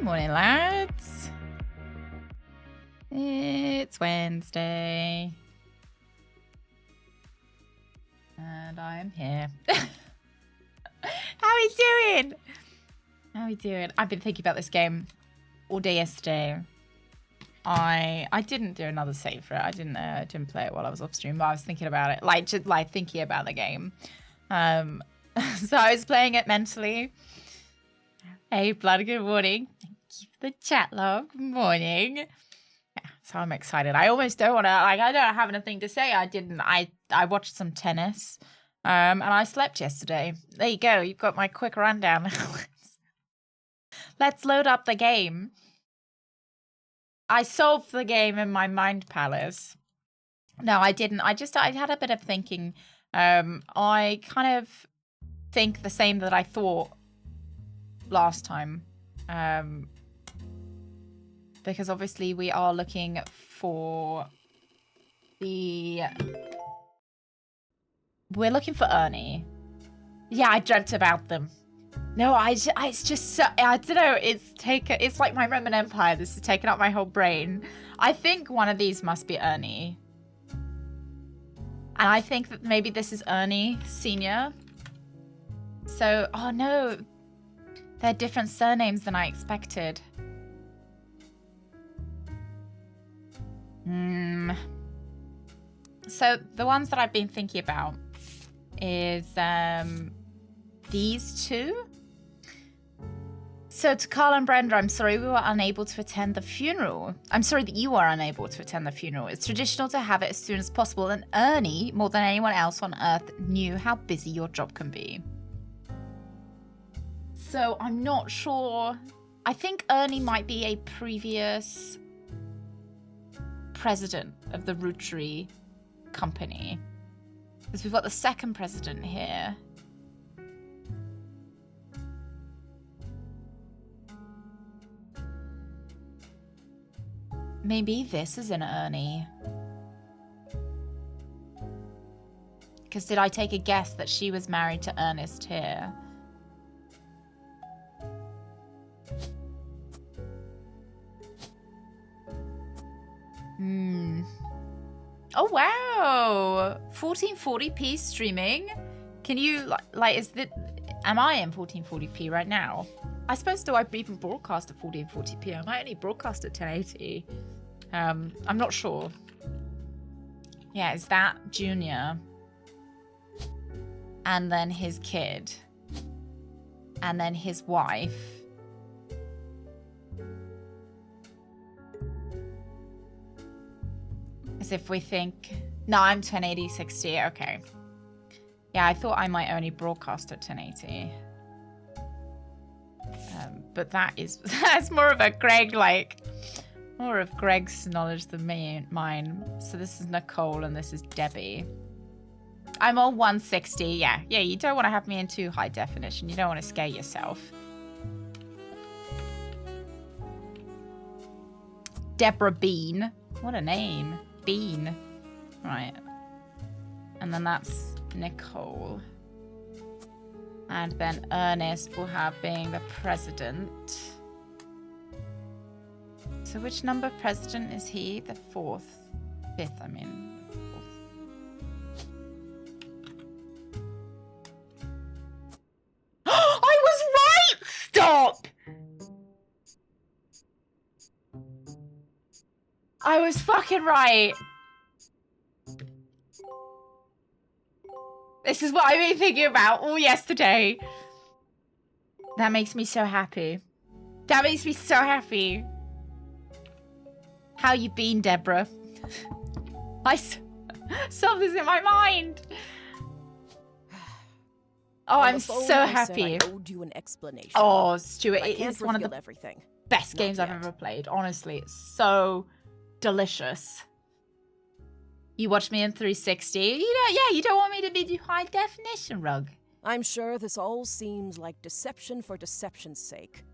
Morning, lads. It's Wednesday. And I am here. How are we doing? How are we doing? I've been thinking about this game all day yesterday. I didn't do another save for it. I didn't play it while I was off stream, but I was thinking about it, just thinking about the game. So I was playing it mentally. Hey, Blood, good morning. Thank you for the chat log. Good morning. Yeah, so I'm excited. I almost don't want to, I don't have anything to say. I watched some tennis, and I slept yesterday. There you go. You've got my quick rundown. Let's load up the game. I solved the game in my mind palace. No, I didn't. I had a bit of thinking. I kind of think the same that I thought last time. Because obviously we are looking for we're looking for Ernie. Yeah, I dreamt about them. No, it's just so, I don't know, it's like my Roman Empire. This has taken up my whole brain. I think one of these must be Ernie. And I think that maybe this is Ernie Sr. So, oh no, they're different surnames than I expected. So the ones that I've been thinking about is these two. So to Carl and Brenda, I'm sorry we were unable to attend the funeral. I'm sorry that you are unable to attend the funeral. It's traditional to have it as soon as possible, and Ernie, more than anyone else on Earth, knew how busy your job can be. So I'm not sure. I think Ernie might be a previous president of the Roottrees company. Because we've got the second president here. Maybe this is an Ernie. Because did I take a guess that she was married to Ernest here? Oh wow, 1440p streaming. Can you am I in 1440p right now? I suppose do I even broadcast at 1440p? I might only broadcast at 1080. I'm not sure. Yeah, is that Junior? And then his kid. And then his wife. As if we think... No, I'm 1080, 60. Okay. Yeah, I thought I might only broadcast at 1080. But that's more of a Greg, more of Greg's knowledge than mine. So this is Nicole and this is Debbie. I'm on 160. Yeah, you don't want to have me in too high definition. You don't want to scare yourself. Deborah Bean. What a name. Bean. Right. And then that's Nicole. And then Ernest will have being the president. So which number president is he? The fifth, I mean. I was right! Stop! I was fucking right. This is what I've been thinking about all yesterday. That makes me so happy. That makes me so happy. How you been, Deborah? Something's in my mind. Oh, I'm so happy. I owed you an explanation. Oh, Stuart, it is one of the everything. best games I've ever played. Honestly, it's so delicious. You watch me in 360. You don't want me to be high definition, Rug. I'm sure this all seems like deception for deception's sake.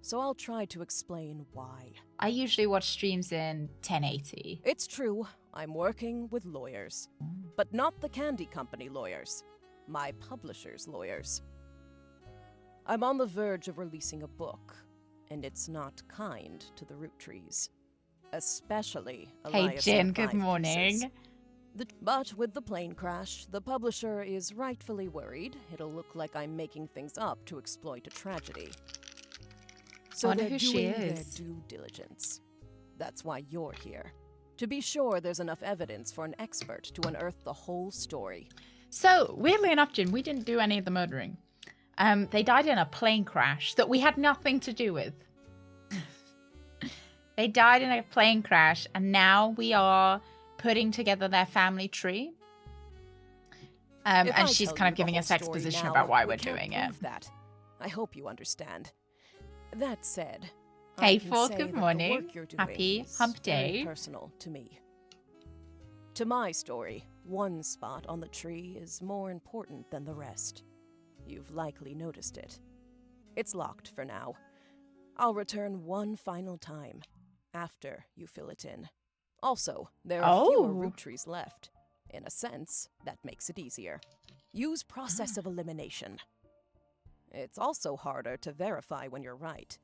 So I'll try to explain why. I usually watch streams in 1080. It's true, I'm working with lawyers. But not the candy company lawyers. My publisher's lawyers. I'm on the verge of releasing a book. and it's not kind to the Roottrees. Especially Hey, Elias Jin, in good 5 morning. pieces. But with the plane crash, the publisher is rightfully worried it'll look like I'm making things up to exploit a tragedy. So wonder they're who she doing their is. due diligence. That's why you're here. To be sure there's enough evidence for an expert to unearth the whole story. So, weirdly enough, Jin, we didn't do any of the murdering. They died in a plane crash that we had nothing to do with. They died in a plane crash, and now we are putting together their family tree. And she's kind of giving us exposition about why we're doing it. That. I hope you understand. That said, Hey, I can Fourth, say good that the morning. work you're doing Happy is hump very day. personal to me. To my story, one spot on the tree is more important than the rest. You've likely noticed it. It's locked for now. I'll return one final time, after you fill it in. Also, there are fewer Roottrees left. In a sense, that makes it easier. Use process of elimination. It's also harder to verify when you're right.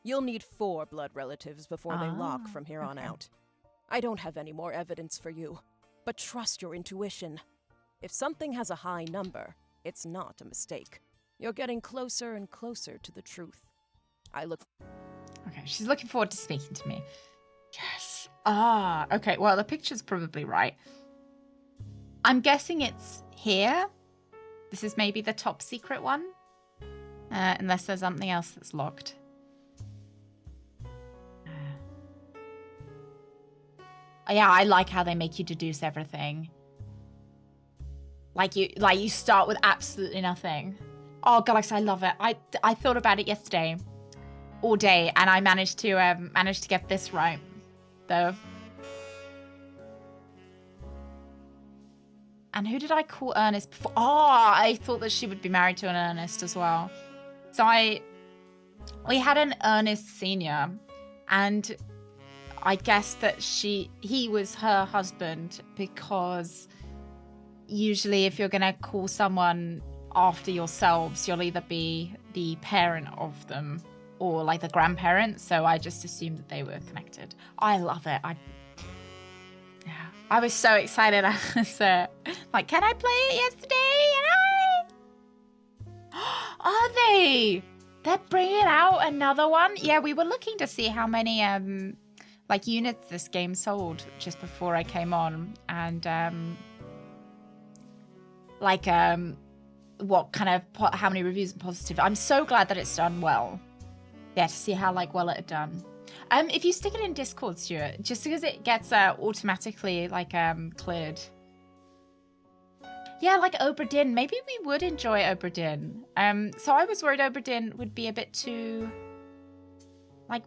You'll need 4 blood relatives before they lock from here on out. I don't have any more evidence for you, but trust your intuition. If something has a high number, it's not a mistake. You're getting closer and closer to the truth. Okay, she's looking forward to speaking to me. Yes. Okay, well, the picture's probably right. I'm guessing it's here. This is maybe the top secret one. Unless there's something else that's locked. Yeah, I like how they make you deduce everything. Like you start with absolutely nothing. Oh, Galaxy, I love it. I thought about it yesterday, all day, and I managed to get this right, though. And who did I call Ernest before? Oh, I thought that she would be married to an Ernest as well. So we had an Ernest Senior, and I guess that he was her husband, because usually if you're gonna call someone after yourselves, you'll either be the parent of them or like the grandparent. So I just assumed that they were connected. I love it. I was so excited. I was like, can I play it yesterday? And are they? They're bringing out another one? Yeah, we were looking to see how many like units this game sold just before I came on, and what kind of how many reviews and positive. I'm so glad that it's done well. Yeah, to see how well it had done. If you stick it in Discord, Stuart, just because it gets automatically cleared. Yeah, like Obra Dinn. Maybe we would enjoy Obra Dinn. So I was worried Obra Dinn would be a bit too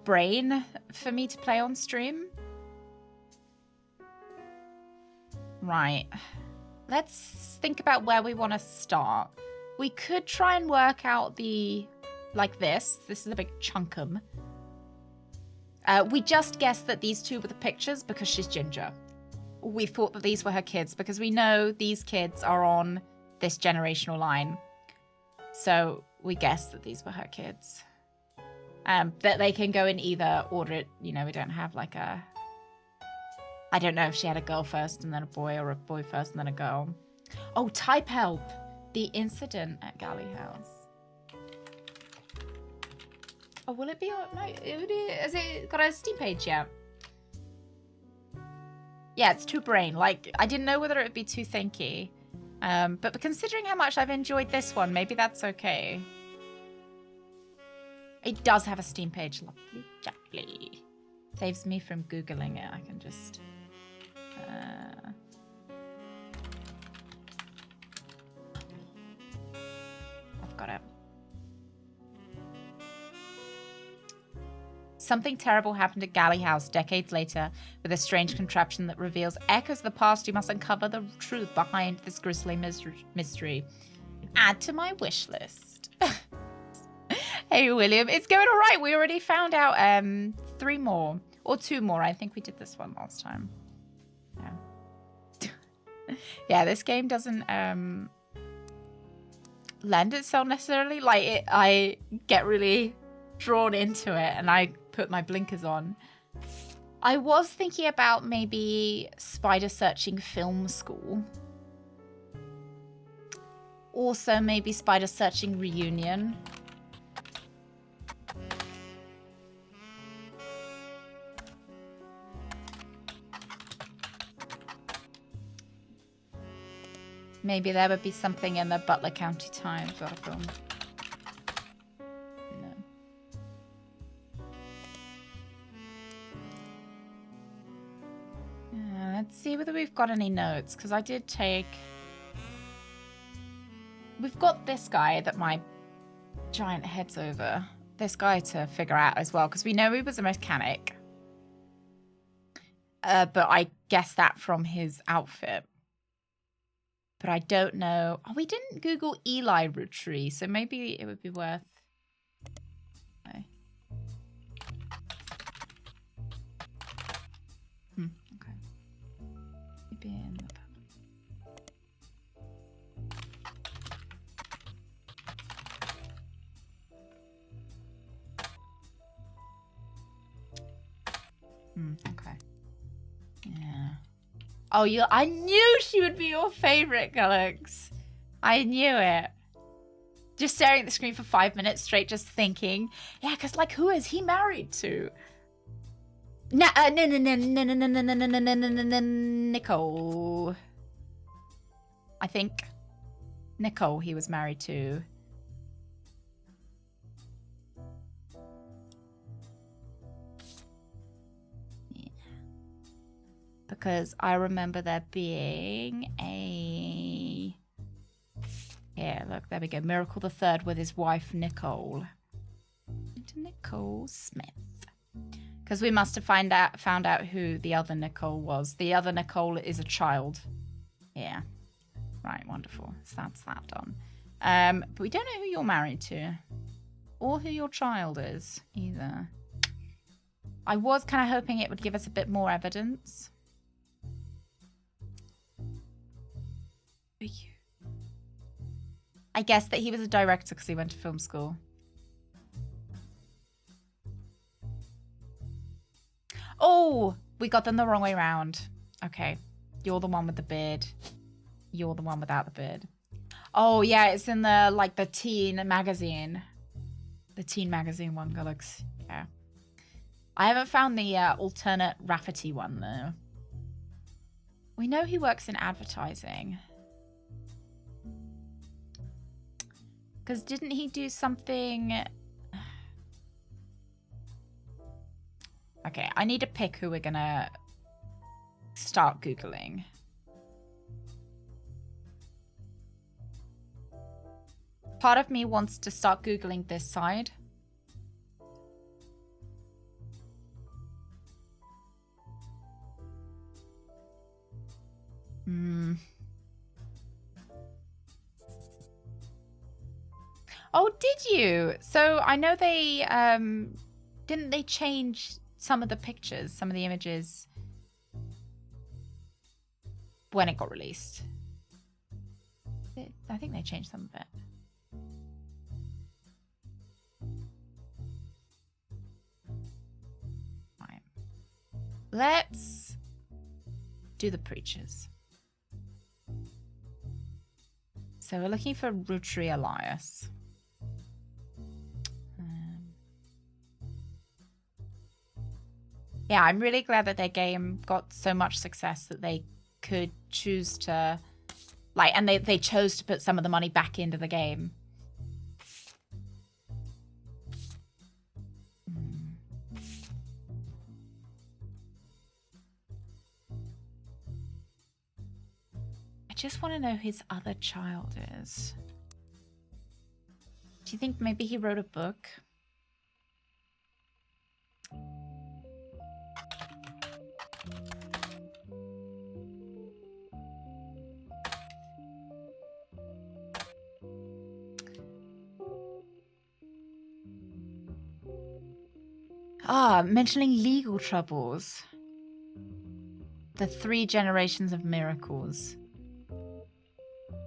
brain for me to play on stream. Right. Let's think about where we want to start. We could try and work out the this. This is a big chunkum. We just guessed that these two were the pictures because she's ginger. We thought that these were her kids because we know these kids are on this generational line. So we guessed that these were her kids. That they can go in either order. We don't have I don't know if she had a girl first and then a boy, or a boy first and then a girl. Oh, type help. The incident at Galley House. Oh, will it be? No, has it got a Steam page yet? Yeah, it's too brain. I didn't know whether it would be too thinky. But considering how much I've enjoyed this one, maybe that's okay. It does have a Steam page. Lovely, lovely. Saves me from Googling it. I can just... I've got it. Something terrible happened at Galley House decades later with a strange contraption that reveals echoes of the past. You must uncover the truth behind this grisly mystery. Add to my wish list. Hey, William. It's going all right. We already found out 3 more. Or 2 more. I think we did this one last time. Yeah, yeah, this game doesn't lend itself necessarily. I get really drawn into it and I put my blinkers on. I was thinking about maybe spider searching film school. Also maybe spider searching reunion. Maybe there would be something in the Butler County Times article. No. Let's see whether we've got any notes, because I did take... We've got this guy that my giant head's over. This guy to figure out as well, because we know he was a mechanic. But I guessed that from his outfit. But I don't know. Oh, we didn't Google Eli Roottrees, so maybe it would be worth... Okay. Okay. Maybe in the... Okay. Yeah. Oh, I knew she would be your favorite, Gulux. I knew it. Just staring at the screen for 5 minutes straight, just thinking. Yeah, because, like, who is he married to? Nicole. I think. Nicole he was married to. Because I remember there being a... Yeah, look, there we go. Miracle the Third with his wife, Nicole. Nicole Smith. Because we must have found out who the other Nicole was. The other Nicole is a child. Yeah. Right, wonderful. So that's that done. But we don't know who you're married to. Or who your child is, either. I was kind of hoping it would give us a bit more evidence. I guess that he was a director because he went to film school. Oh, we got them the wrong way around. Okay. You're the one with the beard. You're the one without the beard. Oh, yeah, it's in the, like, the teen magazine. The teen magazine one, Gulux. Yeah. I haven't found the alternate Rafferty one, though. We know he works in advertising. Because didn't he do something... Okay, I need to pick who we're gonna start Googling. Part of me wants to start Googling this side. Oh, did you? So I know they didn't they change some of the pictures, some of the images when it got released? I think they changed some of it. Right. Let's do the preachers. So we're looking for Roottrees Elias. Yeah, I'm really glad that their game got so much success that they could choose to, like, and they chose to put some of the money back into the game. I just want to know who his other child is. Do you think maybe he wrote a book? Ah, mentioning legal troubles. The 3 generations of miracles.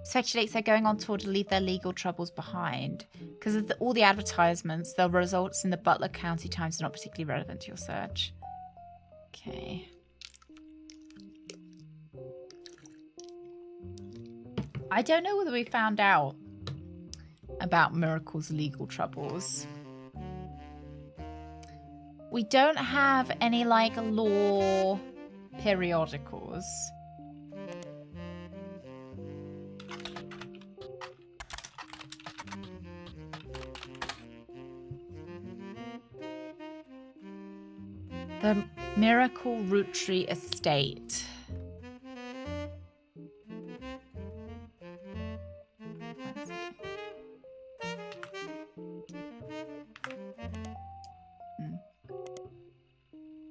Speculates they're going on tour to leave their legal troubles behind. Because of all the advertisements, the results in the Butler County Times are not particularly relevant to your search. Okay. I don't know whether we found out about Miracle's legal troubles. We don't have any, like, law periodicals. The Miracle Roottrees Estate.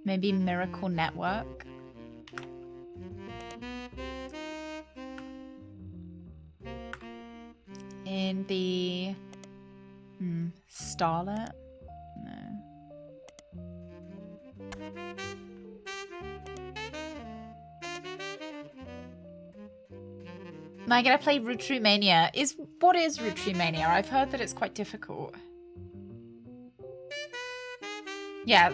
Maybe Miracle Network. In the Starlet? No. Am I gonna play Roottrees Mania? What is Roottrees Mania? I've heard that it's quite difficult. Yeah,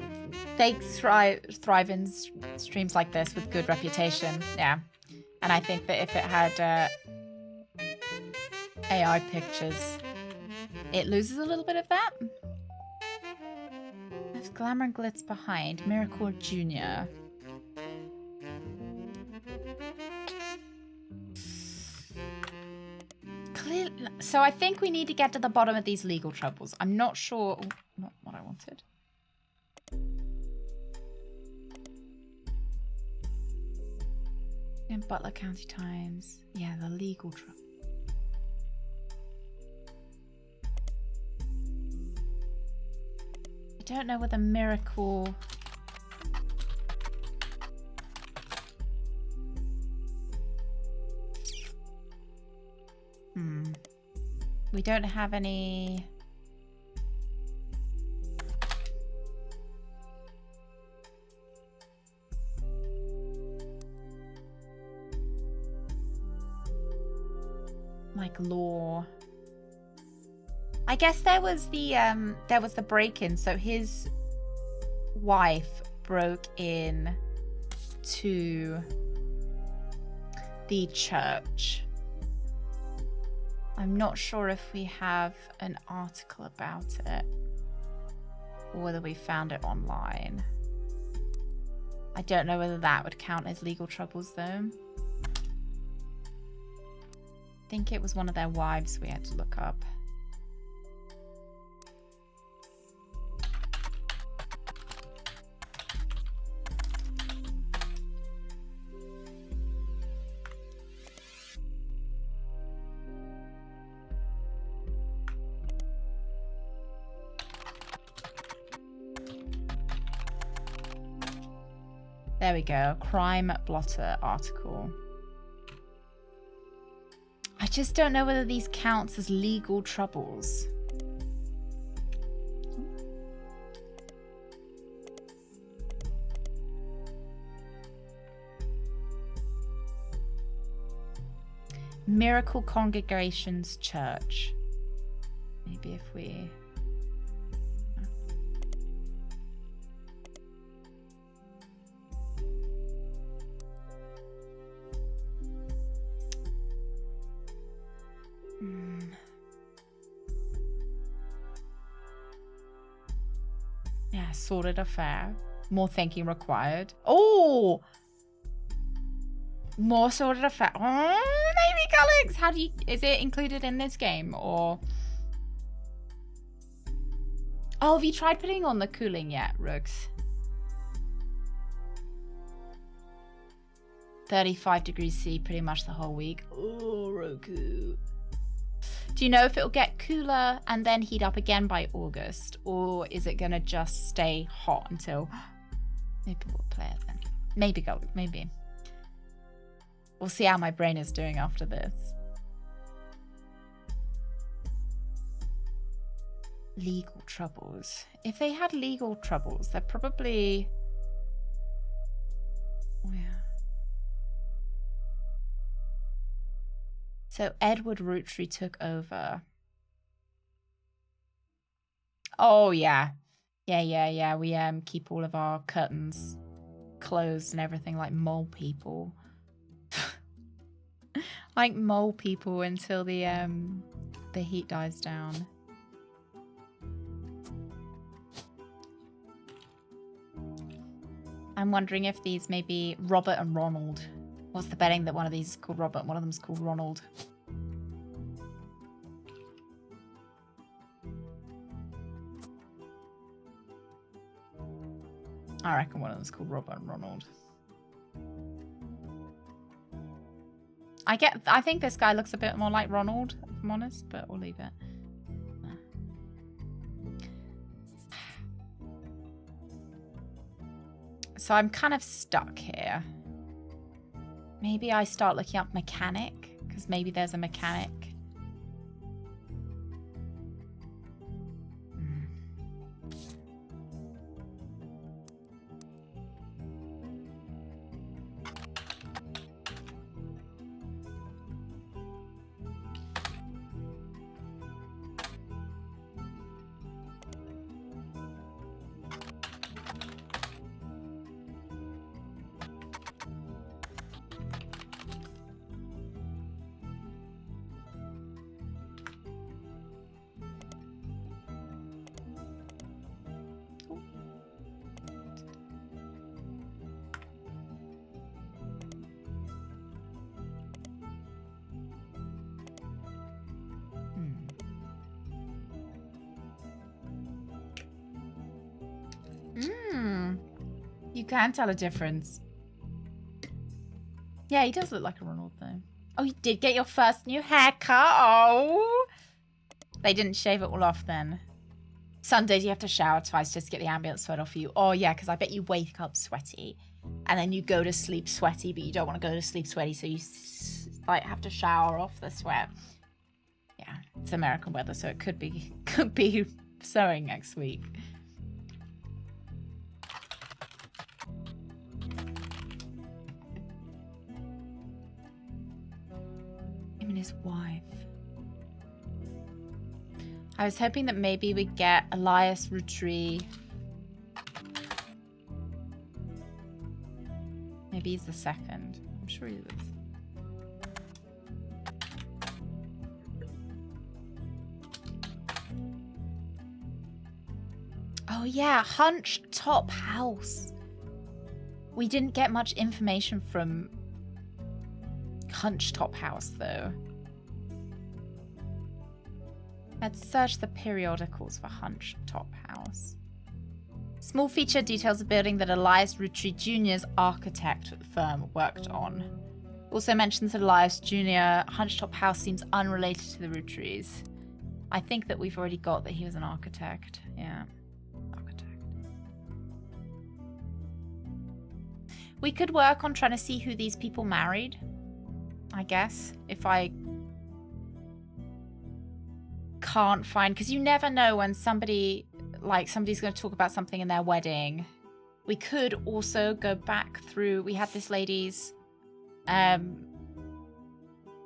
they thrive in streams like this with good reputation. Yeah, and I think that if it had AI pictures, it loses a little bit of that. There's glamour and glitz behind. Miracle Junior. So I think we need to get to the bottom of these legal troubles. I'm not sure. Oh, not what I wanted. In Butler County Times. Yeah, the legal trouble. I don't know whether Miracle... We don't have any... like law. I guess there was the break-in. So his wife broke in to the church. I'm not sure if we have an article about it or whether we found it online. I don't know whether that would count as legal troubles though. I think it was one of their wives we had to look up. There we go. Crime blotter article. I just don't know whether these counts as legal troubles. Miracle Congregations Church. Maybe if we... Yeah, sordid affair. More thinking required. Oh! More sordid affair. Oh, maybe Galax. How do you... Is it included in this game or... Oh, have you tried putting on the cooling yet, Rooks? 35 degrees C pretty much the whole week. Oh, Roku. Do you know if it'll get cooler and then heat up again by August? Or is it going to just stay hot until... Maybe we'll play it then. Maybe go. Maybe. We'll see how my brain is doing after this. Legal troubles. If they had legal troubles, they're probably... Oh, yeah. So Edward Roottrees took over. Oh, yeah. Yeah. We keep all of our curtains closed and everything like mole people. Like mole people until the heat dies down. I'm wondering if these may be Robert and Ronald. What's the betting that one of these is called Robert and one of them is called Ronald? I reckon one of them is called Robert and Ronald. I think this guy looks a bit more like Ronald, if I'm honest, but we'll leave it. So I'm kind of stuck here. Maybe I start looking up mechanic, because maybe there's a mechanic. You can tell a difference. Yeah, he does look like a Ronald, though. Oh, you did get your first new haircut? Oh! They didn't shave it all off, then. Sundays, you have to shower twice just to get the ambient sweat off you. Oh, yeah, because I bet you wake up sweaty. And then you go to sleep sweaty, but you don't want to go to sleep sweaty, so you, like, have to shower off the sweat. Yeah, it's American weather, so it could be snowing next week. And his wife. I was hoping that maybe we'd get Elias Roottrees. Maybe he's the second. I'm sure he is. Oh yeah, Hunch Top House. We didn't get much information from Hunch Top House, though. Let's search the periodicals for Hunch Top House. Small feature details a building that Elias Roottrees Jr.'s architect firm worked on. Also mentions that Elias Jr. Hunch Top House seems unrelated to the Roottrees. I think that we've already got that he was an architect. Yeah. Architect. We could work on trying to see who these people married, I guess, if I can't find, because you never know when somebody's going to talk about something in their wedding. We could also go back through, we had this lady's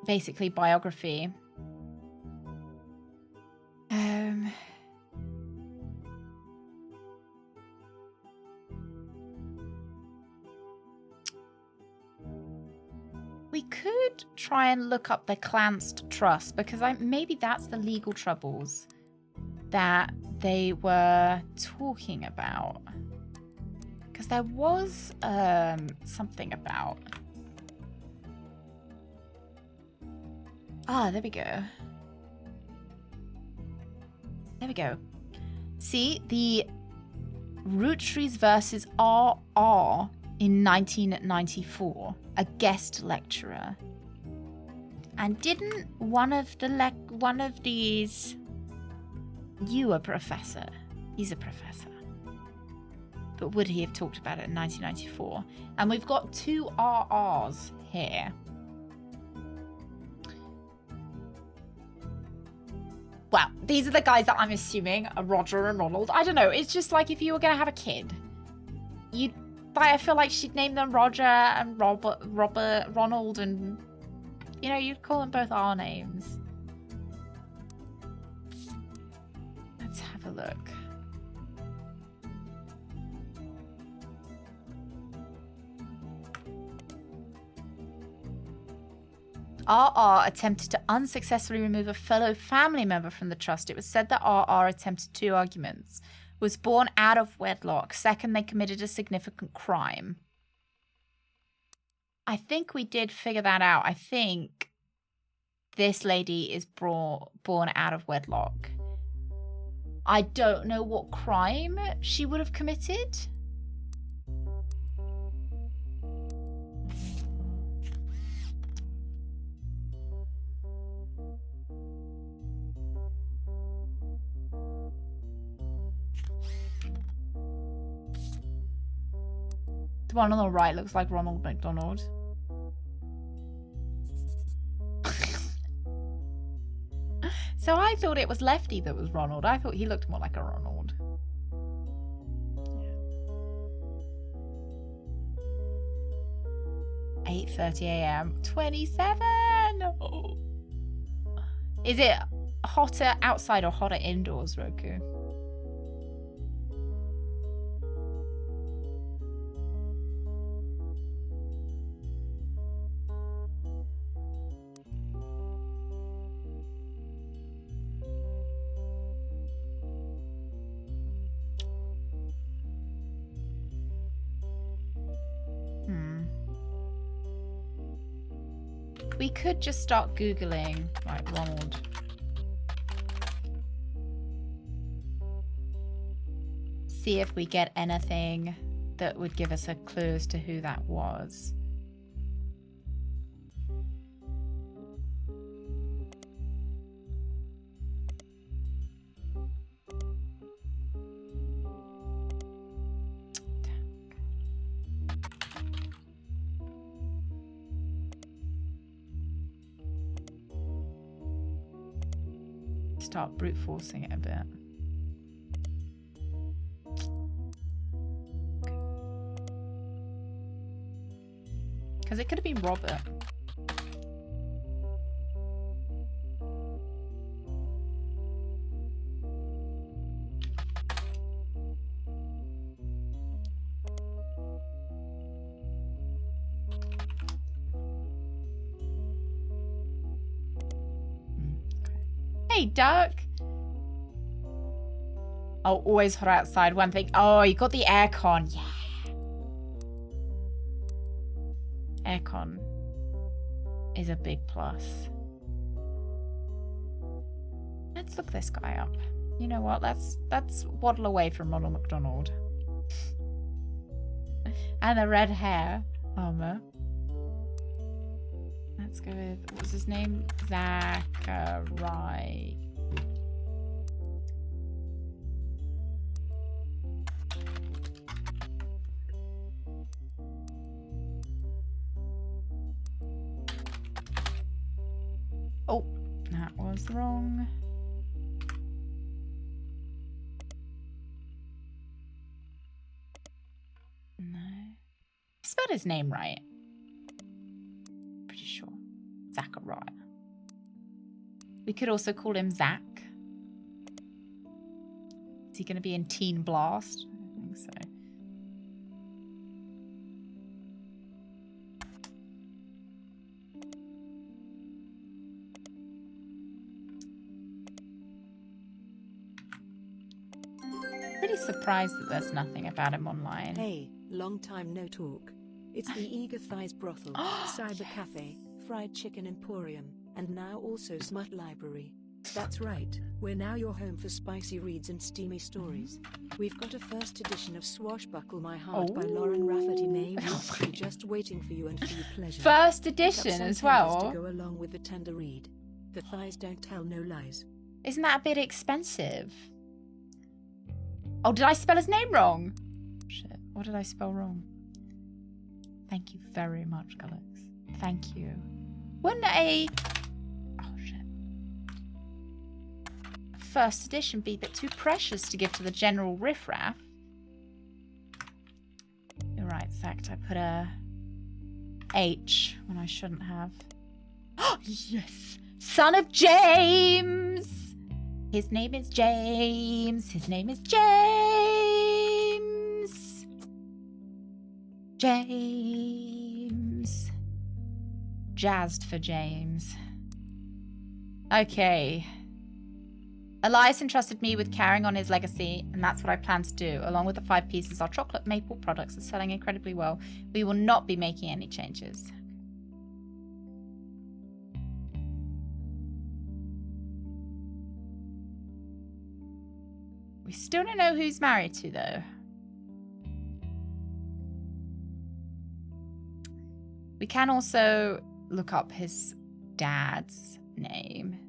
basically biography. We could try and look up the Clanst Trust, because maybe that's the legal troubles that they were talking about. Because there was something about... Ah, there we go. There we go. See, the Roottrees versus RR in 1994, a guest lecturer. And didn't one of these... You a professor. He's a professor. But would he have talked about it in 1994? And we've got two RRs here. Well, these are the guys that I'm assuming are Roger and Ronald. I don't know. It's just like if you were going to have a kid. I feel like she'd name them Roger and Robert, Ronald and You know, you'd call them both our names. Let's have a look. RR attempted to unsuccessfully remove a fellow family member from the trust. It was said that RR attempted 2 arguments. Was born out of wedlock. Second, they committed a significant crime. I think we did figure that out. I think this lady is born out of wedlock. I don't know what crime she would have committed. The one on the right looks like Ronald McDonald. So I thought it was Lefty that was Ronald. I thought he looked more like a Ronald. 8:30 a.m. 27! Oh. Is it hotter outside or hotter indoors, Roku? We could just start Googling, like, Ronald. See if we get anything that would give us a clue as to who that was. Start brute forcing it a bit. Because it could have been Robert. Hey, Duck. Oh, always hot outside. One thing. Oh, you got the aircon. Yeah. Aircon is a big plus. Let's look this guy up. You know what? Let's waddle away from Ronald McDonald. And the red hair. Armor. Let's go with, what was his name? Zachary. Oh, that was wrong. No. I spelled his name right. Pretty sure. Zachariah. We could also call him Zach. Is he going to be in Teen Blast? I don't think so. Pretty surprised that there's nothing about him online. Hey, long time no talk. It's the Eager Thighs Brothel, Cyber Cafe, Fried Chicken Emporium, and now also Smut Library. That's right, we're now your home for spicy reads and steamy stories. We've got a first edition of Swashbuckle My Heart by Lauren Rafferty May just waiting for you and for your pleasure. First edition as well. To go along with the tender read. The thighs don't tell no lies. Isn't that a bit expensive? Oh, did I spell his name wrong? Shit, what did I spell wrong? Thank you very much, Galax. Thank you. Wouldn't a... Oh, shit. First edition be a bit too precious to give to the general riffraff? You're right, Zach. I put a H when I shouldn't have. Yes! Son of James! His name is James. His name is James. James. Jazzed for James. Okay. Elias entrusted me with carrying on his legacy, and that's what I plan to do. Along with the 5 pieces, our chocolate maple products are selling incredibly well. We will not be making any changes. We still don't know who he's married to, though. We can also look up his dad's name.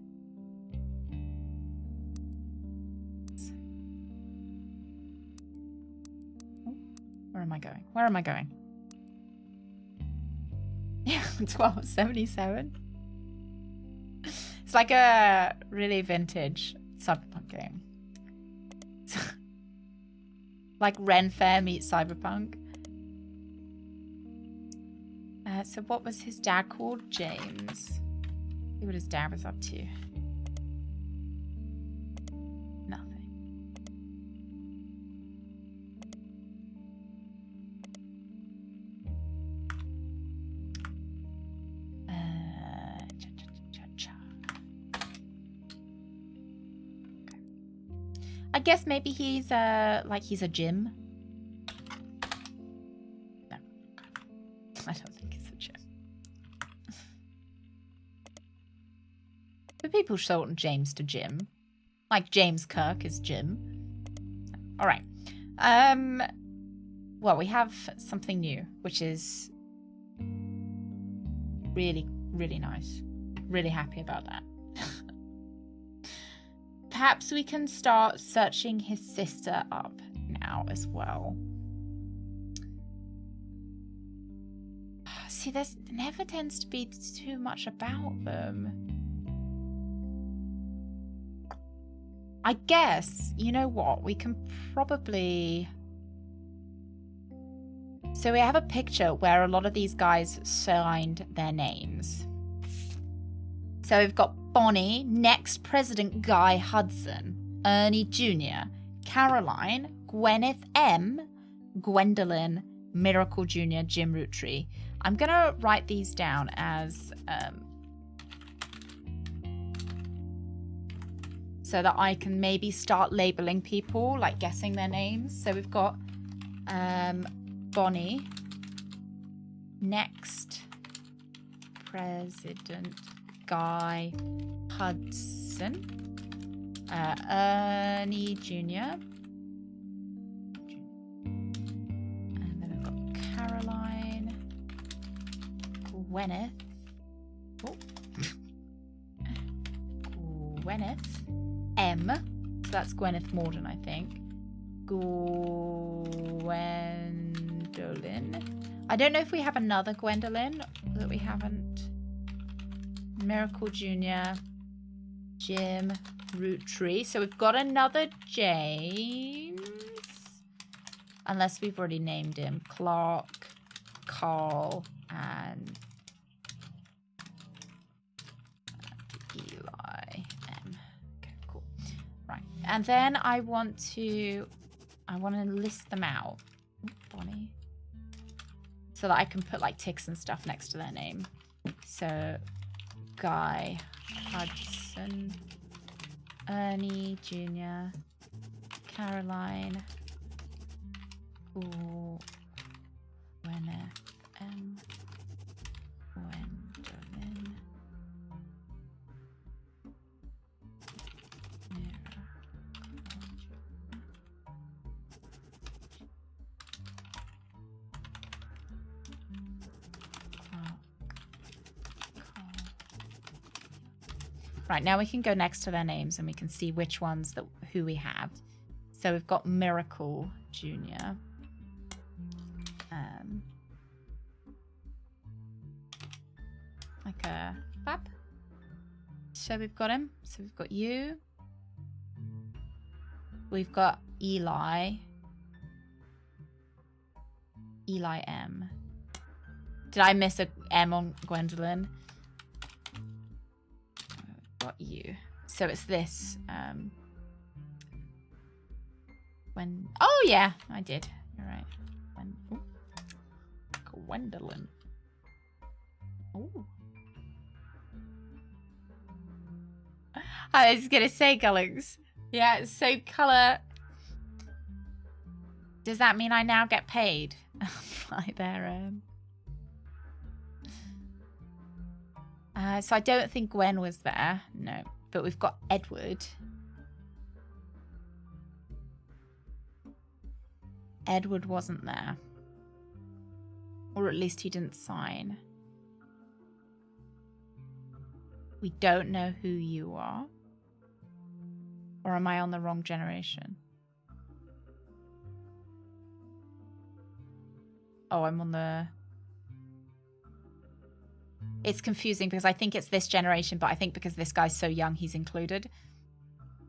Where am I going? Where am I going? Yeah, 1277. It's like a really vintage cyberpunk game. Like Ren Fair meets Cyberpunk. So what was his dad called? James. See what his dad was up to. Nothing. Okay. I guess maybe he's he's a Jim. No. I don't think he's a Jim. But people shorten James to Jim. Like James Kirk is Jim. All right. Well, we have something new, which is really, really nice. Really happy about that. Perhaps we can start searching his sister up now as well. See, there never tends to be too much about them. I guess, you know what, we can probably... So we have a picture where a lot of these guys signed their names. So we've got Bonnie, next President Guy Hudson, Ernie Jr., Caroline, Gwyneth M., Gwendolyn, Miracle Jr., Jim Roottrees. I'm going to write these down as... so that I can maybe start labeling people, like guessing their names. So we've got Bonnie, next President Guy Hudson, Ernie Jr., and then we've got Caroline, Gwyneth, Gwyneth M, so that's Gwyneth Morden, I think. Gwendolyn. I don't know if we have another Gwendolyn that we haven't. Miracle Jr., Jim Roottrees. So we've got another James. Unless we've already named him. Clark, Carl, and Eli M. Okay, cool. Right. And then I want to list them out. Bonnie. So that I can put like ticks and stuff next to their name. So Guy Hudson, Ernie Jr., Caroline, Gwyneth M., Gwendolyn, Right, now we can go next to their names and we can see which ones who we have. So we've got Miracle Jr. Like a clap. So we've got him. So we've got you. We've got Eli. Eli M. Did I miss a M on Gwendolyn? got you. So it's this. When? Oh yeah, I did. You're right. Gwendolyn. Oh. I was gonna say colors. Yeah, so color. Does that mean I now get paid by their so I don't think Gwen was there. No, but we've got Edward. Edward wasn't there. Or at least he didn't sign. We don't know who you are. Or am I on the wrong generation? Oh, I'm on the... It's confusing because I think it's this generation, but I think because this guy's so young, he's included.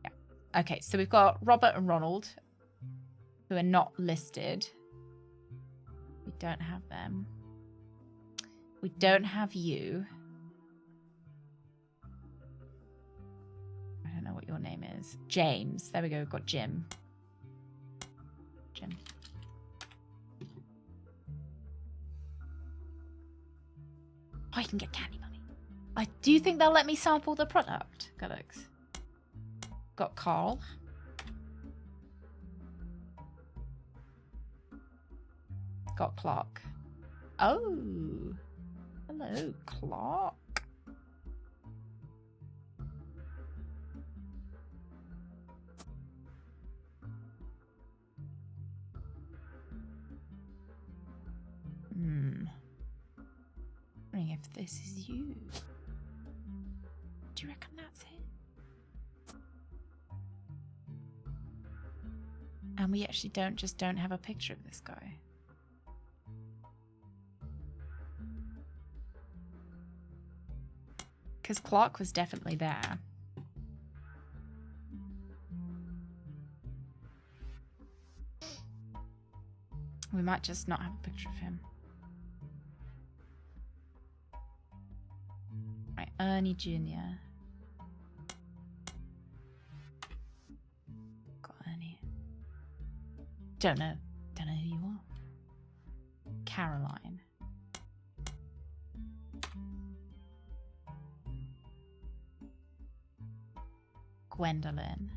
Yeah. Okay, so we've got Robert and Ronald, who are not listed. We don't have them. We don't have you. I don't know what your name is. James. There we go. We've got Jim. Jim. I can get candy money. Do you think they'll let me sample the product? Galax. Got Carl. Got Clark. Oh. Hello, Clark. Wondering if this is you. Do you reckon that's it? And we actually don't have a picture of this guy. Because Clark was definitely there. We might just not have a picture of him. Right, Ernie Jr. Got Ernie. Don't know who you are. Caroline. Gwendolyn.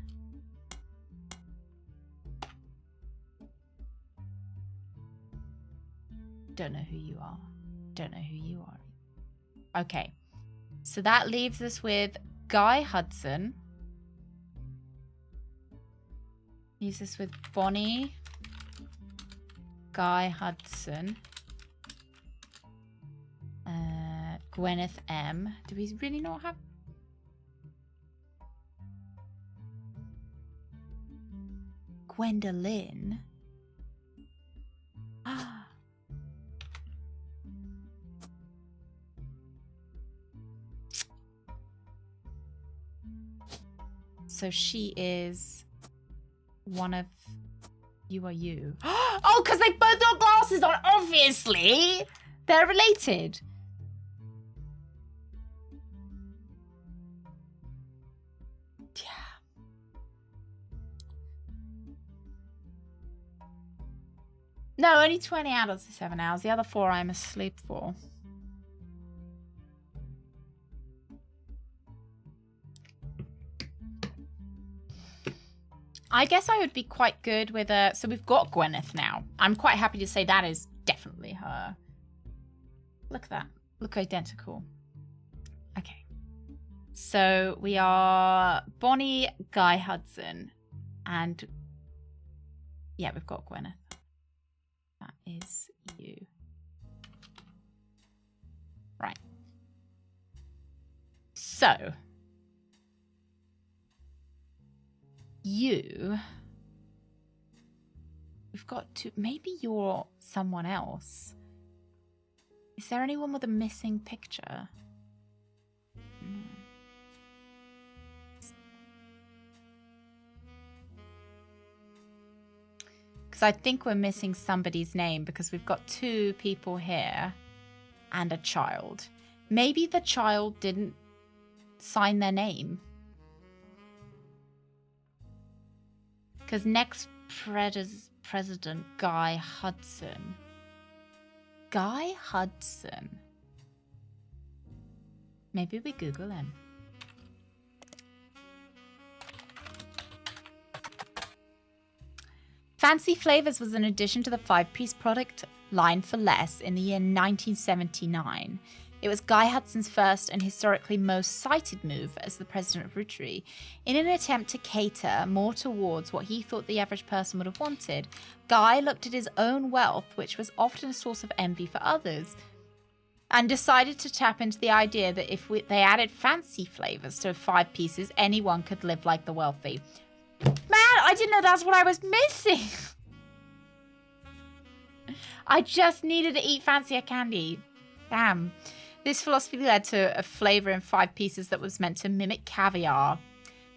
Don't know who you are. Don't know who you are. Okay. So that leaves us with Guy Hudson. Leaves us with Bonnie. Guy Hudson. Gwyneth M. Do we really not have... Gwendolyn? Ah. So she is one of... You are you. Oh, because they both got glasses on, obviously! They're related. Yeah. No, only 20 out of the 7 hours. The other 4 I'm asleep for. I guess I would be quite good with a... So we've got Gwyneth now. I'm quite happy to say that is definitely her. Look at that. Look identical. Okay. So we are Bonnie, Guy Hudson, and... Yeah, we've got Gwyneth. That is you. Right. So... You... We've got to... Maybe you're someone else. Is there anyone with a missing picture? Because I think we're missing somebody's name because we've got 2 people here and a child. Maybe the child didn't sign their name. Because next president, Guy Hudson. Guy Hudson. Maybe we Google him. Fancy Flavors was an addition to the 5-piece product line for less in the year 1979. It was Guy Hudson's first and historically most cited move as the president of Roottrees. In an attempt to cater more towards what he thought the average person would have wanted, Guy looked at his own wealth, which was often a source of envy for others, and decided to tap into the idea that if they added fancy flavors to 5 pieces, anyone could live like the wealthy. Man, I didn't know that's what I was missing. I just needed to eat fancier candy. Damn. This philosophy led to a flavor in 5 pieces that was meant to mimic caviar.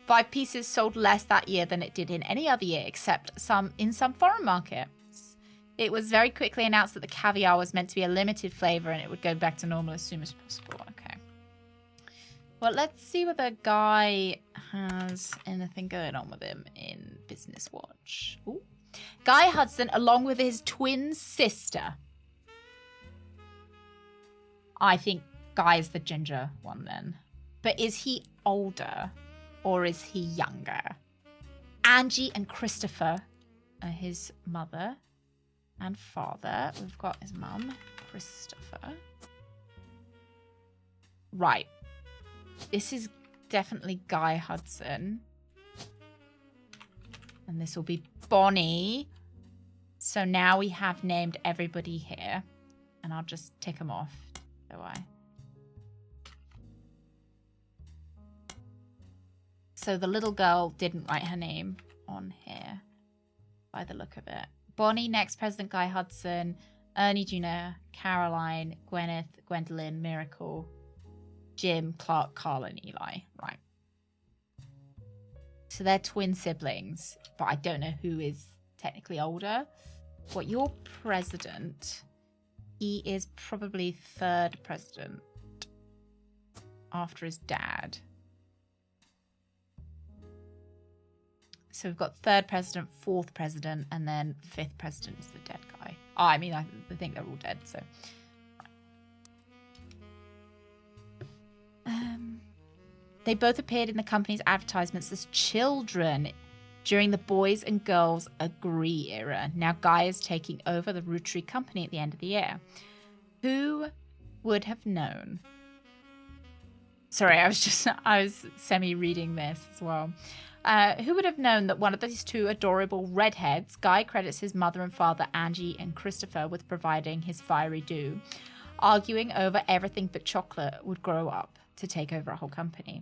5 pieces sold less that year than it did in any other year, except in some foreign markets. It was very quickly announced that the caviar was meant to be a limited flavor and it would go back to normal as soon as possible. Okay. Well, let's see whether Guy has anything going on with him in Business Watch. Ooh. Guy Hudson, along with his twin sister. I think Guy is the ginger one then. But is he older or is he younger? Angie and Christopher are his mother and father. We've got his mum, Christopher. Right. This is definitely Guy Hudson. And this will be Bonnie. So now we have named everybody here. And I'll just tick them off. So the little girl didn't write her name on here by the look of it. Bonnie, next President Guy Hudson, Ernie Jr., Caroline, Gwyneth, Gwendolyn, Miracle, Jim, Clark, Carl, and Eli. Right. So they're twin siblings, but I don't know who is technically older. What, your president... He is probably 3rd president after his dad. So we've got 3rd president, 4th president, and then 5th president is the dead guy. Oh, I mean, I think they're all dead, so. They both appeared in the company's advertisements as children during the Boys and Girls Agree era. Now Guy is taking over the Roottrees company at the end of the year. Who would have known? Sorry, I was semi-reading this as well. Who would have known that one of these 2 adorable redheads, Guy credits his mother and father, Angie and Christopher, with providing his fiery due, arguing over everything but chocolate, would grow up to take over a whole company.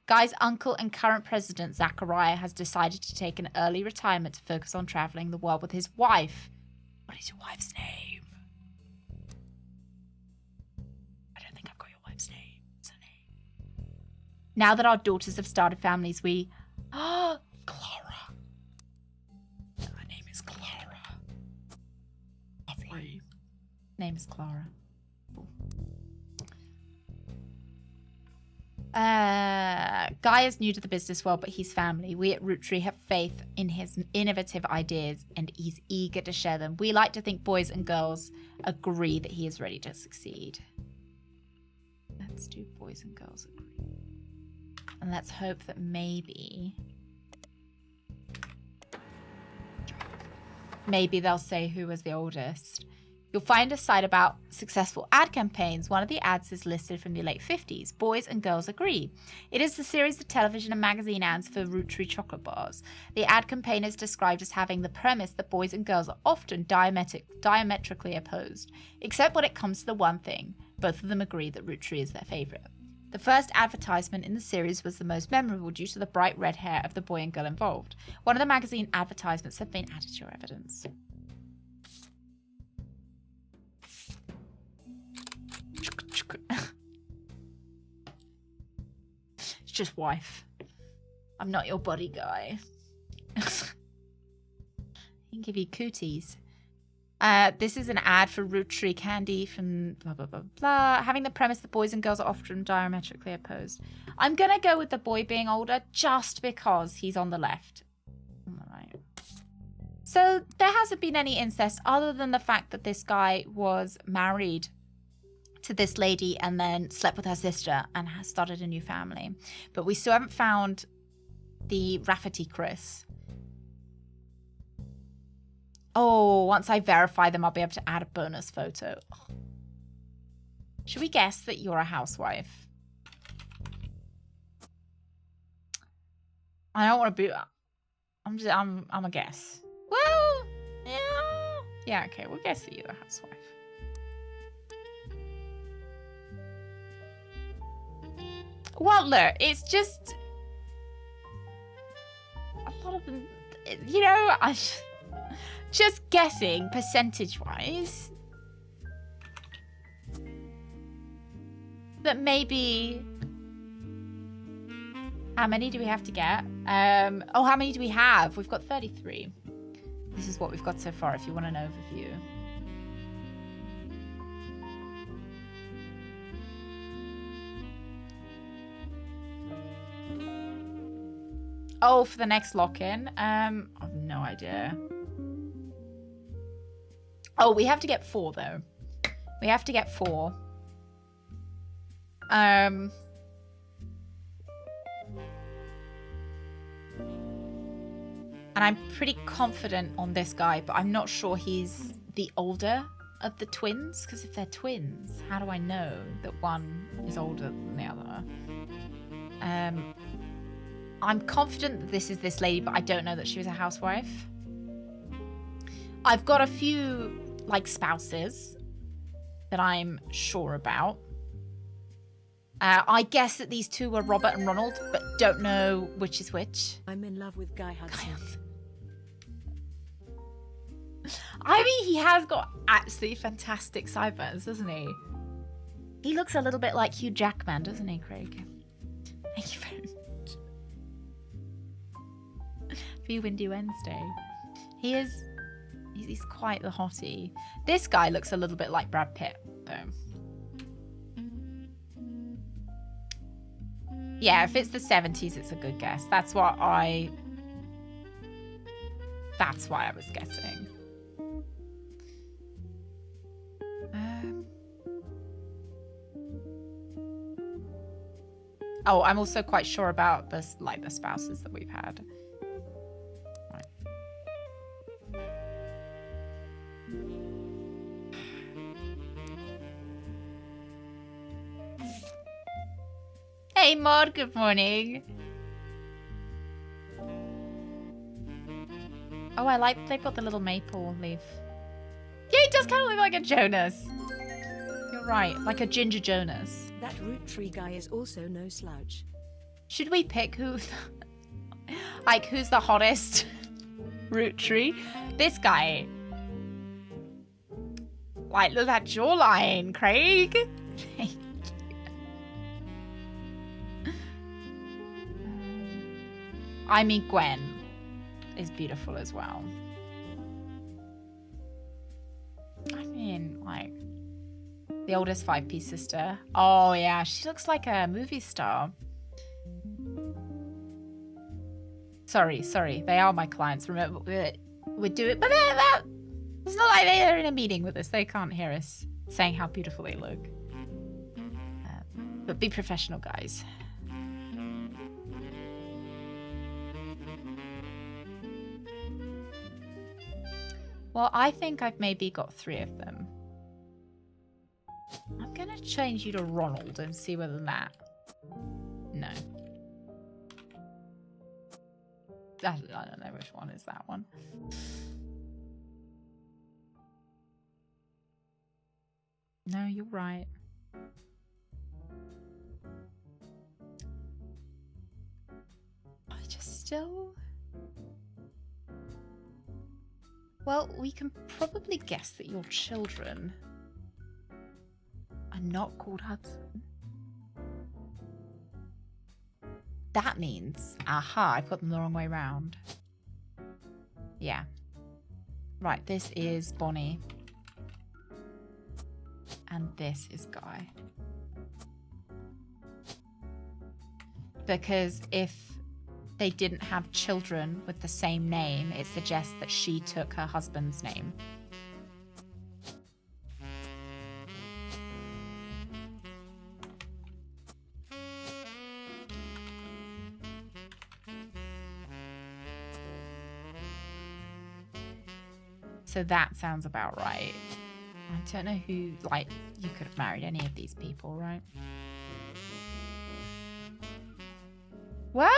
Guy's uncle and current president, Zachariah, has decided to take an early retirement to focus on traveling the world with his wife. What is your wife's name? I don't think I've got your wife's name. What's her name? Now that our daughters have started families, we... Clara. Her name is Clara. Lovely. Name is Clara. Guy is new to the business world, but he's family. We at Roottrees have faith in his innovative ideas, and he's eager to share them. We like to think Boys and Girls Agree that he is ready to succeed. Let's do Boys and Girls Agree. And let's hope that maybe they'll say who was the oldest. You'll find a site about successful ad campaigns. One of the ads is listed from the late 50s. Boys and Girls Agree. It is the series of television and magazine ads for Roottrees chocolate bars. The ad campaign is described as having the premise that boys and girls are often diametrically opposed, except when it comes to the one thing. Both of them agree that Roottrees is their favourite. The first advertisement in the series was the most memorable due to the bright red hair of the boy and girl involved. One of the magazine advertisements have been added to your evidence. It's just wife. I'm not your body guy. I can give you cooties. This is an ad for Roottrees candy from blah, blah, blah, blah. Having the premise that boys and girls are often diametrically opposed. I'm going to go with the boy being older just because he's on the left. All right. So there hasn't been any incest other than the fact that this guy was married to this lady and then slept with her sister and has started a new family. But we still haven't found the Rafferty Chris. Oh, once I verify them, I'll be able to add a bonus photo. Oh. Should we guess that you're a housewife? I don't want to be... I'm a guess. Well, yeah. Yeah, okay, we'll guess that you're a housewife. Well, look, it's just... a lot of them... You know, just guessing percentage-wise that maybe... How many do we have to get? Oh, how many do we have? We've got 33. This is what we've got so far, if you want an overview. Oh, for the next lock-in? I've no idea. Oh, we have to get 4, though. We have to get 4. And I'm pretty confident on this guy, but I'm not sure he's the older of the twins. Because if they're twins, how do I know that one is older than the other? I'm confident that this is this lady, but I don't know that she was a housewife. I've got a few, like, spouses that I'm sure about. I guess that these two were Robert and Ronald, but don't know which is which. I'm in love with Guy Hudson. I mean, he has got absolutely fantastic sideburns, doesn't he? He looks a little bit like Hugh Jackman, doesn't he, Craig? Thank you very much. For Windy Wednesday. He's quite the hottie. This guy looks a little bit like Brad Pitt, though. Yeah, if it's the 70s, it's a good guess. That's why I was guessing. Oh, I'm also quite sure about the spouses that we've had. Right. Hey, Maud, good morning. Oh, I like they've got the little maple leaf. Yeah, he does kind of look like a Jonas. You're right, like a Ginger Jonas. That Roottrees guy is also no slouch. Should we pick who's the hottest Roottrees? This guy. Like, look at that jawline, Craig. Thank you. I mean, Gwen is beautiful as well. I mean, like, the oldest 5-piece sister. Oh, yeah, she looks like a movie star. Sorry. They are my clients. Remember, we do it, but it's not like they're in a meeting with us. They can't hear us saying how beautiful they look. But be professional, guys. Well, I think I've maybe got 3 of them. I'm going to change you to Ronald and see whether that... No. I don't know which one is that one. No, you're right. I just still... Well, we can probably guess that your children are not called Hudson. That means, aha, I've got them the wrong way round. Yeah. Right, this is Bonnie. And this is Guy. Because if they didn't have children with the same name, it suggests that she took her husband's name. So that sounds about right. I don't know who, like, you could have married any of these people, right? Well,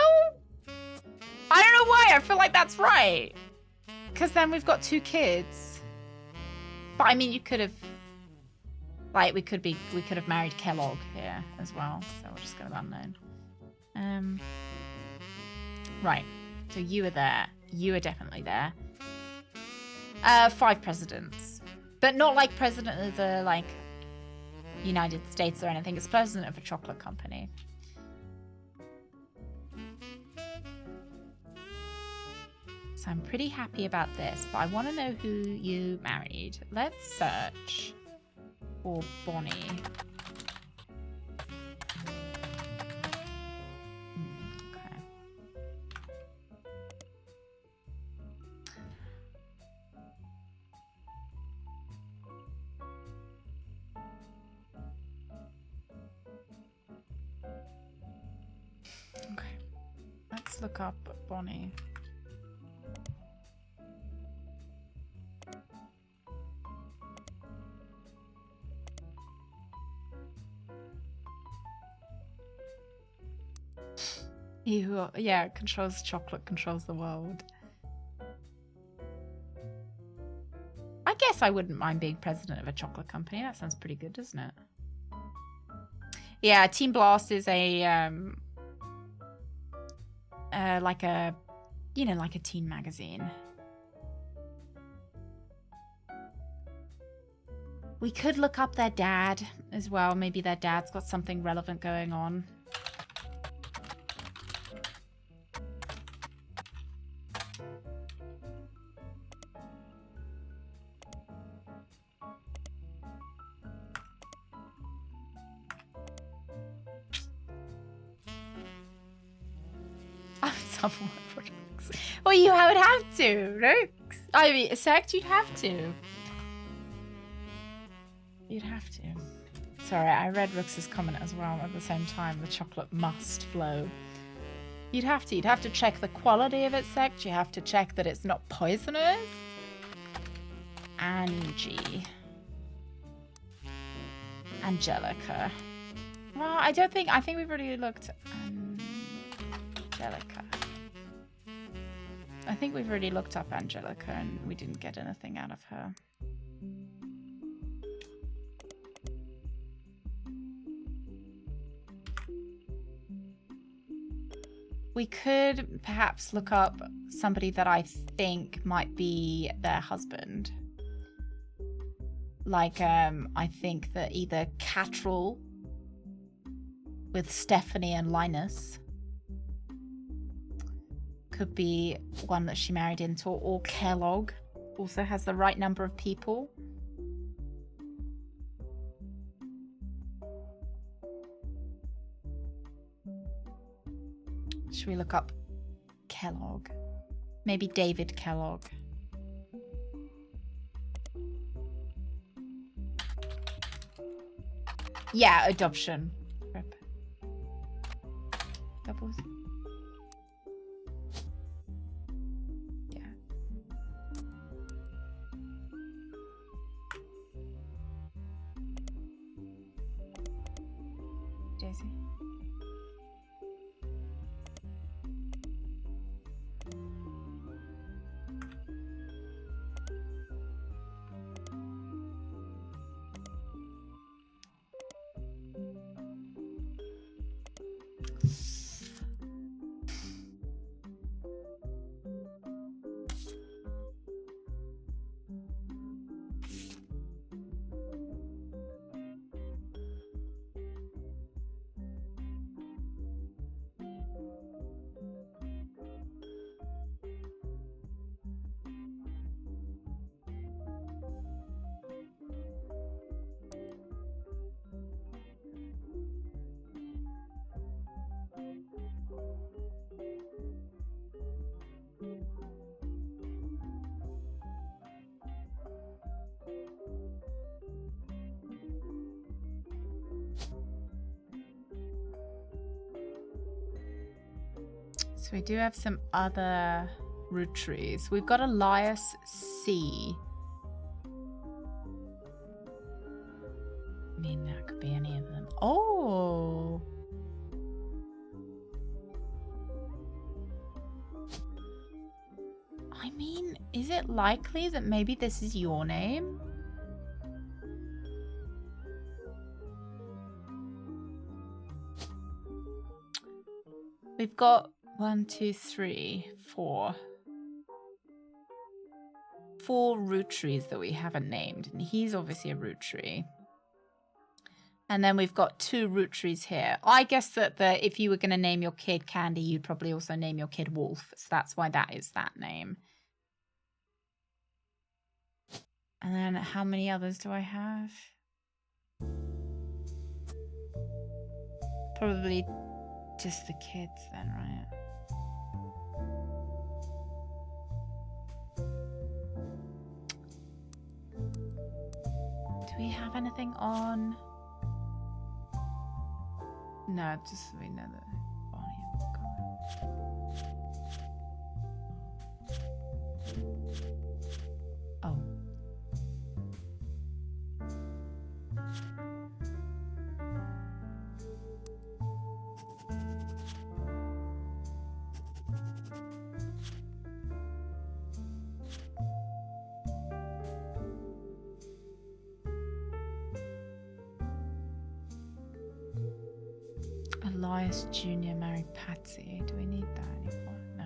I don't know why. I feel like that's right. Because then we've got 2 kids. But I mean, you could have, like, we could have married Kellogg here as well. So we'll just go with unknown. Right. So you were there. You were definitely there. 5 presidents. But not like president of the, like, United States or anything. It's president of a chocolate company. So I'm pretty happy about this, but I want to know who you married. Let's search for Bonnie. Okay. Okay. Let's look up Bonnie. He who, yeah, controls chocolate, controls the world. I guess I wouldn't mind being president of a chocolate company. That sounds pretty good, doesn't it? Yeah, Team Blast is a, like a, you know, like a teen magazine. We could look up their dad as well. Maybe their dad's got something relevant going on. Well, you would have to, Rooks. I mean, Sect, you'd have to. You'd have to. Sorry, I read Rooks's comment as well at the same time. The chocolate must flow. You'd have to. You'd have to check the quality of it, Sect. You have to check that it's not poisonous. Angie. Angelica. Well, I don't think... I think we've already looked... Angelica. I think we've already looked up Angelica and we didn't get anything out of her. We could perhaps look up somebody that I think might be their husband. Like, I think that either Catrell with Stephanie and Linus could be one that she married into, or Kellogg also has the right number of people. Should we look up Kellogg? Maybe David Kellogg. Yeah, adoption. Rip. Doubles. Yeah. Daisy. So we do have some other Roottrees. We've got Elias C. I mean, that could be any of them. Oh! I mean, is it likely that maybe this is your name? We've got 1, 2, 3, 4. 4 Roottrees that we haven't named, and he's obviously a Roottree. And then we've got 2 Roottrees here. I guess that if you were going to name your kid Candy, you'd probably also name your kid Wolf. So that's why that is that name. And then how many others do I have? Probably just the kids then, right? Do we have anything on? No, just so we know that Bonnie and oh. Elias Jr. married Patsy. Do we need that anymore? No.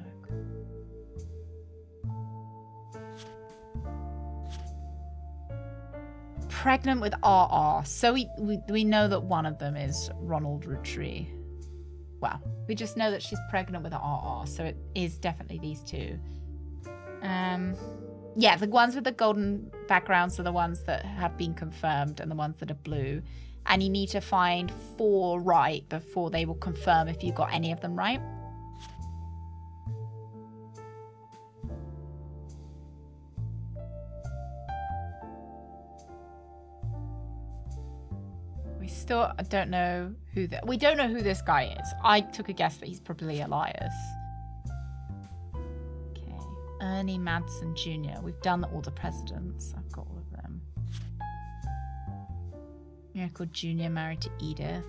Pregnant with RR. So we know that one of them is Ronald Roottree. Well, we just know that she's pregnant with RR, so it is definitely these 2. Yeah, the ones with the golden backgrounds are the ones that have been confirmed, and the ones that are blue. And you need to find 4 right before they will confirm if you got any of them right. We still don't know who we don't know who this guy is. I took a guess that he's probably Elias. Okay, Ernie Madsen Jr. We've done all the presidents. I've got all of them. Miracle Jr. married to Edith.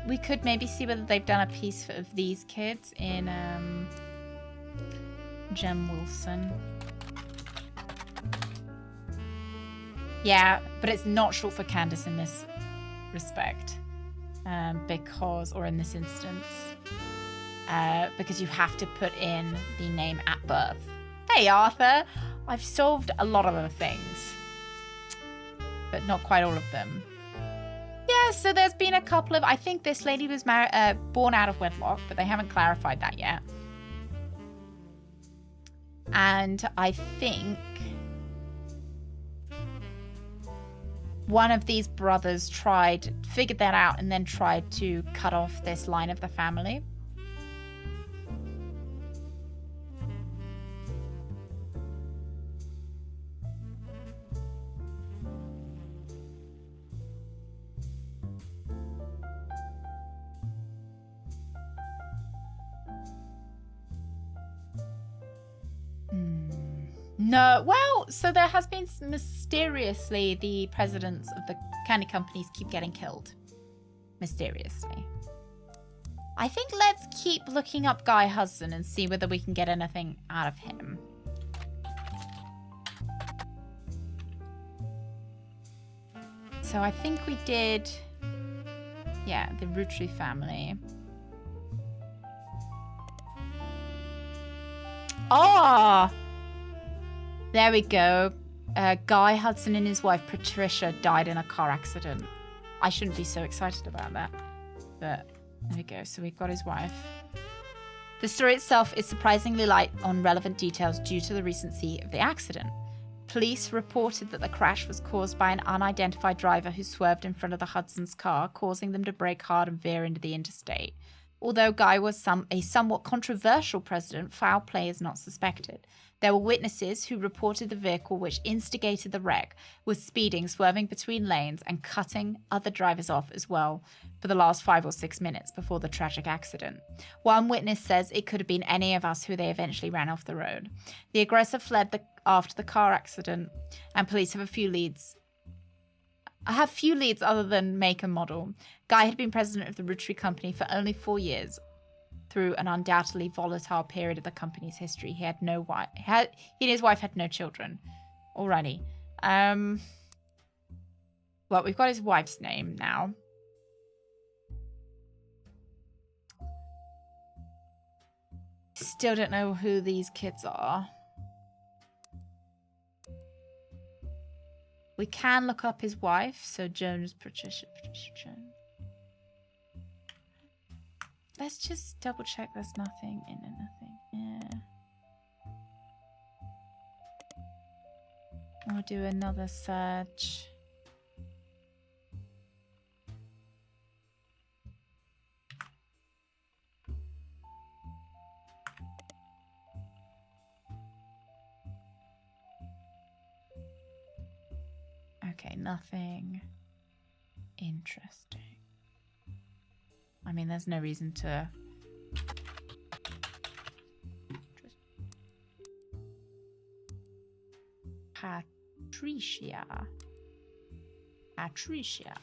We could maybe see whether they've done a piece of these kids in Jem Wilson. Yeah, but it's not short for Candace in this respect. Because, or in this instance, because you have to put in the name at birth. Hey, Arthur! I've solved a lot of the things, but not quite all of them. Yeah, so there's been a couple of... I think this lady was born out of wedlock, but they haven't clarified that yet. And I think one of these brothers figured that out and then tried to cut off this line of the family. No, well, so there has been mysteriously the presidents of the candy companies keep getting killed. Mysteriously. I think let's keep looking up Guy Hudson and see whether we can get anything out of him. So I think we did, yeah, the Roottrie family. Oh! There we go. Guy Hudson and his wife Patricia died in a car accident. I shouldn't be so excited about that. But there we go. So we've got his wife. The story itself is surprisingly light on relevant details due to the recency of the accident. Police reported that the crash was caused by an unidentified driver who swerved in front of the Hudson's car, causing them to brake hard and veer into the interstate. Although Guy was a somewhat controversial president, foul play is not suspected. There were witnesses who reported the vehicle which instigated the wreck was speeding, swerving between lanes, and cutting other drivers off as well for the last 5 or 6 minutes before the tragic accident. One witness says it could have been any of us who they eventually ran off the road. The aggressor fled after the car accident, and police have few leads other than make and model. Guy had been president of the Roottrees company for only 4 years, through an undoubtedly volatile period of the company's history. He had no wife. He and his wife had no children. Alrighty. Well, we've got his wife's name now. Still don't know who these kids are. We can look up his wife. So Jones, Patricia Jones. Let's just double check there's nothing in anything. Yeah. We'll do another search. Okay, nothing interesting. I mean, there's no reason to... Patricia.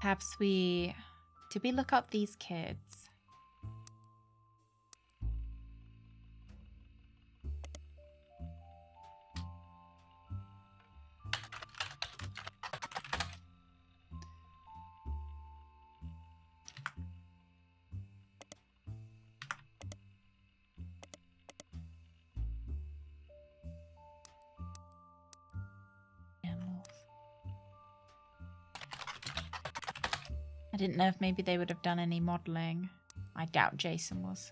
Perhaps did we look up these kids? I didn't know if maybe they would have done any modeling. I doubt Jason was.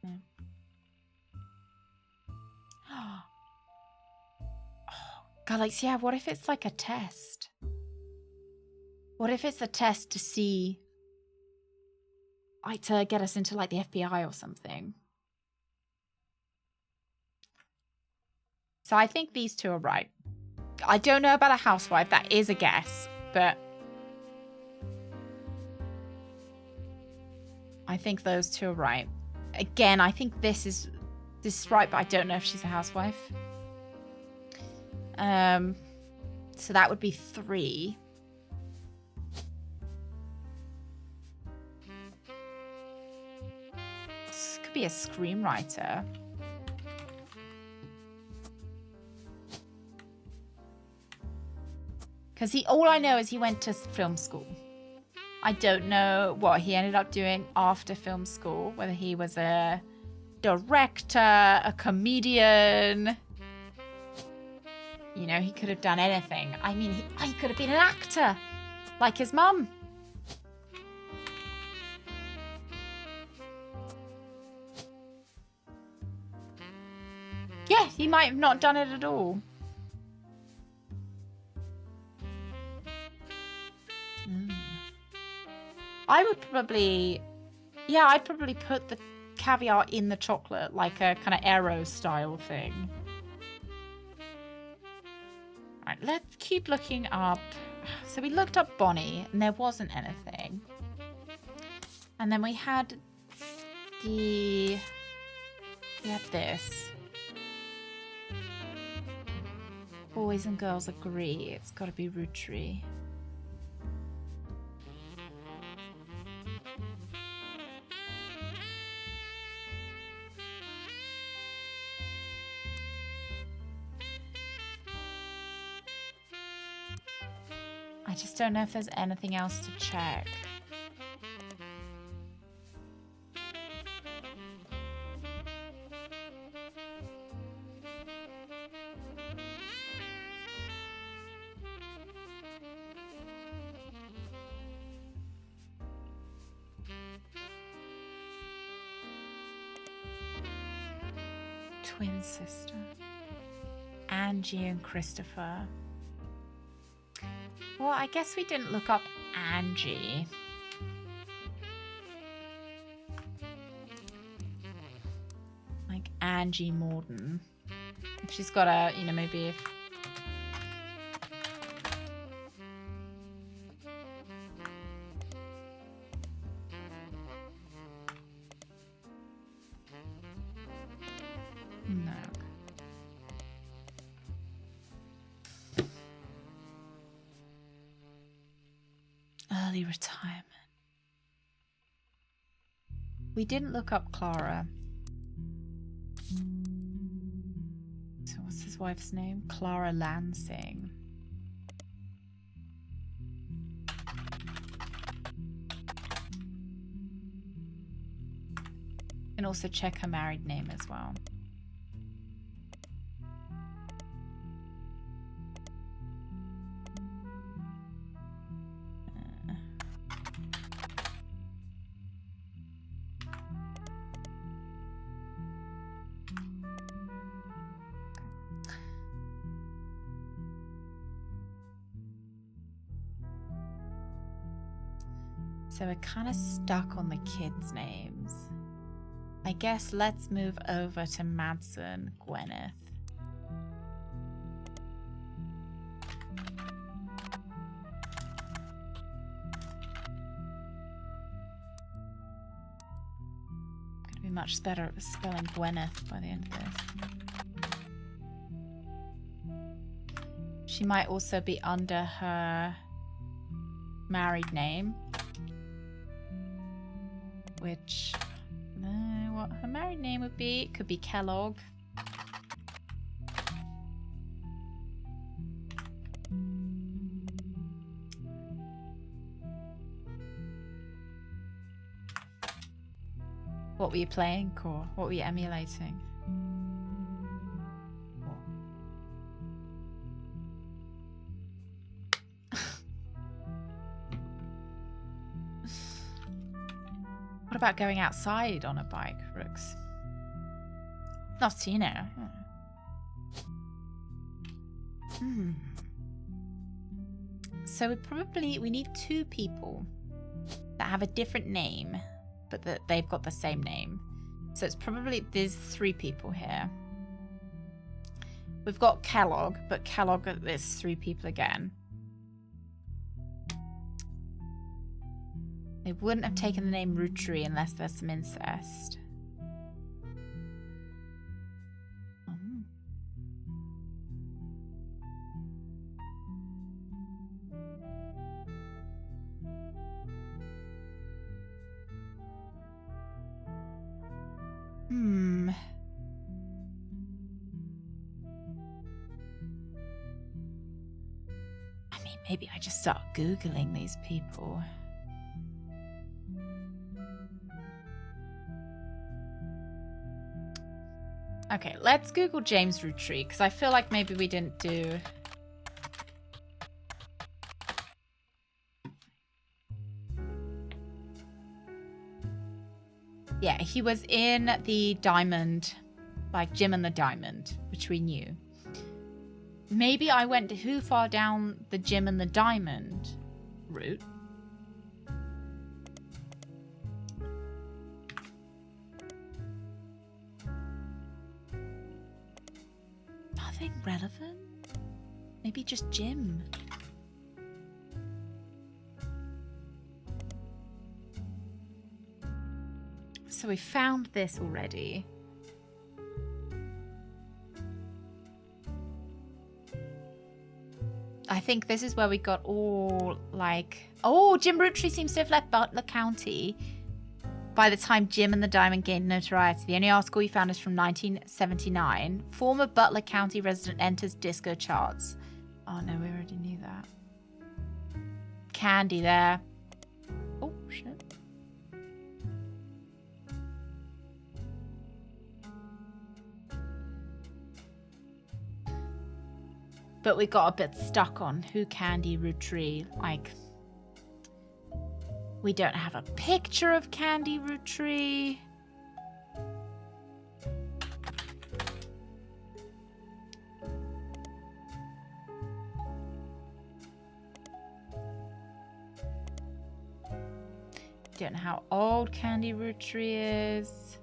No. Oh, God, like, yeah, what if it's like a test? What if it's a test to see... like to get us into like the FBI or something. So I think these two are right. I don't know about a housewife. That is a guess, but I think those two are right. Again, I think this is right, but I don't know if she's a housewife. So that would be 3. Be a screenwriter. Because all I know is he went to film school. I don't know what he ended up doing after film school, whether he was a director, a comedian. You know, he could have done anything. I mean, he could have been an actor, like his mum. Yeah, he might have not done it at all. I would probably... yeah, I'd probably put the caviar in the chocolate, like a kind of Aero style thing. Alright, let's keep looking up. So we looked up Bonnie, and there wasn't anything. And then we had the... we had this. Boys and girls agree. It's got to be Roottrees. I just don't know if there's anything else to check. Twin sister. Angie and Christopher. Well, I guess we didn't look up Angie. Like Angie Morden. If she's got a, you know, maybe if... No. Early retirement. We didn't look up Clara. So what's his wife's name? Clara Lansing. And also check her married name as well. So we're kind of stuck on the kids' names. I guess let's move over to Madsen Gwyneth. Gonna be much better at spelling Gwyneth by the end of this. She might also be under her married name. Which, what her married name would be? It could be Kellogg. What were you playing, Core? What were you emulating? What about going outside on a bike, Rooks? Not, you know. So we need two people that have a different name, but that they've got the same name. So it's probably, there's three people here. We've got Kellogg, but Kellogg, there's three people again. They wouldn't have taken the name Roottrees unless there's some incest. I mean, maybe I just start Googling these people. Okay, let's Google James Roottrees, because I feel like maybe we didn't do... Yeah, he was in the Diamond, like Jim and the Diamond, which we knew. Maybe I went too far down the Jim and the Diamond route. Nothing relevant? Maybe just Jim. So we found this already. think this is where we got all, like... Oh, Jim Roottrees seems to have left Butler County by the time Jim and the Diamond gained notoriety. The only article we found is from 1979. Former Butler County resident enters disco charts. Oh, no, we already knew that. Candy there. Oh, shit. But we got a bit stuck on who Candy Rootree. Like, we don't have a picture of Candy Rootree. Don't know how old Candy Rootree is.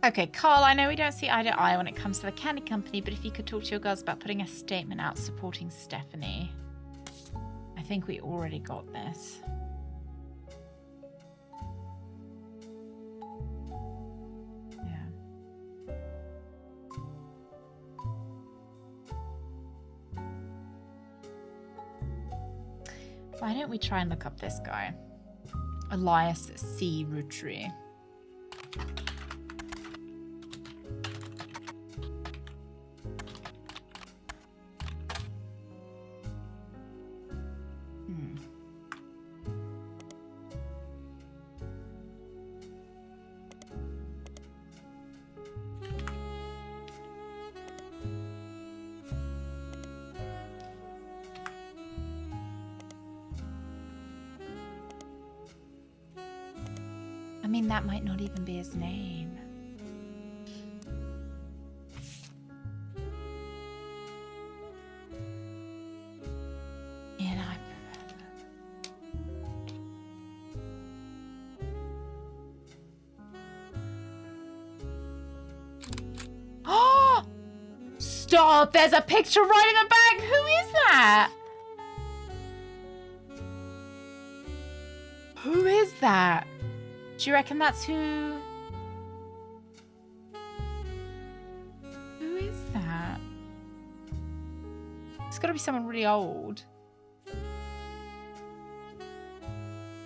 Okay, Carl, I know we don't see eye to eye when it comes to the candy company, but if you could talk to your girls about putting a statement out supporting Stephanie. I think we already got this. Yeah. Why don't we try and look up this guy? Elias C. Rootree. I mean, that might not even be his name. Yeah, Oh! Stop! There's a picture right in the back! Who is that? Who is that? Do you reckon that's who? Who is that? It's got to be someone really old.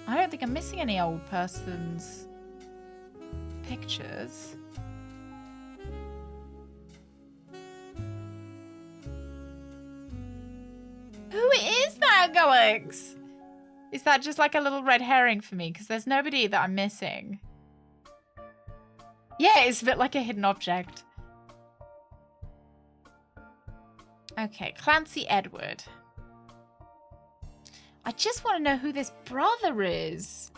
I don't think I'm missing any old person's pictures. Who is that, Alex? Is that just like a little red herring for me? Because there's nobody that I'm missing. Yeah, it's a bit like a hidden object. Okay, Clancy Edward. I just want to know who this brother is.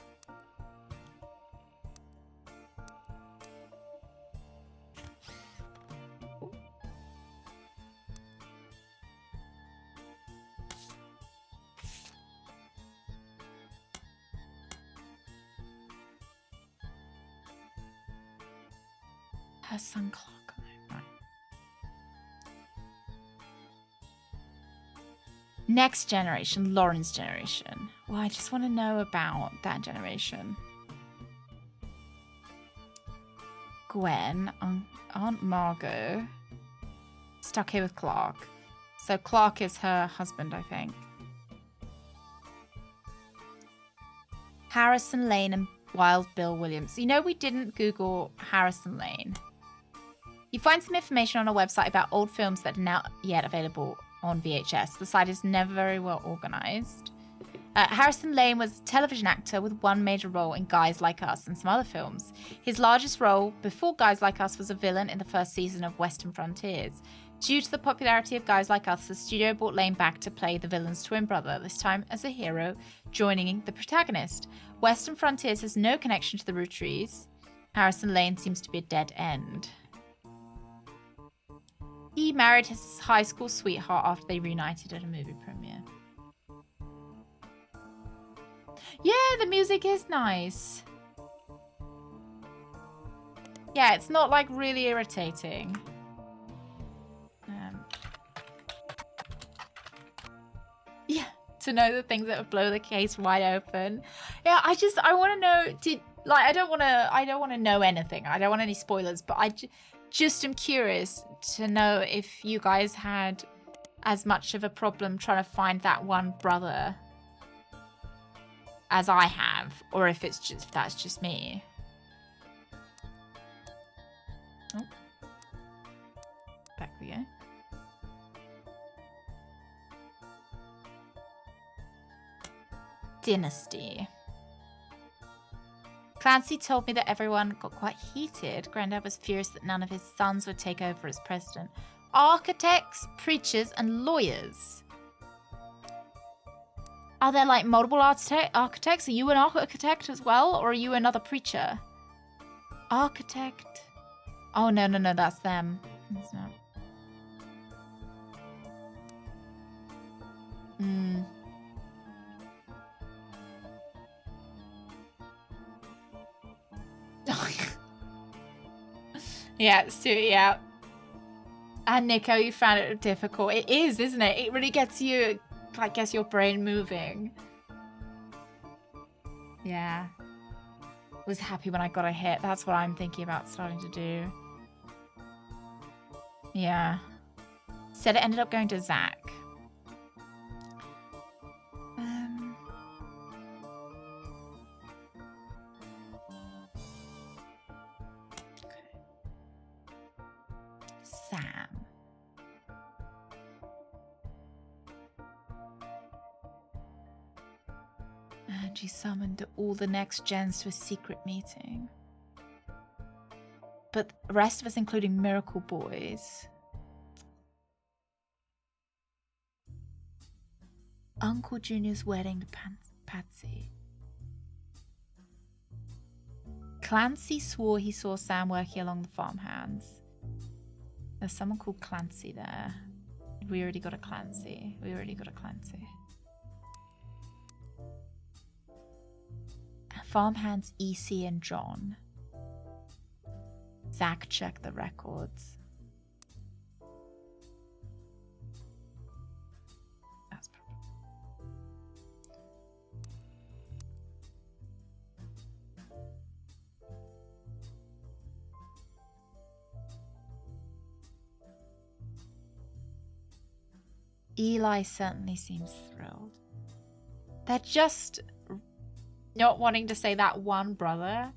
Her sun clock. Right. Next generation, Lauren's generation. Well, I just want to know about that generation. Gwen, Aunt Margot, stuck here with Clark. So Clark is her husband, I think. Harrison Lane and Wild Bill Williams. You know, we didn't Google Harrison Lane. You find some information on a website about old films that are not yet available on VHS. The site is never very well organized. Harrison Lane was a television actor with one major role in Guys Like Us and some other films. His largest role before Guys Like Us was a villain in the first season of Western Frontiers. Due to the popularity of Guys Like Us, the studio brought Lane back to play the villain's twin brother, this time as a hero, joining the protagonist. Western Frontiers has no connection to the Roottrees. Harrison Lane seems to be a dead end. He married his high school sweetheart after they reunited at a movie premiere. Yeah, the music is nice. Yeah, it's not like really irritating. Yeah, to know the things that would blow the case wide open. Yeah, I want to know. I don't want to know anything. I don't want any spoilers, but I just am curious to know if you guys had as much of a problem trying to find that one brother as I have, or if that's just me. Oh. Back we go. Dynasty. Clancy told me that everyone got quite heated. Granddad was furious that none of his sons would take over as president. Architects, preachers, and lawyers. Are there like multiple architects? Are you an architect as well? Or are you another preacher? Architect. Oh, no, that's them. It's not. Yeah, Stu, yeah. And Nico, you found it difficult. It is, isn't it? It really gets you, like, gets your brain moving. Yeah. Was happy when I got a hit. That's what I'm thinking about starting to do. Yeah. Said it ended up going to Zach. Sam. And she summoned all the next gens to a secret meeting. But the rest of us, including Miracle Boys, Uncle Junior's wedding to Patsy. Clancy swore he saw Sam working along the farmhands. There's someone called Clancy there. We already got a Clancy. Farmhands EC and John. Zach checked the records. That's probably. Eli certainly seems thrilled. They're just not wanting to say that one brother.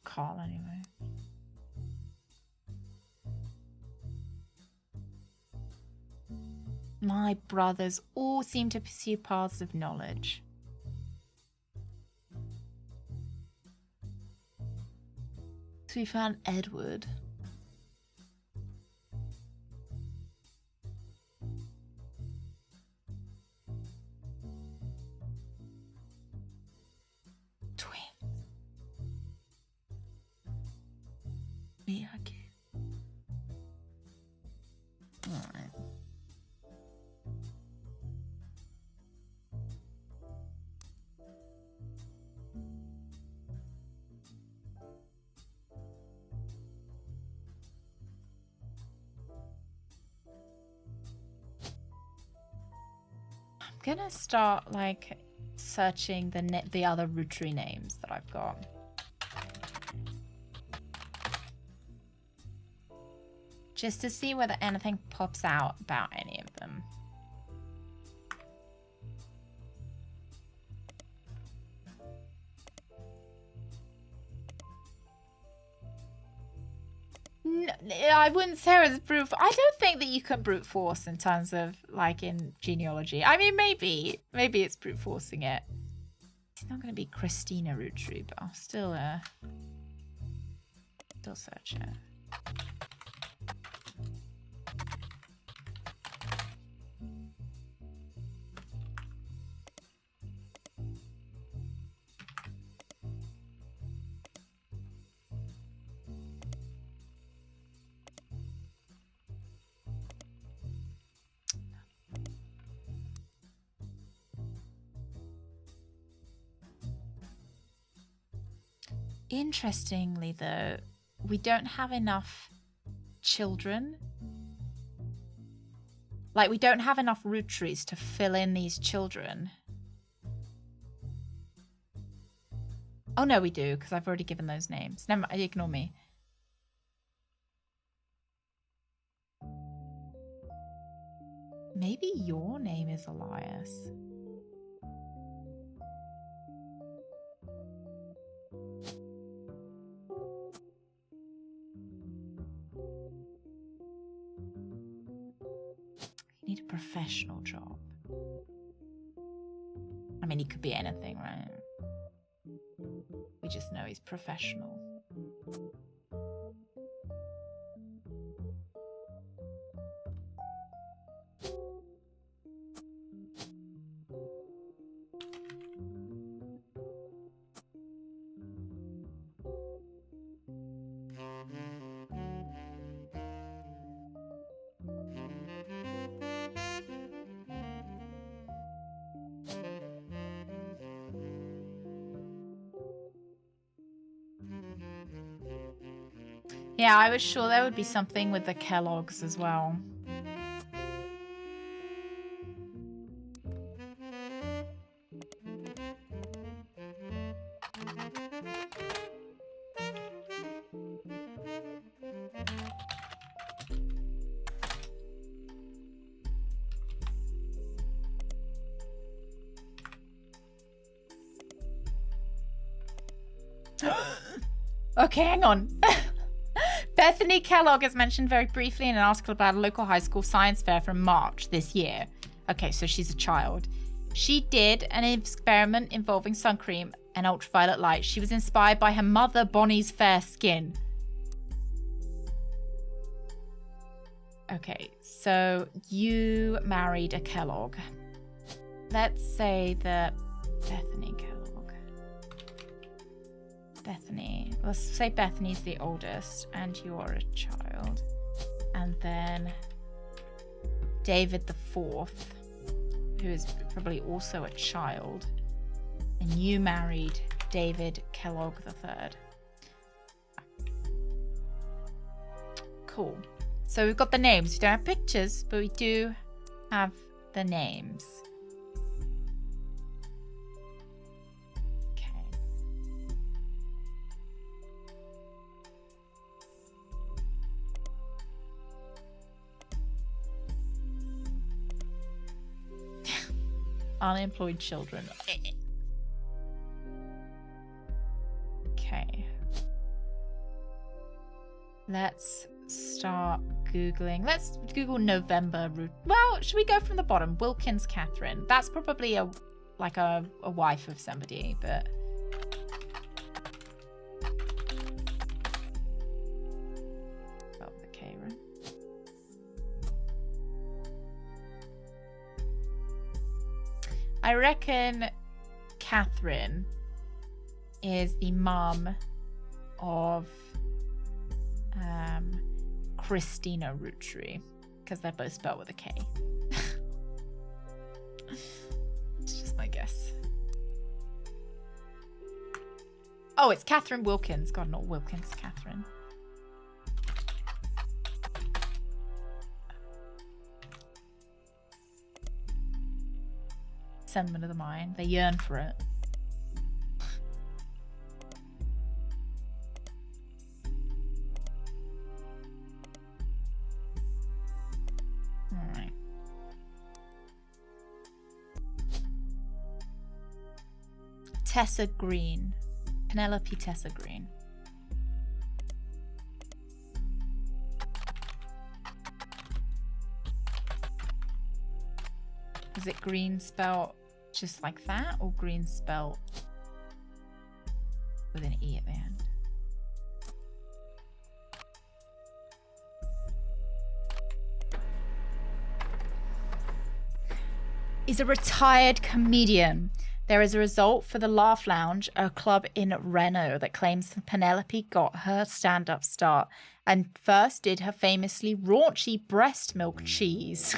Call anyway. My brothers all seem to pursue paths of knowledge. So we found Edward. Twins. We are kids. Alright. I'm gonna start like searching the other Roottrie names that I've got. Just to see whether anything pops out about any of them. I wouldn't say it's brute force. I don't think that you can brute force in terms of like in genealogy. I mean, maybe it's brute forcing it. It's not going to be Christina Roottrie, but I'll still search it. Interestingly, though, we don't have enough children. Like, we don't have enough Roottries to fill in these children. Oh, no, we do, because I've already given those names. Never mind, ignore me. Maybe your name is Elias. Need a professional job. I mean, he could be anything, right? We just know he's professional. Yeah, I was sure there would be something with the Kellogg's as well. Okay, hang on. Bethany Kellogg is mentioned very briefly in an article about a local high school science fair from March this year. Okay, so she's a child. She did an experiment involving sun cream and ultraviolet light. She was inspired by her mother, Bonnie's fair skin. Okay, so you married a Kellogg. Let's say that Bethany Kellogg. Bethany. Let's say Bethany's the oldest and you're a child. And then David the fourth, who is probably also a child. And you married David Kellogg the third. Cool. So we've got the names. We don't have pictures, but we do have the names. Unemployed children. Okay. Let's start Googling. Let's Google November root. Well, should we go from the bottom? Wilkins Catherine. That's probably a wife of somebody, but I reckon Catherine is the mum of Christina Roottrie, because they're both spelled with a K. It's just my guess. Oh, it's Catherine Wilkins. God, not Wilkins, Catherine. Send them into the mine. They yearn for it. Alright. Tessa Green. Penelope Tessa Green. Is it green spelled just like that, or green spelled with an E at the end? Is a retired comedian. There is a result for the Laugh Lounge, a club in Reno that claims Penelope got her stand-up start and first did her famously raunchy breast milk cheese.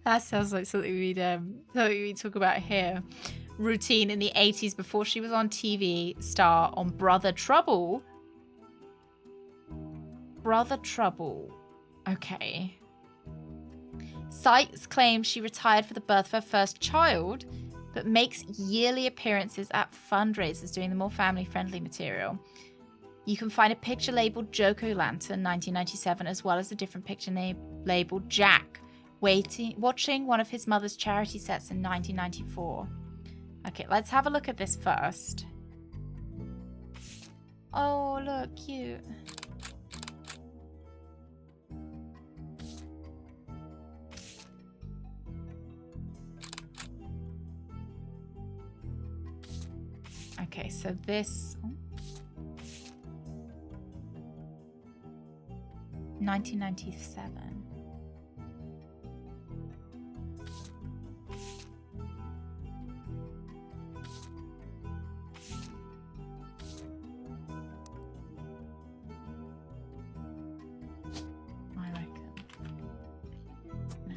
That sounds like something we'd talk about here. Routine in the 80s before she was on TV, star on Brother Trouble. Brother Trouble. Okay. Sykes claims she retired for the birth of her first child, but makes yearly appearances at fundraisers doing the more family-friendly material. You can find a picture labeled Joko Lantern 1997, as well as a different picture labeled Jack, watching one of his mother's charity sets in 1994. Okay, let's have a look at this first. Oh, look, cute. Okay, so this... 1997. I reckon. No.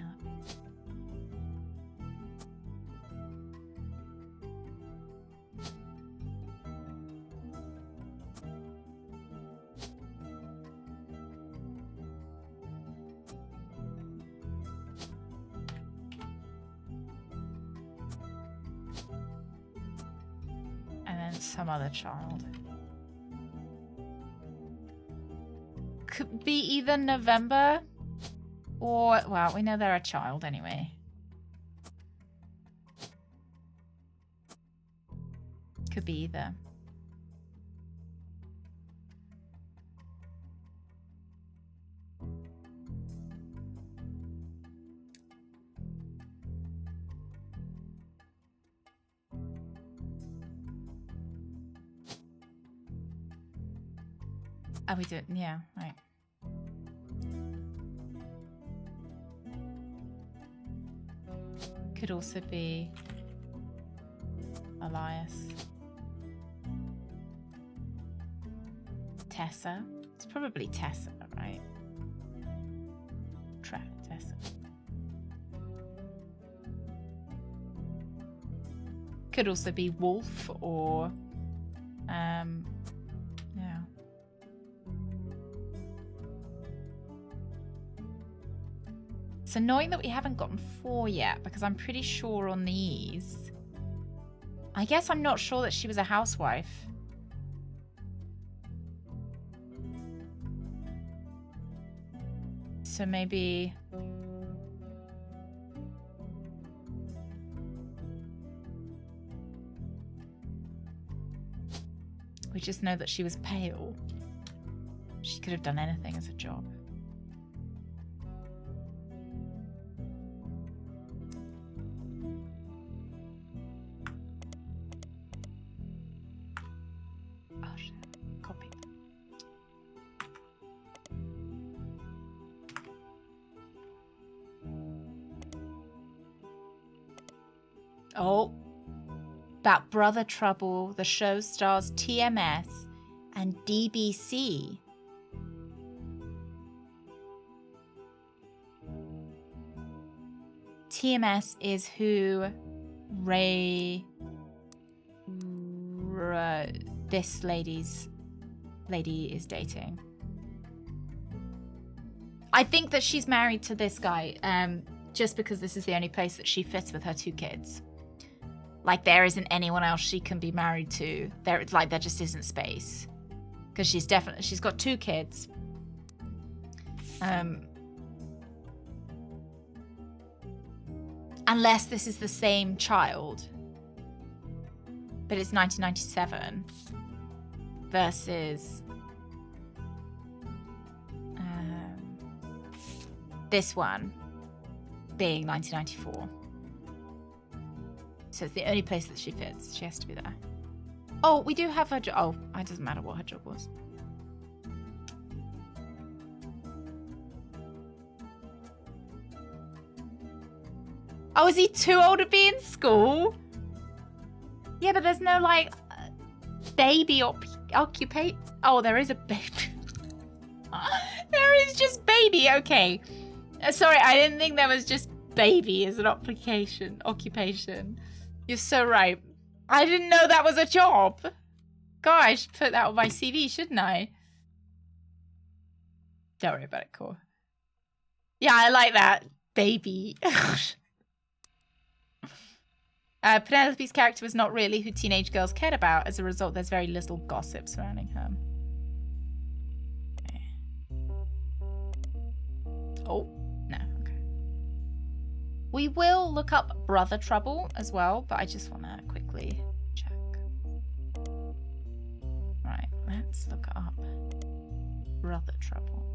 Some other child. Could be either November or, well, we know they're a child anyway. Could be either. Oh, we do it. Yeah, right. Could also be Elias. Tessa. It's probably Tessa, right? Tessa. Could also be Wolf or yeah. It's annoying that we haven't gotten 4 yet, because I'm pretty sure on these... I guess I'm not sure that she was a housewife. So maybe... we just know that she was pale. She could have done anything as a job. Oh, that Brother Trouble, the show stars TMS and DBC. TMS is who this lady is dating. I think that she's married to this guy. just because this is the only place that she fits with her 2 kids. Like, there isn't anyone else she can be married to. There just isn't space. Because she's got 2 kids. Unless this is the same child. But it's 1997 versus this one being 1994. So it's the only place that she fits. She has to be there. Oh, we do have her job. Oh, it doesn't matter what her job was. Oh, is he too old to be in school? Yeah, but there's no, like, baby occupation. Oh, there is a baby. There is just baby. Okay. Sorry, I didn't think there was just baby as an occupation. You're so right. I didn't know that was a job. God, I should put that on my CV, shouldn't I? Don't worry about it, Core. Yeah, I like that. Baby. Penelope's character was not really who teenage girls cared about. As a result, there's very little gossip surrounding her. Okay. Oh, no, okay. We will look up Brother Trouble as well, but I just want to quickly check. Right, let's look up Brother Trouble.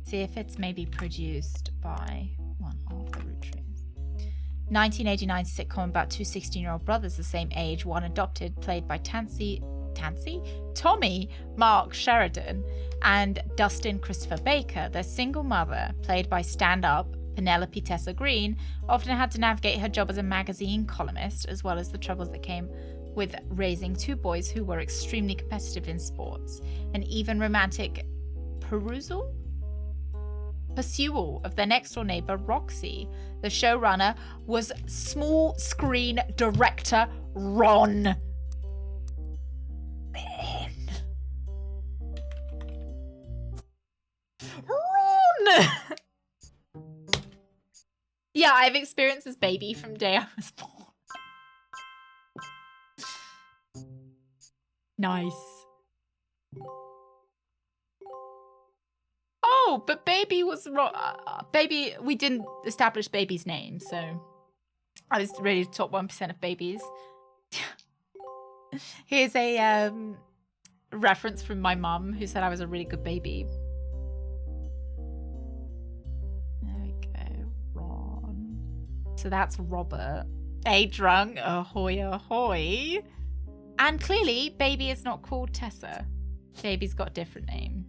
See if it's maybe produced by one of the Roottrees. 1989 sitcom about 2 16-year-old brothers the same age, one adopted, played by Tommy Mark Sheridan, and Dustin Christopher Baker. Their single mother, played by stand-up Penelope Tessa Green, often had to navigate her job as a magazine columnist, as well as the troubles that came with raising 2 boys who were extremely competitive in sports. An even romantic pursuit of their next-door neighbor, Roxy. The showrunner was small screen director Ron. Ron! Yeah, I've experienced this baby from the day I was born. Nice. Oh, but baby was baby. We didn't establish baby's name, so I was really top 1% of babies. Here's a reference from my mum, who said I was a really good baby. There we go, Ron. So that's Robert. Hey, drunk, ahoy, ahoy. And clearly, baby is not called Tessa. Baby's got a different name.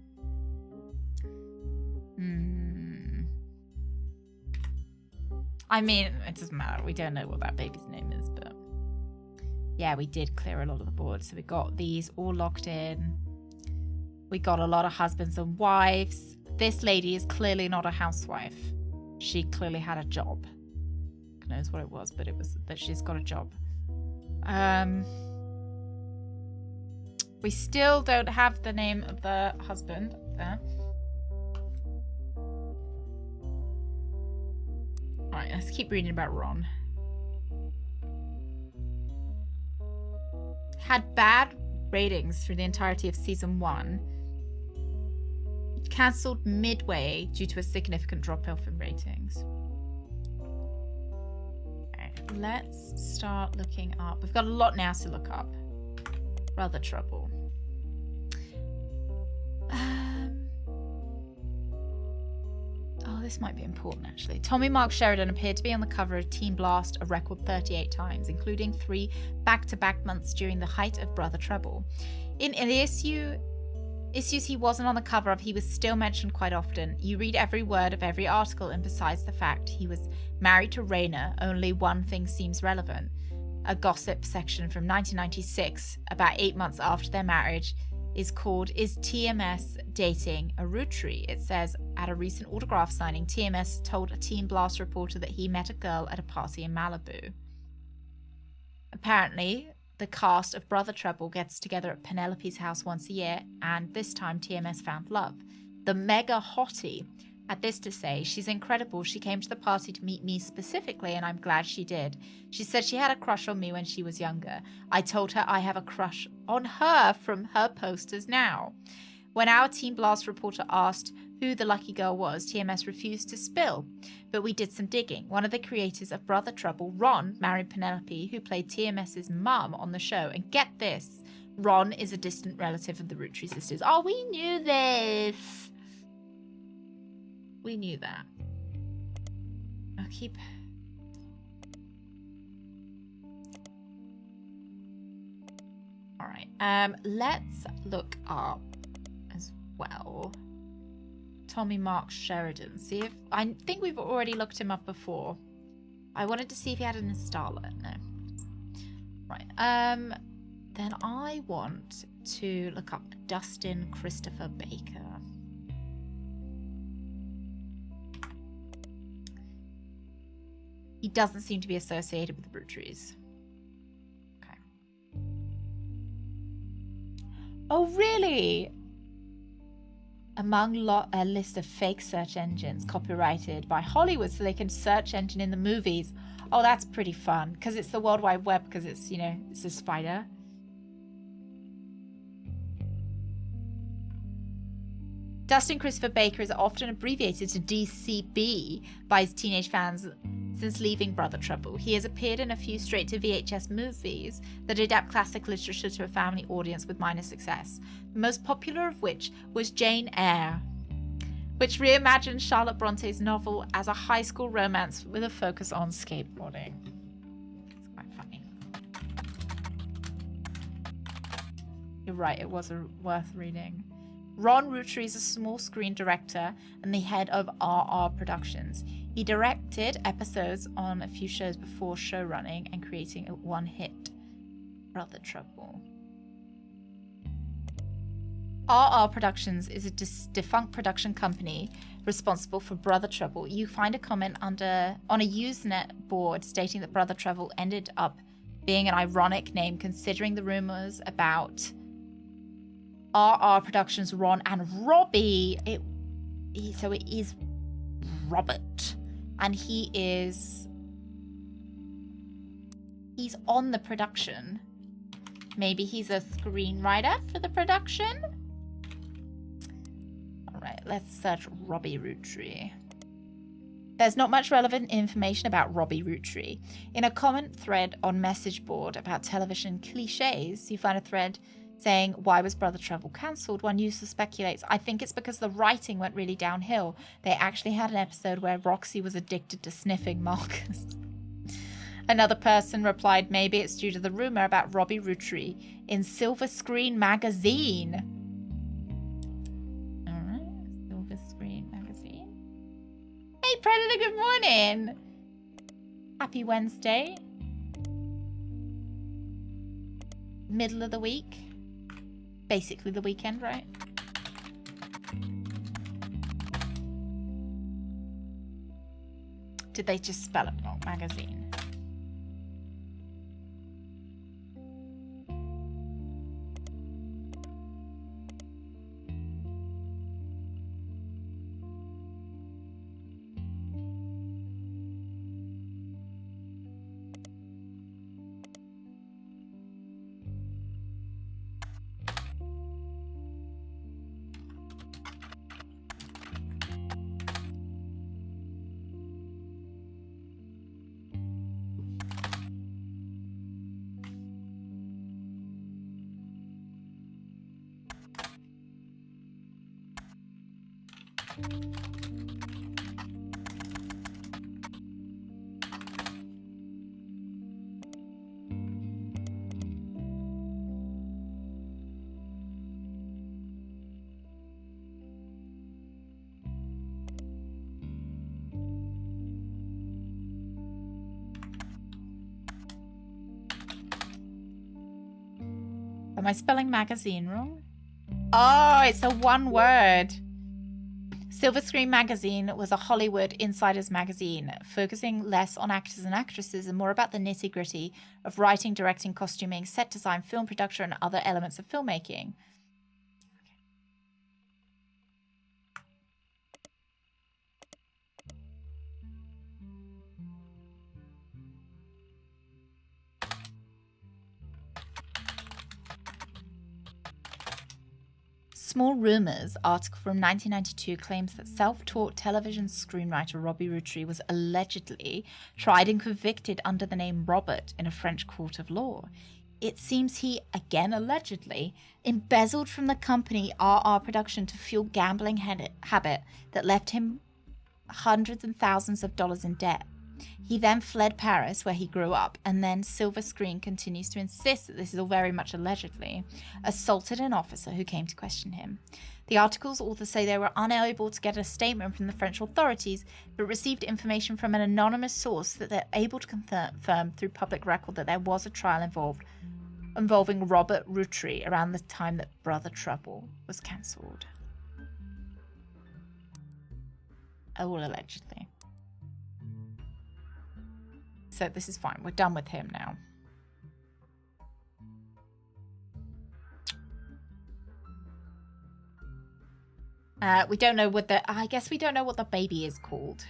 I mean, it doesn't matter. We don't know what that baby's name is, but yeah, we did clear a lot of the board. So we got these all locked in. We got a lot of husbands and wives. This lady is clearly not a housewife. She clearly had a job. Who knows what it was, but it was that she's got a job. We still don't have the name of the husband up there. Alright, let's keep reading about Ron. Had bad ratings through the entirety of season 1. Cancelled midway due to a significant drop-off in ratings. Alright, let's start looking up. We've got a lot now to look up. Brother Trouble. Oh, this might be important, actually. Tommy Mark Sheridan appeared to be on the cover of Teen Blast a record 38 times, including 3 back-to-back months during the height of Brother Trouble. In the issues he wasn't on the cover of, he was still mentioned quite often. You read every word of every article, and besides the fact he was married to Raina, only one thing seems relevant. A gossip section from 1996, about 8 months after their marriage, is called "Is TMS Dating a Rootree?" It says, at a recent autograph signing, TMS told a Teen Blast reporter that he met a girl at a party in Malibu. Apparently, the cast of Brother Trouble gets together at Penelope's house once a year, and this time TMS found love. The mega hottie Had this to say, she's incredible. She came to the party to meet me specifically, and I'm glad she did. She said she had a crush on me when she was younger. I told her I have a crush on her from her posters now. When our Team Blast reporter asked who the lucky girl was, TMS refused to spill. But we did some digging. One of the creators of Brother Trouble, Ron, married Penelope, who played TMS's mum on the show. And get this, Ron is a distant relative of the Roottrees sisters. Oh, we knew this. We knew that. I'll keep... Alright, let's look up as well Tommy Mark Sheridan. See if... I think we've already looked him up before. I wanted to see if he had an installer. No. Right, then I want to look up Dustin Christopher Baker. He doesn't seem to be associated with the Roottrees. Okay. Oh, really? Among a list of fake search engines copyrighted by Hollywood so they can search engine in the movies. Oh, that's pretty fun. Because it's the World Wide Web, because it's, you know, it's a spider. Dustin Christopher Baker is often abbreviated to DCB by his teenage fans since leaving Brother Trouble. He has appeared in a few straight-to-VHS movies that adapt classic literature to a family audience with minor success, the most popular of which was Jane Eyre, which reimagined Charlotte Bronte's novel as a high school romance with a focus on skateboarding. It's quite funny. You're right, it was worth reading. Ron Roottrees is a small screen director and the head of RR Productions. He directed episodes on a few shows before showrunning and creating a one-hit Brother Trouble. RR Productions is a defunct production company responsible for Brother Trouble. You find a comment on a Usenet board stating that Brother Trouble ended up being an ironic name considering the rumors about RR Productions, Ron and Robbie. So it is Robert. And he's on the production. Maybe he's a screenwriter for the production? Alright, let's search Robbie Roottree. There's not much relevant information about Robbie Roottree. In a comment thread on message board about television cliches, you find a thread saying, why was Brother Trouble cancelled? One user speculates, I think it's because the writing went really downhill. They actually had an episode where Roxy was addicted to sniffing Marcus. Another person replied, maybe it's due to the rumor about Robbie Roottree in Silver Screen Magazine. Alright, Silver Screen Magazine. Hey Predator, good morning! Happy Wednesday. Middle of the week. Basically the weekend, right? Did they just spell it wrong? Magazine. Am I spelling magazine wrong? Oh, it's a one word. Silver Screen Magazine was a Hollywood insiders magazine, focusing less on actors and actresses and more about the nitty-gritty of writing, directing, costuming, set design, film production, and other elements of filmmaking. Small Rumours article from 1992 claims that self-taught television screenwriter Robbie Roottrees was allegedly tried and convicted under the name Robert in a French court of law. It seems he, again allegedly, embezzled from the company RR Production to fuel gambling habit that left him hundreds and thousands of dollars in debt. He then fled Paris, where he grew up, and then Silver Screen continues to insist that this is all very much allegedly, assaulted an officer who came to question him. The article's authors say they were unable to get a statement from the French authorities, but received information from an anonymous source that they're able to confirm through public record that there was a trial involving Robert Roottrees around the time that Brother Trouble was cancelled. All allegedly. So this is fine. We're done with him now. We don't know what the... I guess we don't know what the baby is called.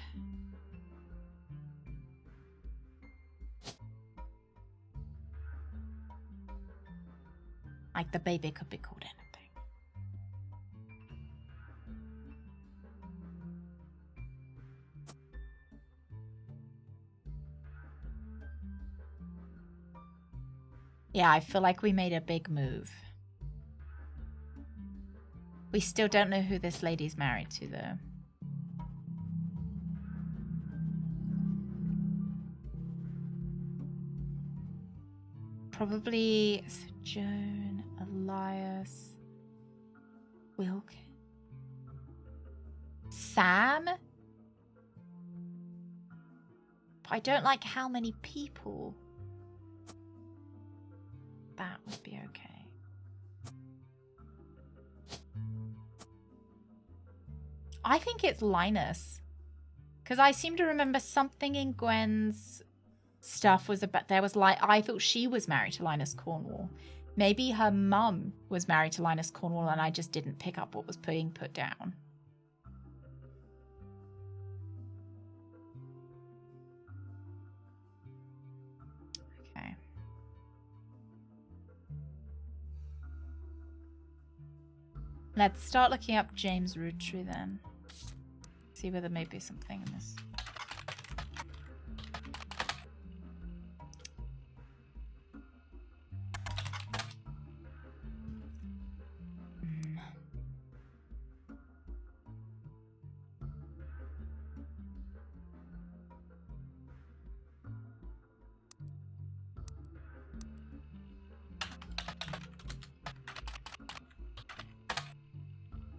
Like, the baby could be called anything. Yeah, I feel like we made a big move. We still don't know who this lady's married to, though. Probably Joan, Elias, Wilkin, Sam? But I don't like how many people. That would be okay. I think it's Linus. Because I seem to remember something in Gwen's stuff was about... There was like... I thought she was married to Linus Cornwall. Maybe her mum was married to Linus Cornwall and I just didn't pick up what was being put down. Okay. Let's start looking up James Roottrees then. See whether maybe something in this.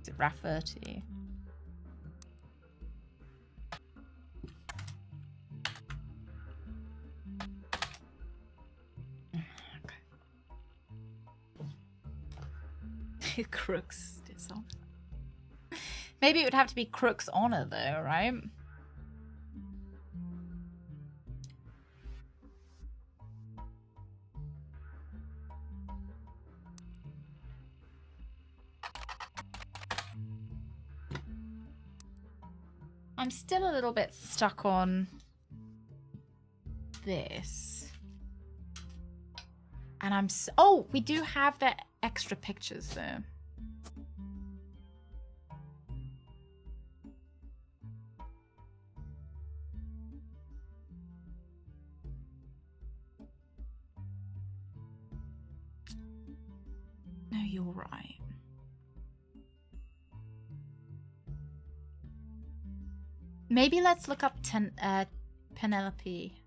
Is it Rafferty? Crooks dishonor. Maybe it would have to be Crook's honor though, right? I'm still a little bit stuck on this. And I'm... Oh, we do have the extra pictures though. No, you're right. Maybe let's look up Penelope.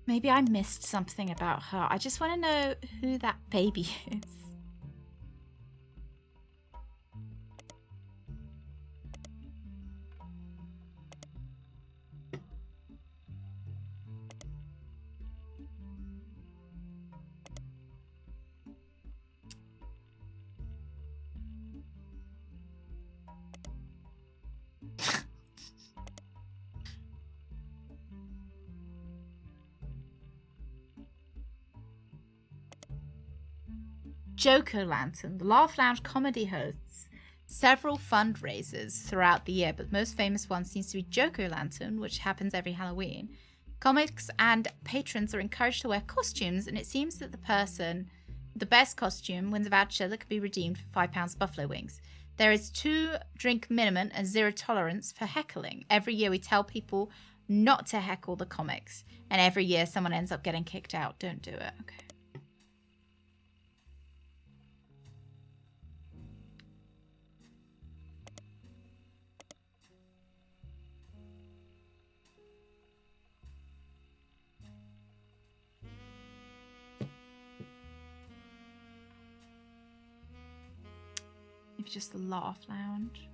Maybe I missed something about her. I just want to know who that baby is. Joker-Lantern, the Laugh Lounge comedy hosts several fundraisers throughout the year, but the most famous one seems to be Joker-Lantern, which happens every Halloween. Comics and patrons are encouraged to wear costumes, and it seems that the person with the best costume wins a voucher that could be redeemed for £5 buffalo wings. There is 2 drink minimum and 0 tolerance for heckling. Every year we tell people not to heckle the comics, and every year someone ends up getting kicked out. Don't do it. Okay. Maybe just the Laugh Lounge.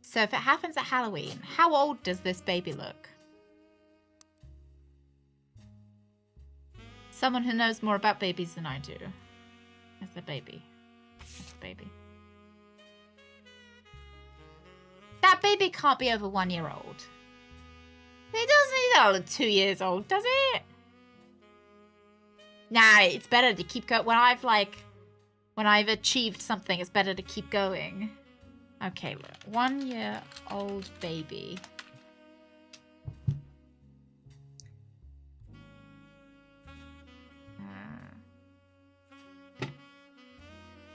So if it happens at Halloween, how old does this baby look? Someone who knows more about babies than I do. It's the baby. It's the baby. That baby can't be over 1 year old. It doesn't need 2 years old, does it? Nah, it's better to keep going. When I've achieved something, it's better to keep going. Okay, look. 1 year old baby.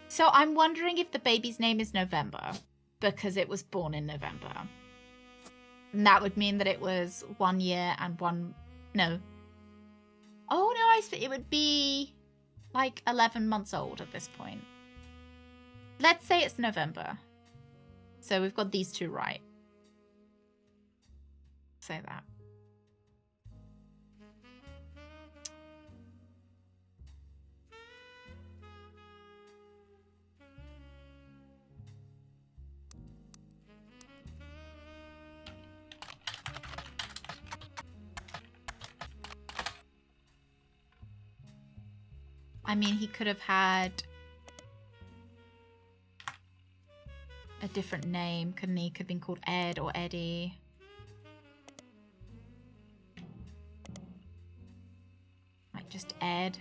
So I'm wondering if the baby's name is November because it was born in November. And that would mean that it was 1 year and no. Oh no, it would be like 11 months old at this point. Let's say it's November. So we've got these 2 right. Say that. I mean, he could have had a different name, couldn't he? Could have been called Ed or Eddie. Like just Ed.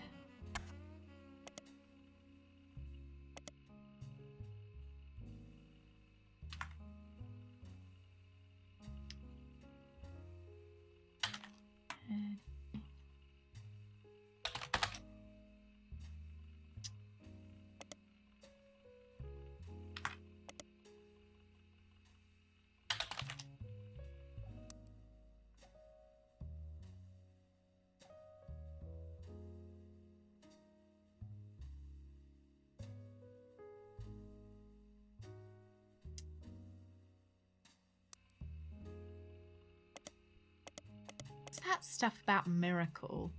That stuff about Miracle.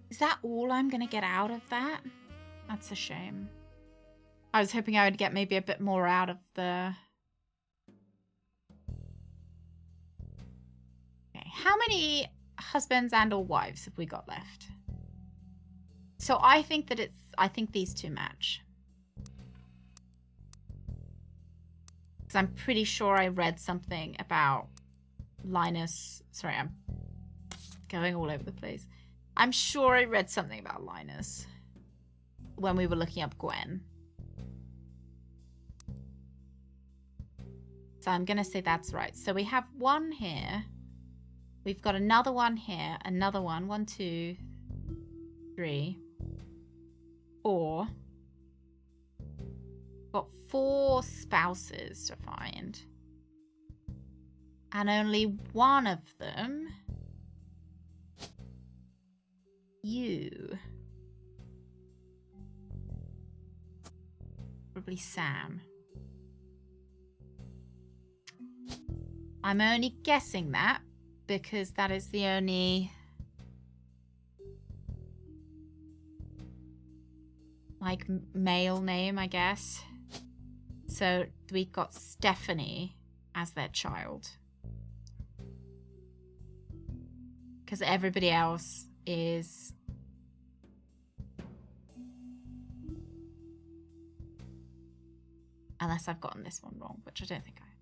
Is that all I'm going to get out of that? That's a shame. I was hoping I would get maybe a bit more out of the... Okay, how many husbands and or wives have we got left? So I think that I think these 2 match. Because I'm pretty sure I read something about Linus. Sorry, I'm going all over the place. I'm sure I read something about Linus when we were looking up Gwen. So I'm going to say that's right. So we have 1 here. We've got another 1 here. Another 1. 1, 2, 3, 4. Got 4 spouses to find. And only one of them, you. Probably Sam. I'm only guessing that because that is the only like male name, I guess. So we got Stephanie as their child. Because everybody else is unless I've gotten this one wrong, which I don't think I have.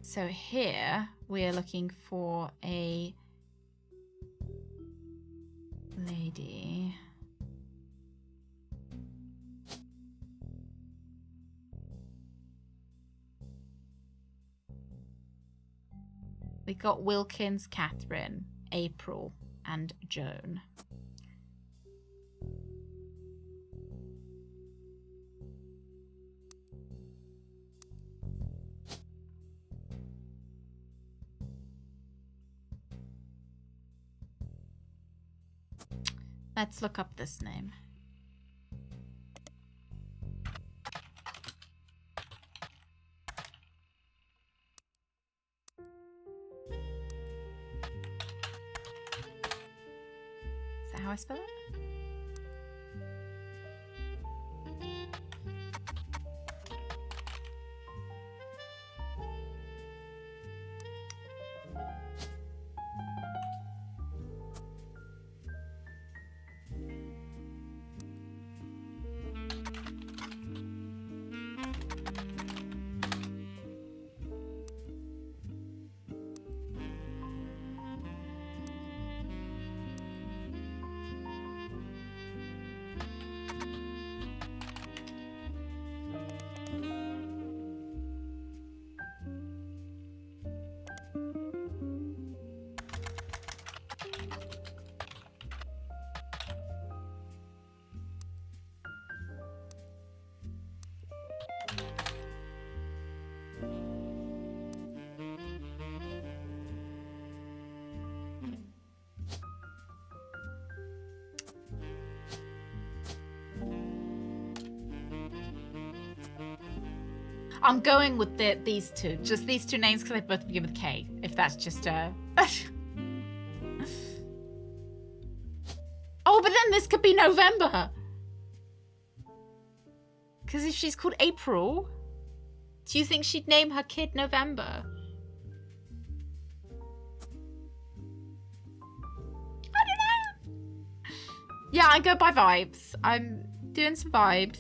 So here we're looking for a lady. We got Wilkins, Catherine, April, and Joan. Let's look up this name. Is that how I spell it? I'm going with these two. Just these two names because they both begin with K. If that's just a... Oh, but then this could be November. Because if she's called April, do you think she'd name her kid November? I don't know. Yeah, I go by vibes. I'm doing some vibes.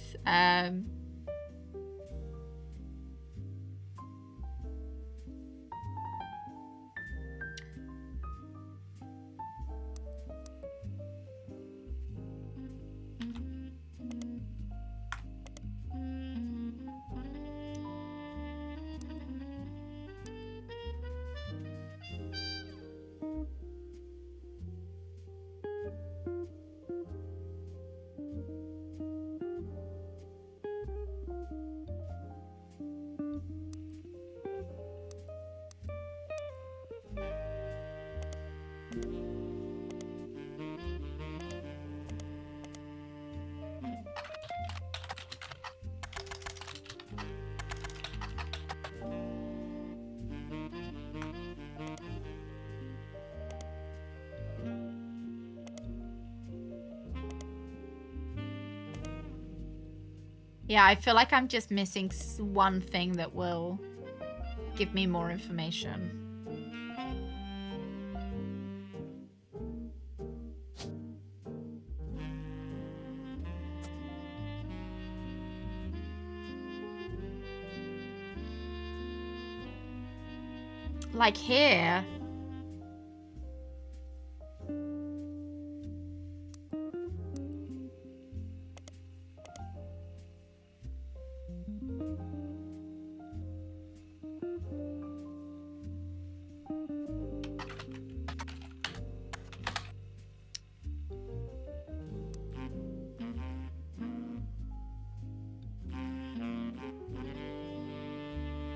Yeah, I feel like I'm just missing one thing that will give me more information. Like here.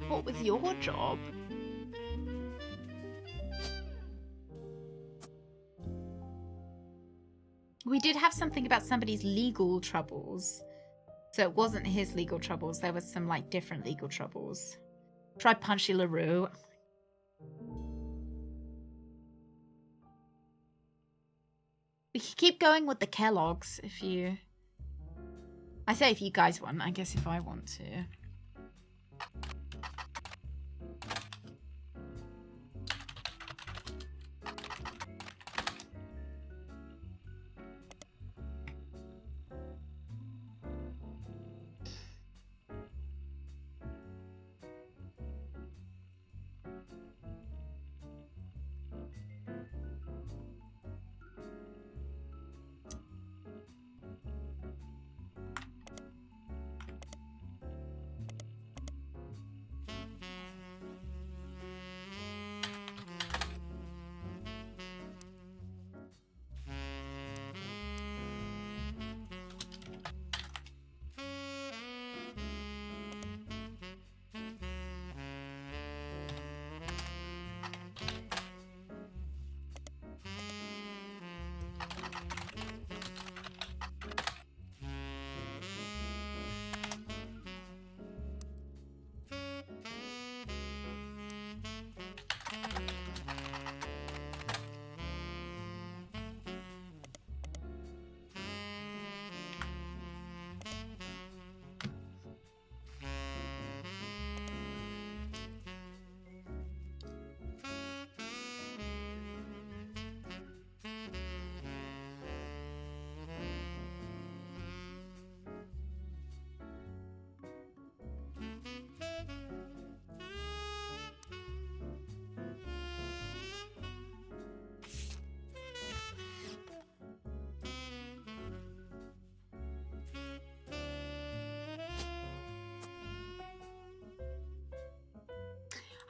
What was your job? We did have something about somebody's legal troubles. So it wasn't his legal troubles. There was some like different legal troubles. Try Punchy LaRue. We could keep going with the Kellogg's if you... I say if you guys want. I guess if I want to.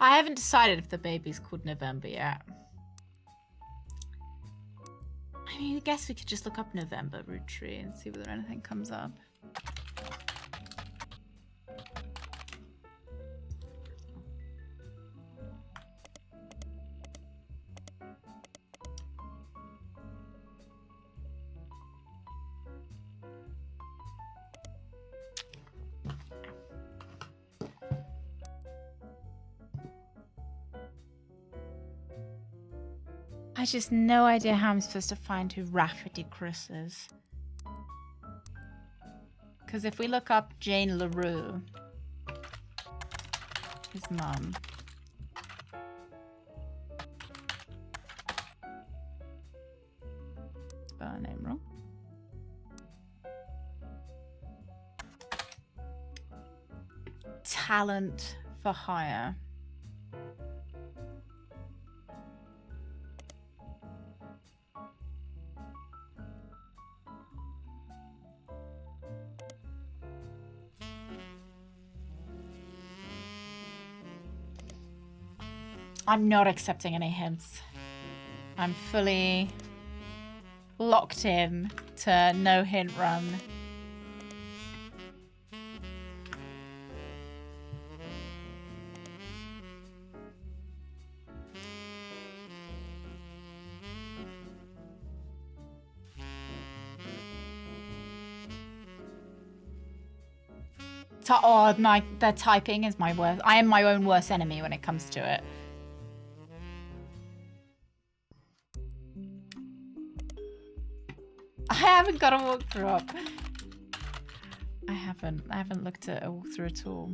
I haven't decided if the baby's called November yet. I mean, I guess we could just look up November Roottrees and see whether anything comes up. I just no idea how I'm supposed to find who Rafferty Chris is. Because if we look up Jane LaRue, his mum. Spell her name wrong. Talent for hire. I'm not accepting any hints. I'm fully locked in to no hint run. Oh, the typing is my worst. I am my own worst enemy when it comes to it. I haven't got a walkthrough up. I haven't looked at a walkthrough at all.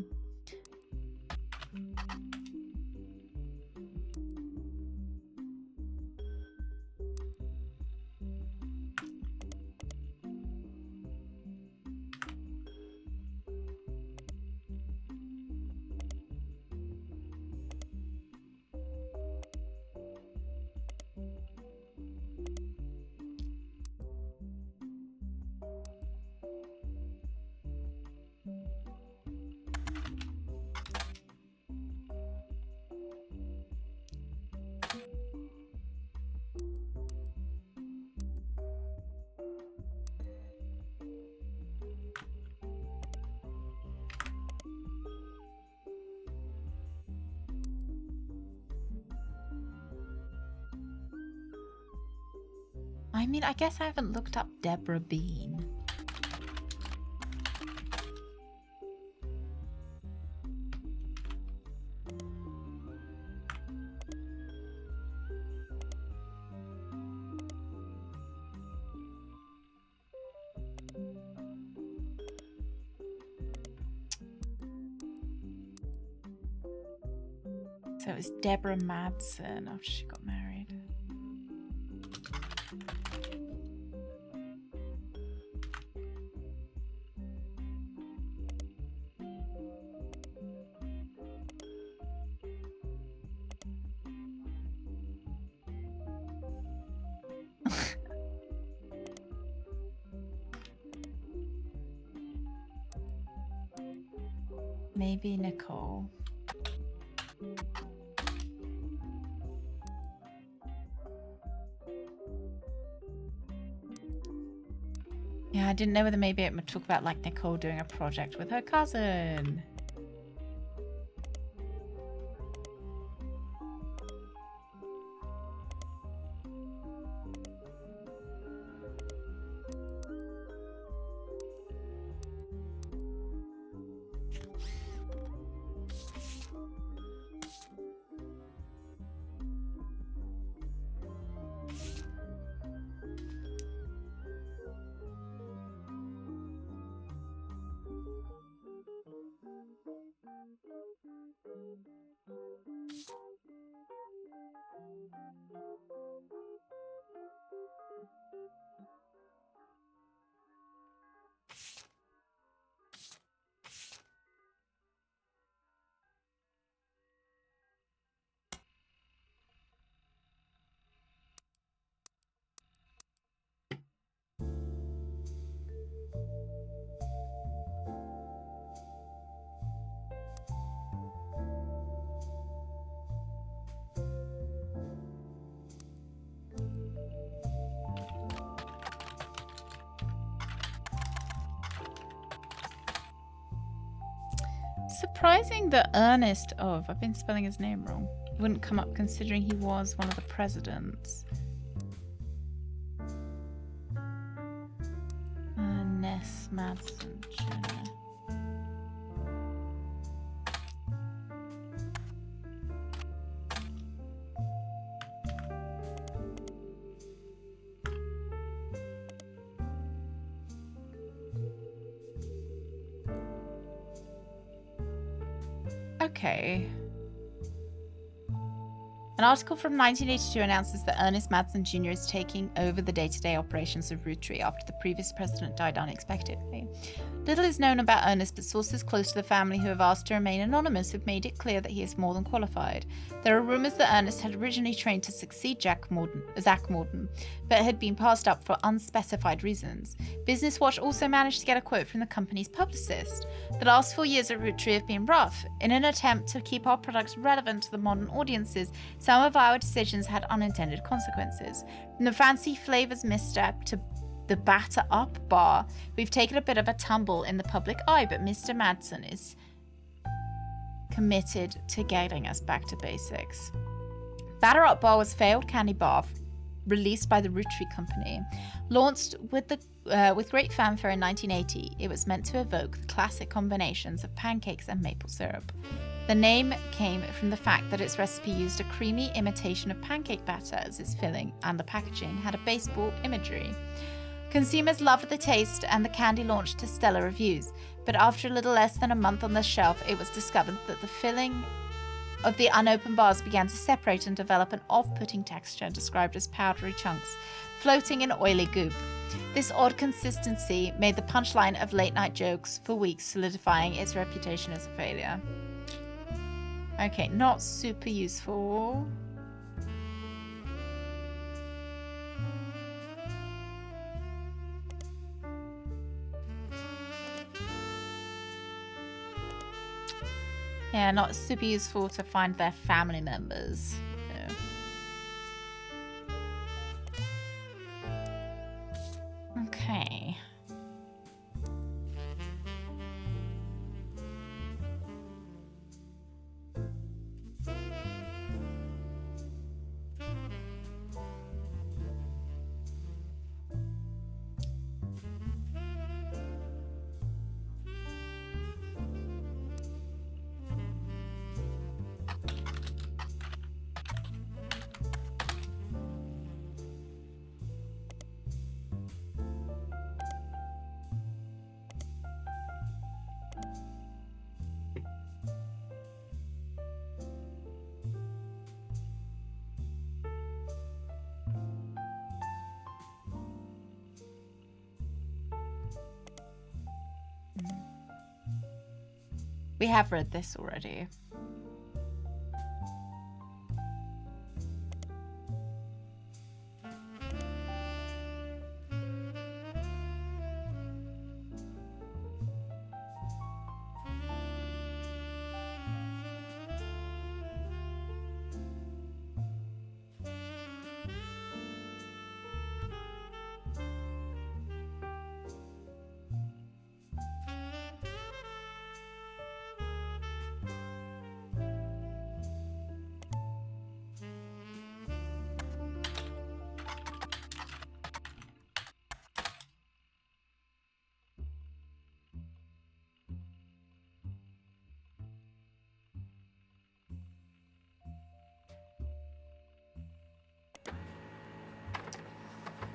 I mean, I guess I haven't looked up Deborah Bean. So it was Deborah Madsen after she got married. Maybe Nicole. Yeah, I didn't know whether maybe it would talk about like Nicole doing a project with her cousin. Surprising that Ernest of, I've been spelling his name wrong, wouldn't come up considering he was one of the presidents. Ness Madsen Jr. Okay. An article from 1982 announces that Ernest Madsen Jr. is taking over the day-to-day operations of Roottrees after the previous president died unexpectedly. Little is known about Ernest, but sources close to the family who have asked to remain anonymous have made it clear that he is more than qualified. There are rumours that Ernest had originally trained to succeed Zach Morden, but had been passed up for unspecified reasons. Business Watch also managed to get a quote from the company's publicist. The last 4 years at Roottrees have been rough. In an attempt to keep our products relevant to the modern audiences, some of our decisions had unintended consequences. From the fancy flavours misstep to the batter up bar, we've taken a bit of a tumble in the public eye, but Mr. Madsen is committed to getting us back to basics. Batter Up Bar was a failed candy bar released by the Roottrees Company. Launched with great fanfare in 1980, it was meant to evoke the classic combinations of pancakes and maple syrup. The name came from the fact that its recipe used a creamy imitation of pancake batter as its filling, and the packaging had a baseball imagery. Consumers loved the taste, and the candy launched to stellar reviews, but after a little less than a month on the shelf, it was discovered that the filling of the unopened bars began to separate and develop an off-putting texture described as powdery chunks, floating in oily goop. This odd consistency made the punchline of late-night jokes for weeks, solidifying its reputation as a failure. Okay, not super useful. Yeah, not super useful to find their family members. No. Okay. We have read this already.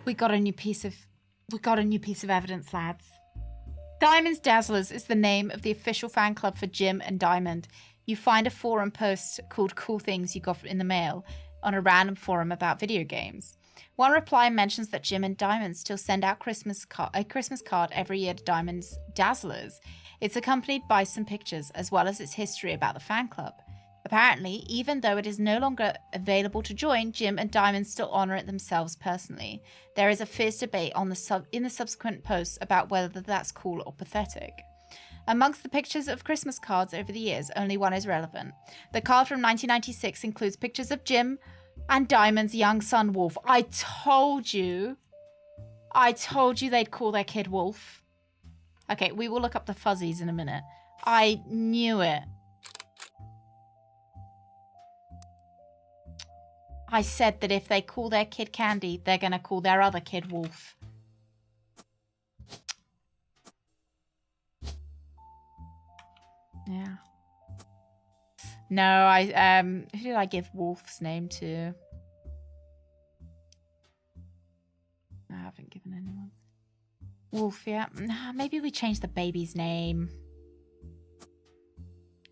We got a new piece of evidence, lads. Diamond's Dazzlers is the name of the official fan club for Jim and Diamond. You find a forum post called Cool Things You Got in the Mail on a random forum about video games. One reply mentions that Jim and Diamond still send out a Christmas card every year to Diamond's Dazzlers. It's accompanied by some pictures as well as its history about the fan club. Apparently, even though it is no longer available to join, Jim and Diamond still honor it themselves personally. There is a fierce debate in the subsequent posts about whether that's cool or pathetic. Amongst the pictures of Christmas cards over the years, only one is relevant. The card from 1996 includes pictures of Jim and Diamond's young son, Wolf. I told you they'd call their kid Wolf. Okay, we will look up the fuzzies in a minute. I knew it. I said that if they call their kid Candy, they're going to call their other kid Wolf. Yeah. No, who did I give Wolf's name to? I haven't given anyone. Wolf, yeah. Maybe we change the baby's name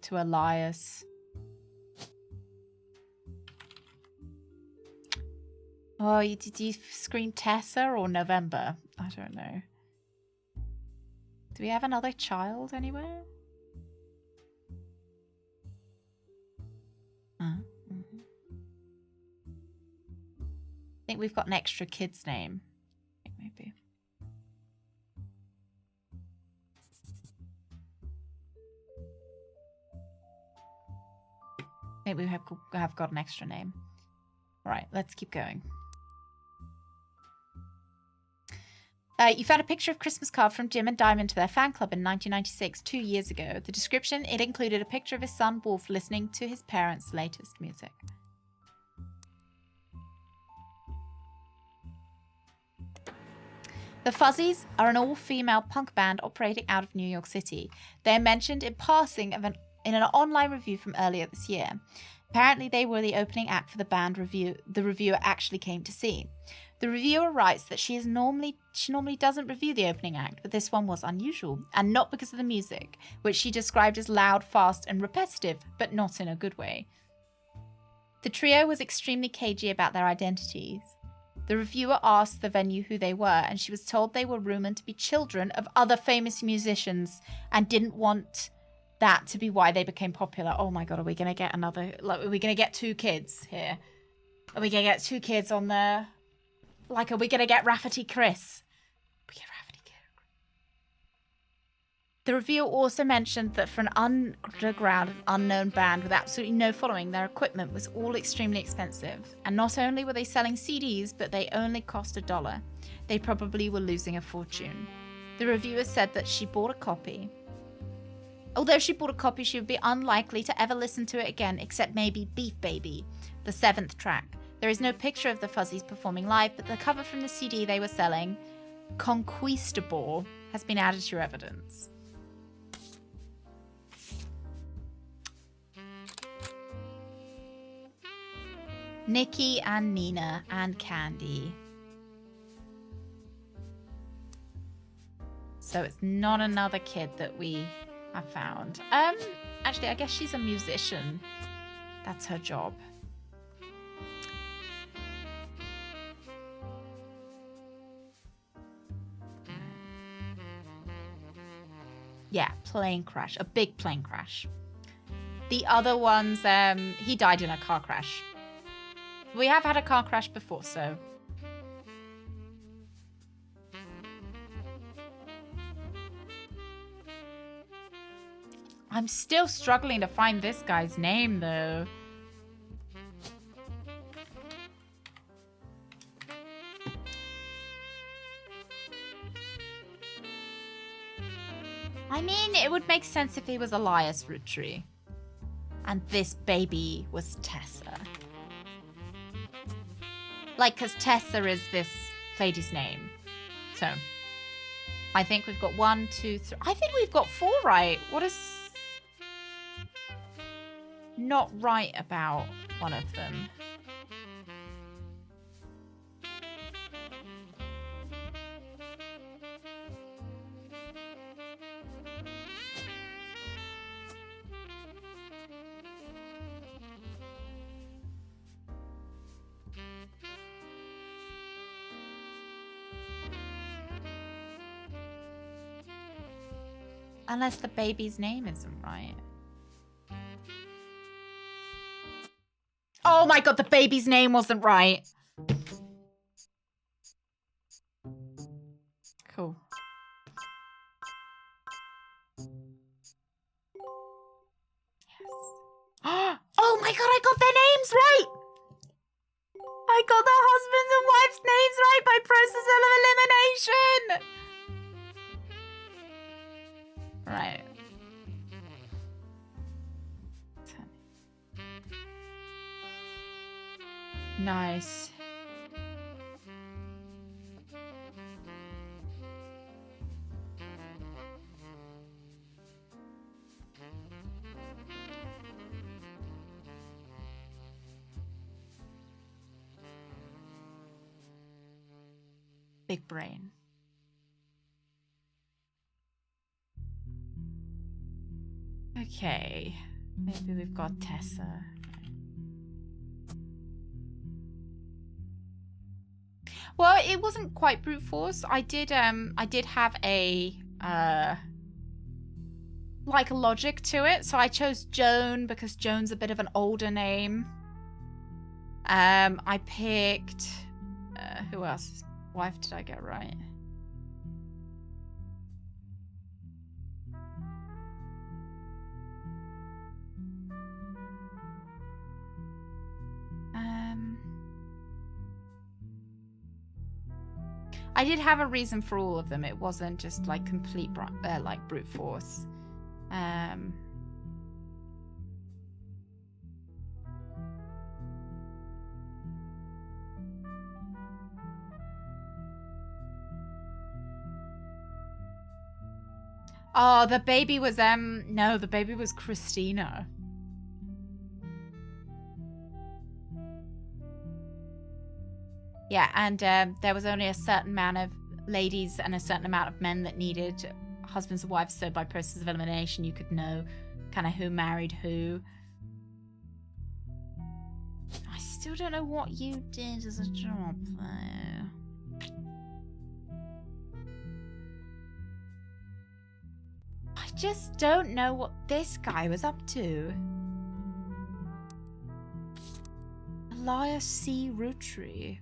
to Elias. Oh, did you scream Tessa or November? I don't know. Do we have another child anywhere? Mm-hmm. I think we've got an extra kid's name. I think maybe. Maybe we have got an extra name. All right, let's keep going. You found a picture of Christmas card from Jim and Diamond to their fan club in 1996, 2 years ago. The description, it included a picture of his son, Wolf, listening to his parents' latest music. The Fuzzies are an all-female punk band operating out of New York City. They are mentioned in passing in an online review from earlier this year. Apparently, they were the opening act for the band the reviewer actually came to see. The reviewer writes that she normally doesn't review the opening act, but this one was unusual, and not because of the music, which she described as loud, fast, and repetitive, but not in a good way. The trio was extremely cagey about their identities. The reviewer asked the venue who they were, and she was told they were rumored to be children of other famous musicians and didn't want that to be why they became popular. Oh my god, are we going to get another... Like, are we going to get 2 kids here? Are we going to get 2 kids on the... Like, are we going to get Rafferty Chris? We get Rafferty Chris. The reviewer also mentioned that for an underground and unknown band with absolutely no following, their equipment was all extremely expensive. And not only were they selling CDs, but they only cost $1. They probably were losing a fortune. The reviewer said that she bought a copy. Although she bought a copy, she would be unlikely to ever listen to it again, except maybe Beef Baby, the 7th track. There is no picture of the Fuzzies performing live, but the cover from the CD they were selling, Conquistador, has been added to your evidence. Nikki and Nina and Candy. So it's not another kid that we have found. Actually, I guess she's a musician. That's her job. Yeah, plane crash. A big plane crash. The other ones, he died in a car crash. We have had a car crash before, so... I'm still struggling to find this guy's name, though. I mean, it would make sense if he was Elias Roottrees. And this baby was Tessa. Like, because Tessa is this lady's name. So, I think we've got 1, 2, 3. I think we've got 4 right. What is not right about one of them? Unless the baby's name isn't right. Oh my god, the baby's name wasn't right. Cool. Yes. Oh my god, I got their names right! I got the husbands and wives' names right by process of elimination! Right. Nice. Big brain. Okay. Maybe we've got Tessa. Well, it wasn't quite brute force. I did have a like logic to it. So I chose Joan because Joan's a bit of an older name. I picked who else? Wife did I get right? I did have a reason for all of them. It wasn't just like complete like brute force. Oh, the baby was no, the baby was Christina. Yeah, and there was only a certain amount of ladies and a certain amount of men that needed husbands and wives, so by process of elimination you could know kind of who married who. I still don't know what you did as a job, though. I just don't know what this guy was up to. Elias C. Roottrees.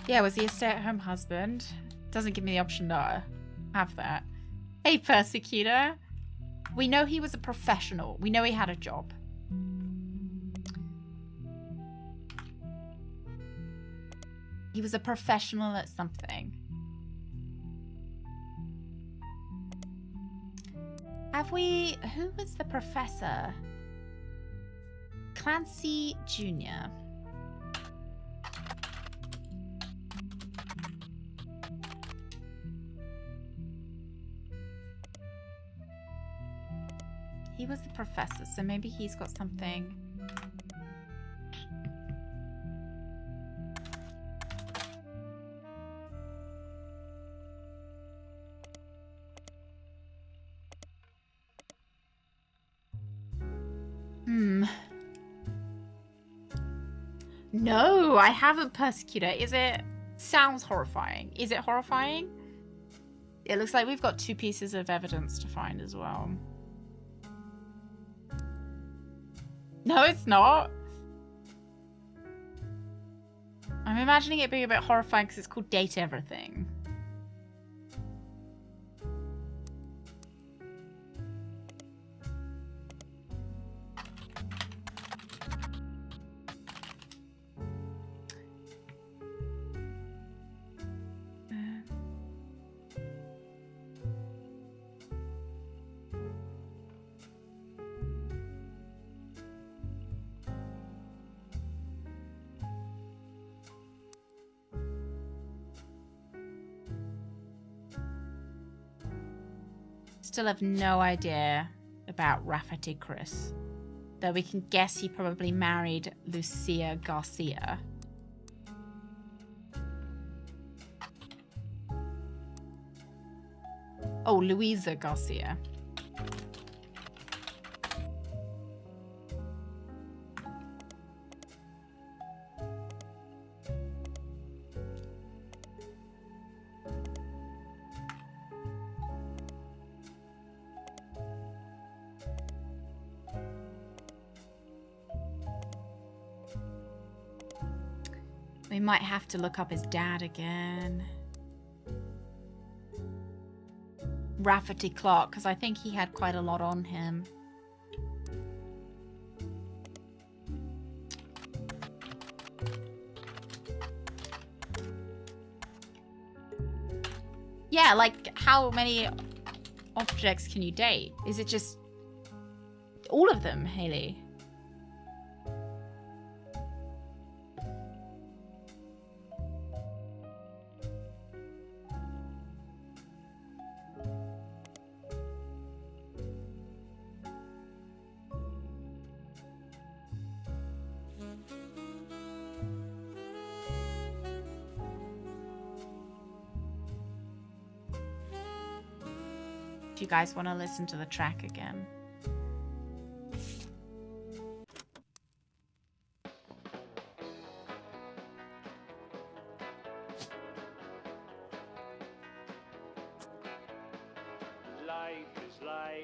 Yeah, was he a stay-at-home husband? Doesn't give me the option to have that. Hey, Persecutor. We know he was a professional. We know he had a job. He was a professional at something. Have we... Who was the professor? Clancy Jr. He was the professor, so maybe he's got something. No, I haven't, Persecutor. Is it... Sounds horrifying. Is it horrifying? It looks like we've got 2 pieces of evidence to find as well. No, it's not. I'm imagining it being a bit horrifying because it's called Date Everything. Still have no idea about Rafferty Chris, though we can guess he probably married Lucia Garcia. Oh, Luisa Garcia. We might have to look up his dad again. Rafferty Clark, because I think he had quite a lot on him. Yeah, like, how many objects can you date? Is it just all of them, Haley? Do you guys want to listen to the track again? Life is life,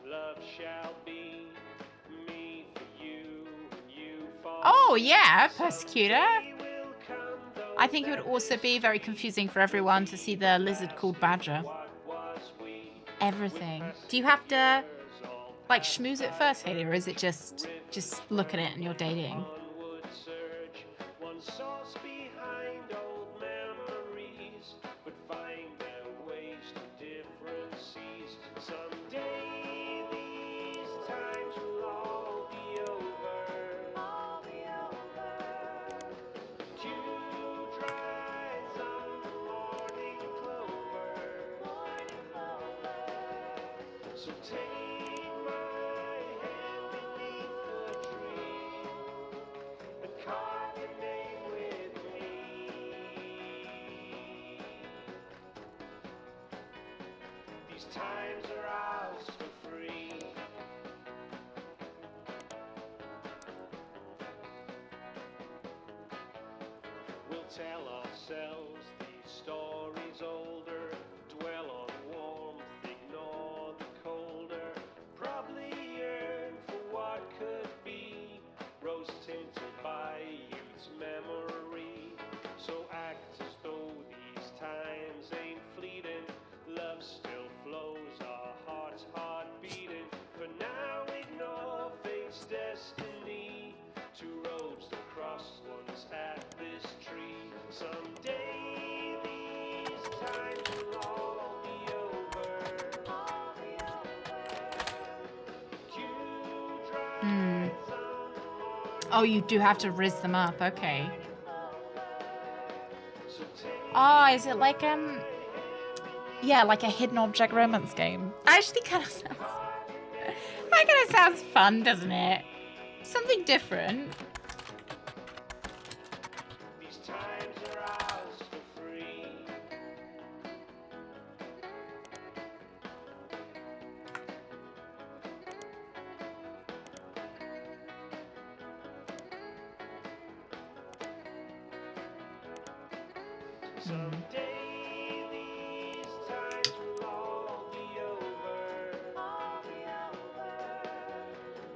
love shall be me for you, and you for Oh yeah, Persecutor. will come, though I think it would also be very confusing for everyone to see the lizard called Badger. what was we? Everything. Do you have to like schmooze it first, Haley, or is it just look at it and you're dating? Onward surge, one source behind old memories, but find their ways to different seas. Someday these times will all be over. Dew dries on the morning clover. So take my hand beneath the tree and carve your name with me. These times are ours for free. We'll tell ourselves these stories older, dwell on warmth, ignore the colder, probably yearn for what could be, rose tinted by youth's memory. So act as though these times ain't fleeting, love still flows, our hearts heart beating. For now ignore fate's destiny, two roads that cross once at this tree. Someday these times will all be over. Dew dries on the morning, Oh, you do have to riz them up. Okay. so take Oh, is it like yeah, like a hidden object romance game? Actually, kind of sounds. That kind of sounds fun, doesn't it? Something different. these times are ours for free. Someday these times will all be over.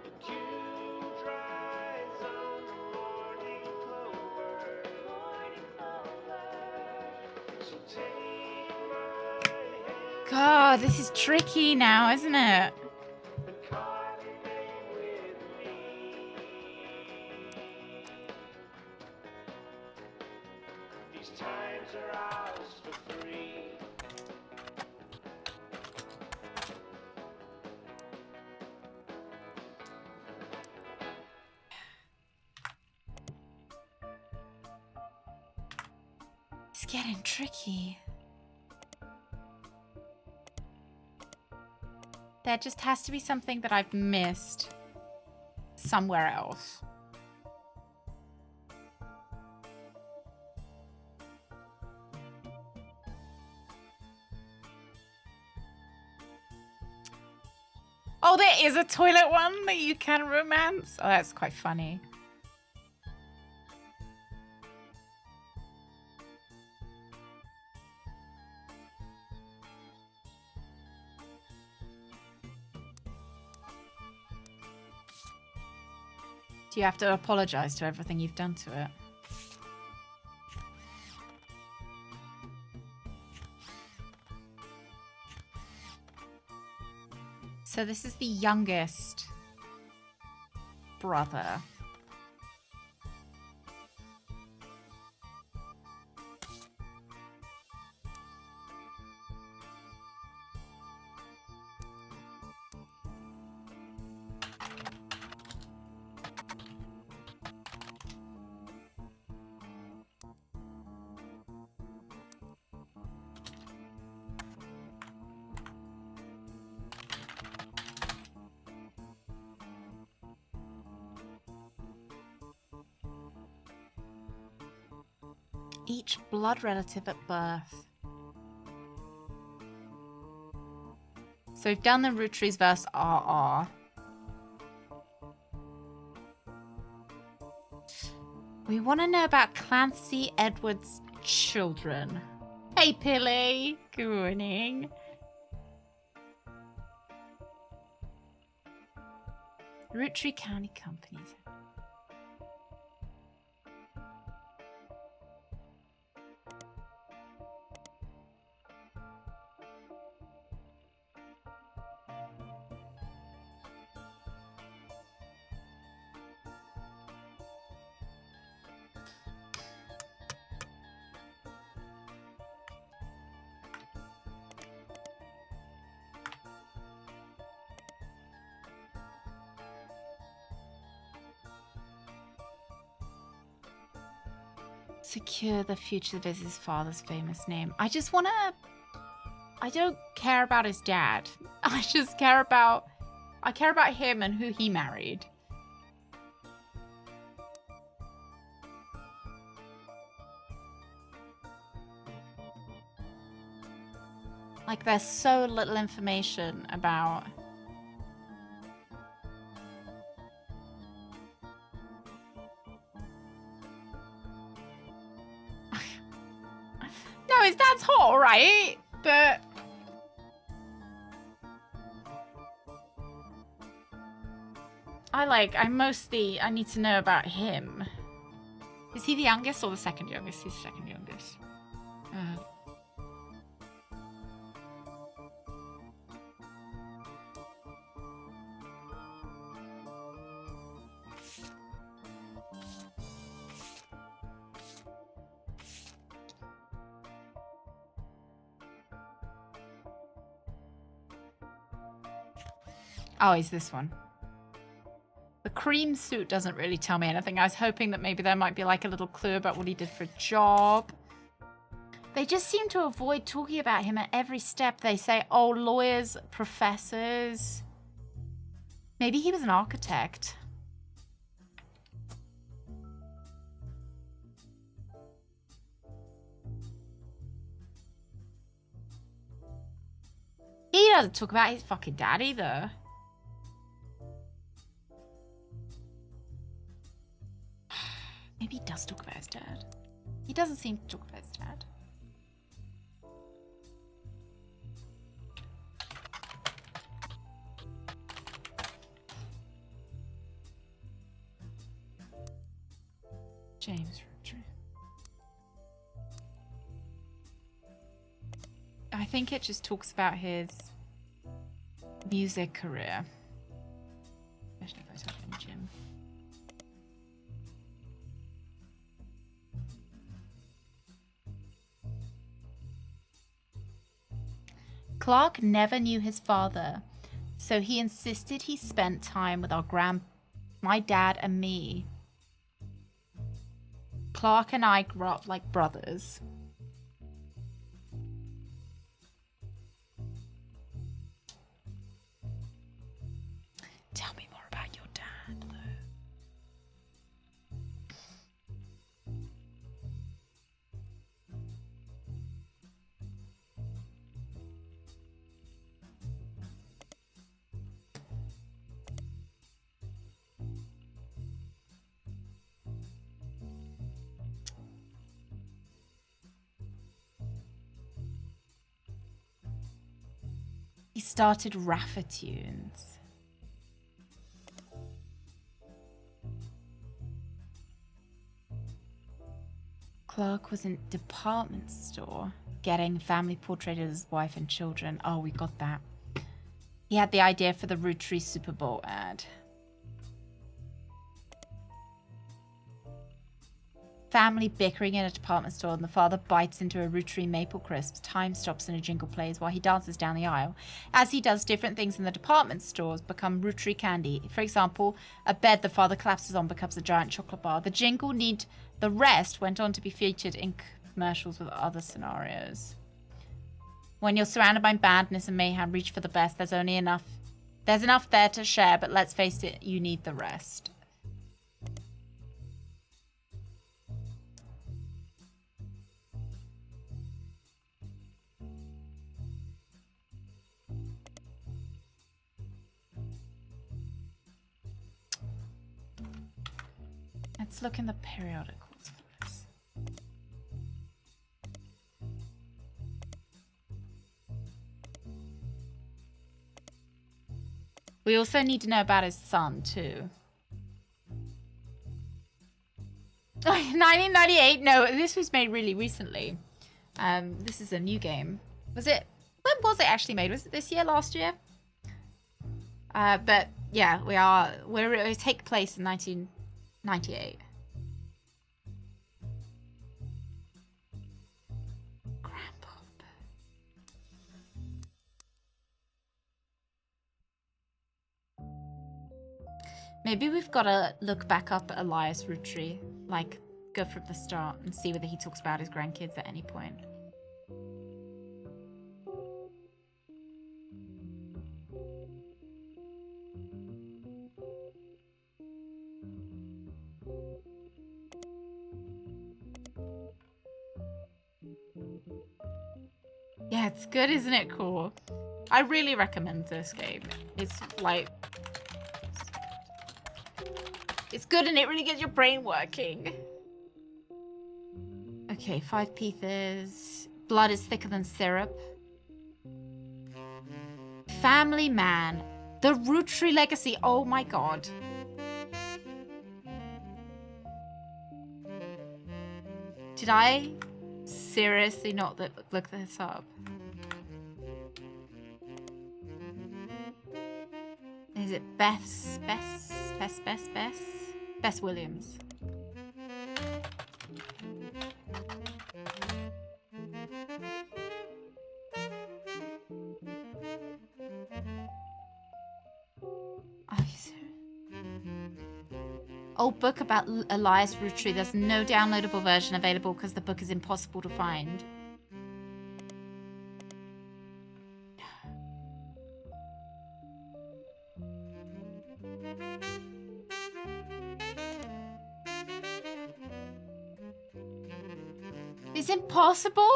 The dew dries on the morning clover. So take my hand God, this is tricky now, isn't it? and carve your name with me. These times are ours for free. It's getting tricky. There just has to be something that I've missed somewhere else. Oh, there is a toilet one that you can romance. Oh, that's quite funny. Do you have to apologize to everything you've done to it? So this is the youngest brother. Each blood relative at birth. So we've done the Roottrees versus RR. We want to know about Clancy Edwards' children. Hey, Pilly. Good morning. Roottree County Companies. Secure the future of his father's famous name. I just want to... I don't care about his dad. I just care about... I care about him and who he married. Like, there's so little information about... No, his dad's hot, right? But... I need to know about him. Is he the youngest or the second youngest? He's the second youngest. Oh, he's this one. The cream suit doesn't really tell me anything. I was hoping that maybe there might be like a little clue about what he did for a job. They just seem to avoid talking about him at every step. They say, oh, lawyers, professors. Maybe he was an architect. He doesn't talk about his fucking dad either. Maybe he does talk about his dad. He doesn't seem to talk about his dad. James Roottrees. I think it just talks about his music career. Especially if I type in Jim. Clark never knew his father, so he insisted he spent time with my dad and me. Clark and I grew up like brothers. Tell me more about your dad, though. He started Raffatunes. Clark was in a department store getting family portrait of his wife and children. Oh, we got that. He had the idea for the Roottrees Super Bowl ad. Family bickering in a department store, and the father bites into a Rootree Maple Crisp. Time stops and a jingle plays while he dances down the aisle. As he does, different things in the department stores become Rootree candy. For example, a bed the father collapses on becomes a giant chocolate bar. The jingle Need the Rest went on to be featured in commercials with other scenarios. When you're surrounded by madness and mayhem, reach for the best. There's enough there to share, but let's face it, you need the rest. Let's look in the periodicals for this. We also need to know about his son, too. 1998? No, this was made really recently. This is a new game. Was it? When was it actually made? Was it this year, last year? But yeah, we take place in 1998. Grandpop. Maybe we've got to look back up at Elias Rootree, like go from the start and see whether he talks about his grandkids at any point. Yeah, it's good, isn't it? Cool. I really recommend this game. It's like... It's good and it really gets your brain working. Okay, 5 pieces. Blood is thicker than syrup. Family Man. The Rootree Legacy. Oh my god. Did I seriously not look this up? Is it Bess Williams? Old book about Elias Rootree. There's no downloadable version available because the book is impossible to find. It's impossible?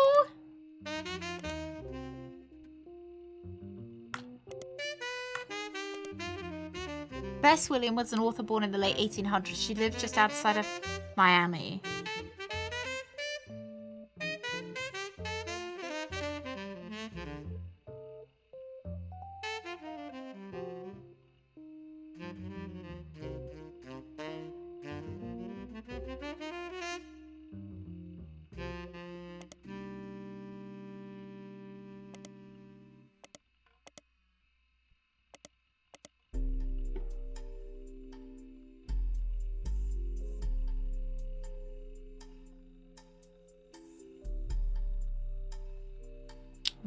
Bess Williams was an author born in the late 1800s. She lived just outside of Miami.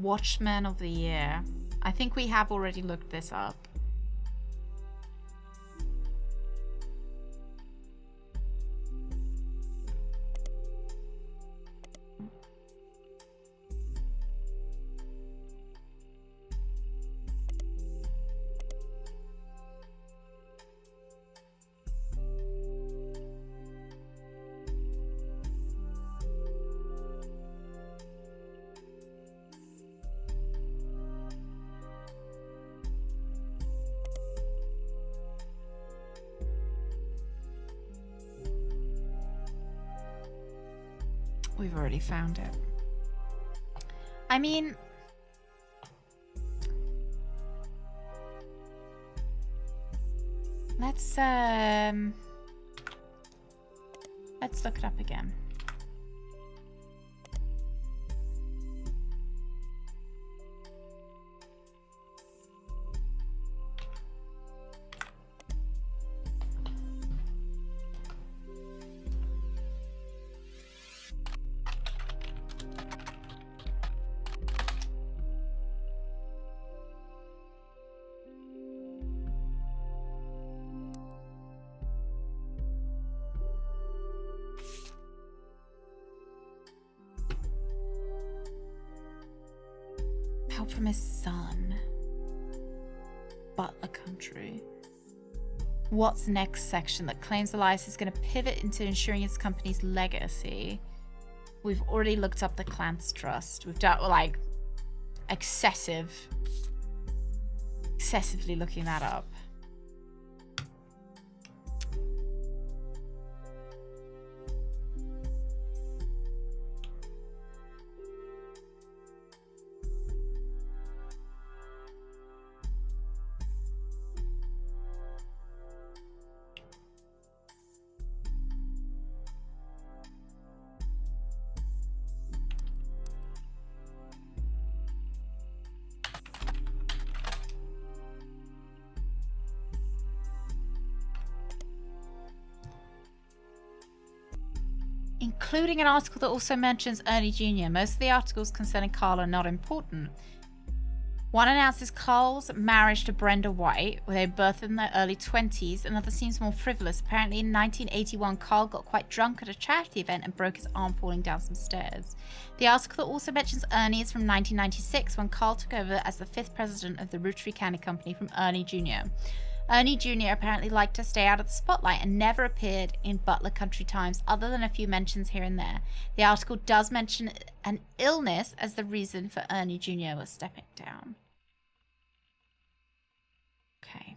Watchman of the Year. I think we have already looked this up. We've already found it. I mean, let's look it up again. Help from his son. Butler country. What's next section that claims Elias is going to pivot into ensuring his company's legacy. We've already looked up the Clance Trust. We've done like excessively looking that up. Including an article that also mentions Ernie Jr. Most of the articles concerning Carl are not important. One announces Carl's marriage to Brenda White, where they were both in their early 20s. Another seems more frivolous. Apparently in 1981, Carl got quite drunk at a charity event and broke his arm falling down some stairs. The article that also mentions Ernie is from 1996, when Carl took over as the 5th president of the Roottrees Candy Company from Ernie Jr. Ernie Jr. apparently liked to stay out of the spotlight and never appeared in Butler Country Times other than a few mentions here and there. The article does mention an illness as the reason for Ernie Jr. was stepping down. Okay.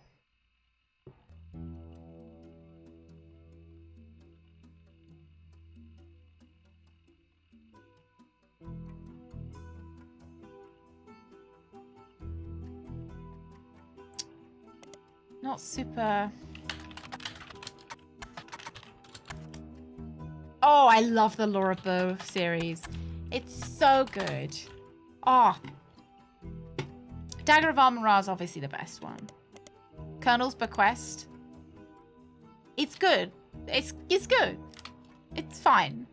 Not super. Oh, I love the Laura Bow series. It's so good. Oh. Dagger of Amon-Ra is obviously the best one. Colonel's Bequest. It's good. It's good. It's fine.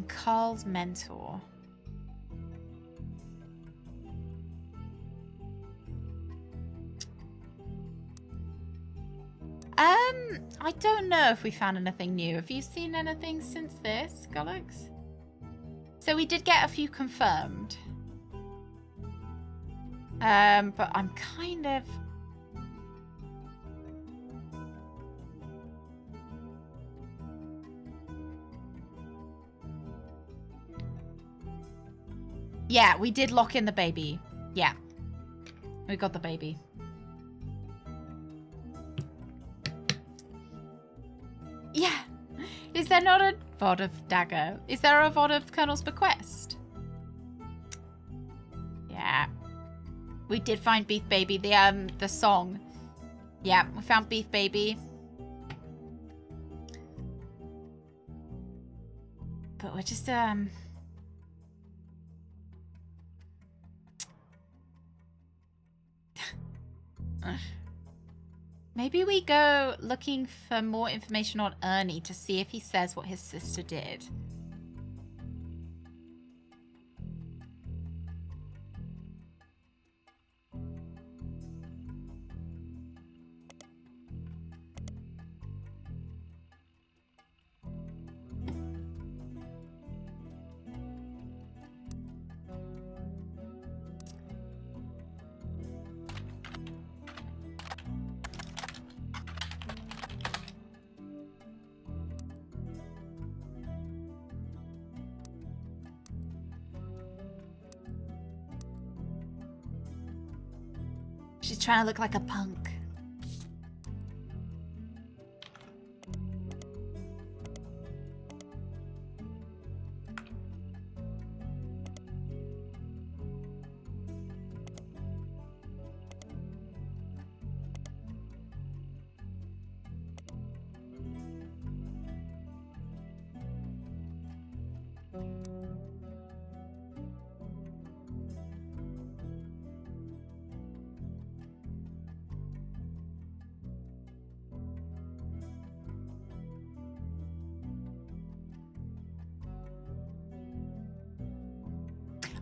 Carl's mentor. I don't know if we found anything new. Have you seen anything since this, Gullux? So we did get a few confirmed. But I'm kind of... Yeah, we did lock in the baby. Yeah. We got the baby. Yeah. Is there not a VOD of Dagger? Is there a VOD of Colonel's Bequest? Yeah. We did find Beef Baby, the song. Yeah, we found Beef Baby. But we're just, Maybe we go looking for more information on Ernie to see if he says what his sister did. She's trying to look like a punk.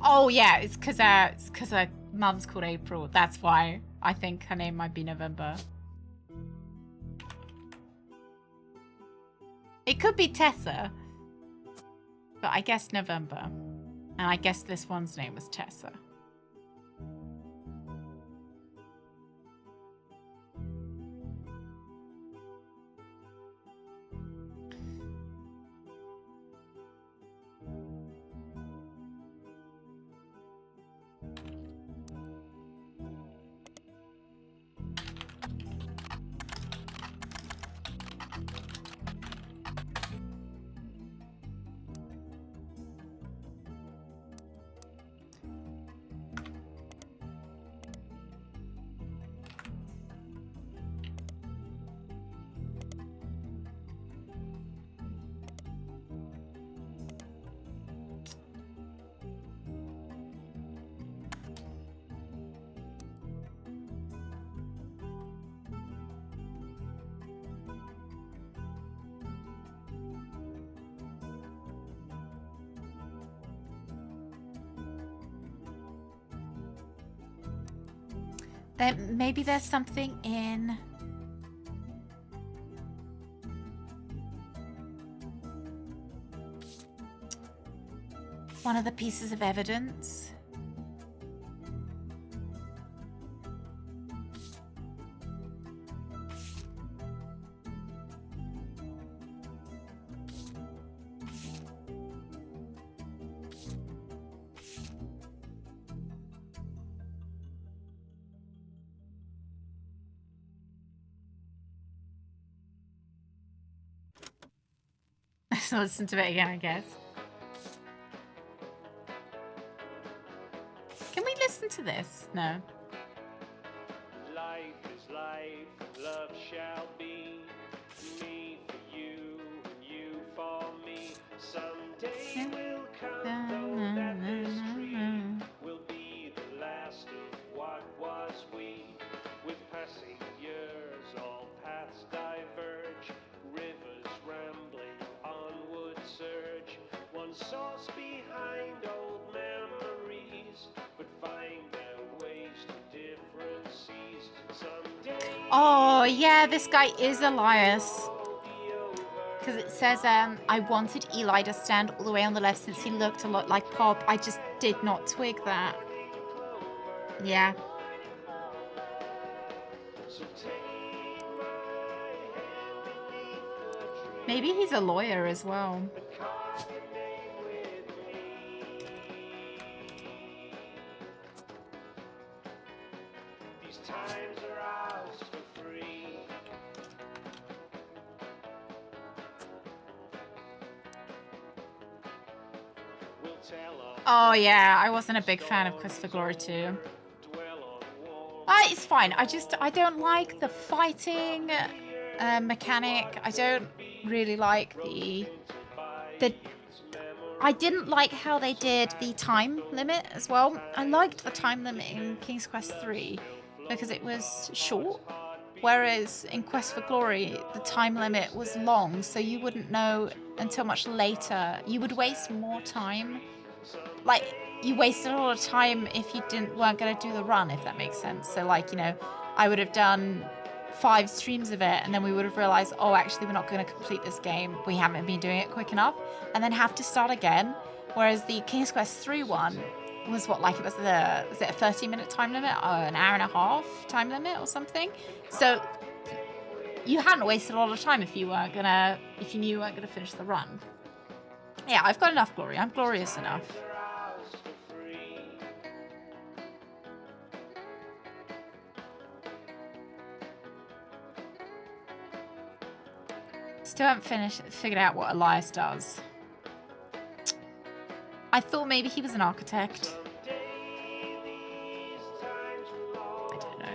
Oh yeah, it's because her mum's called April. That's why I think her name might be November. It could be Tessa, but I guess November, and I guess this one's name was Tessa. Maybe there's something in... one of the pieces of evidence. So listen to it again, I guess. Can we listen to this? No. Life is life, love shall be. Me for you, and you for me. Someday will come, though, that this tree will be the last of what was we. With passing years, all paths diverge. Rivers rambling, onward surge. One source behind old memories, but find their ways to different seas. Someday. Oh, yeah, this guy is Elias. Because it says, I wanted Eli to stand all the way on the left since he looked a lot like Pop. I just did not twig that. Yeah. Maybe he's a lawyer as well. These times are ours for free. We'll tell Oh yeah, I wasn't a big fan of Christopher Glory 2. It's fine. I don't like the fighting mechanic. I don't really like the I didn't like how they did the time limit as well. I liked the time limit in King's Quest 3, because it was short. Whereas in Quest for Glory, the time limit was long, so you wouldn't know until much later. You would waste more time. Like, you wasted a lot of time if you weren't going to do the run, if that makes sense. So, like, you know, I would have done 5 streams of it, and then we would have realized, oh, actually, we're not going to complete this game. We haven't been doing it quick enough, and then have to start again. Whereas the King's Quest 3 one was what, like, was it a 30-minute time limit or an hour and a half time limit or something? So you hadn't wasted a lot of time if you knew you weren't gonna finish the run. Yeah, I've got enough glory. I'm glorious enough. Still haven't figured out what Elias does. I thought maybe he was an architect. I don't know.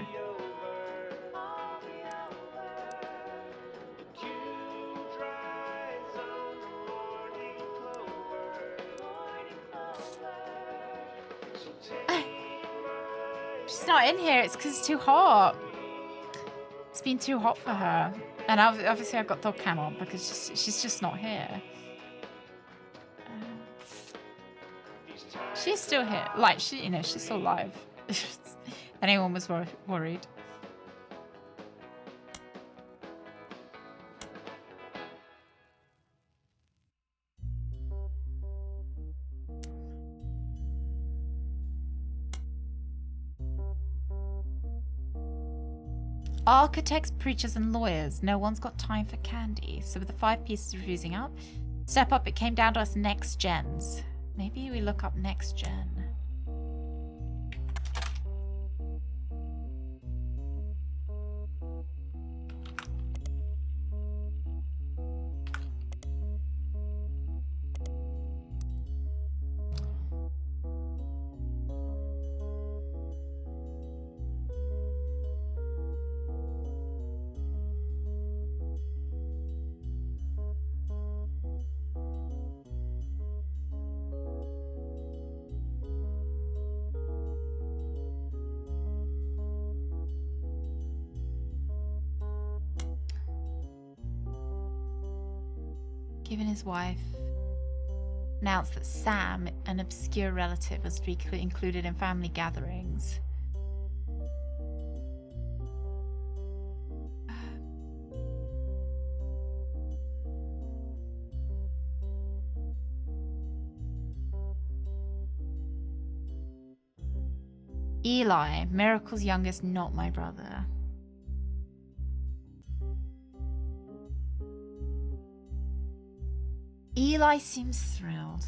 She's not in here. It's because it's too hot. It's been too hot for her. And obviously I've got dog cam on because she's just not here. She's still here. Like, she's still alive. Anyone was worried. Architects, preachers, and lawyers. No one's got time for candy. So with the 5 pieces refusing up, step up, it came down to us next gens. Maybe we look up next gen. Given his wife announced that Sam, an obscure relative, was to be included in family gatherings. Eli, Miracle's youngest, not my brother. Eli seems thrilled.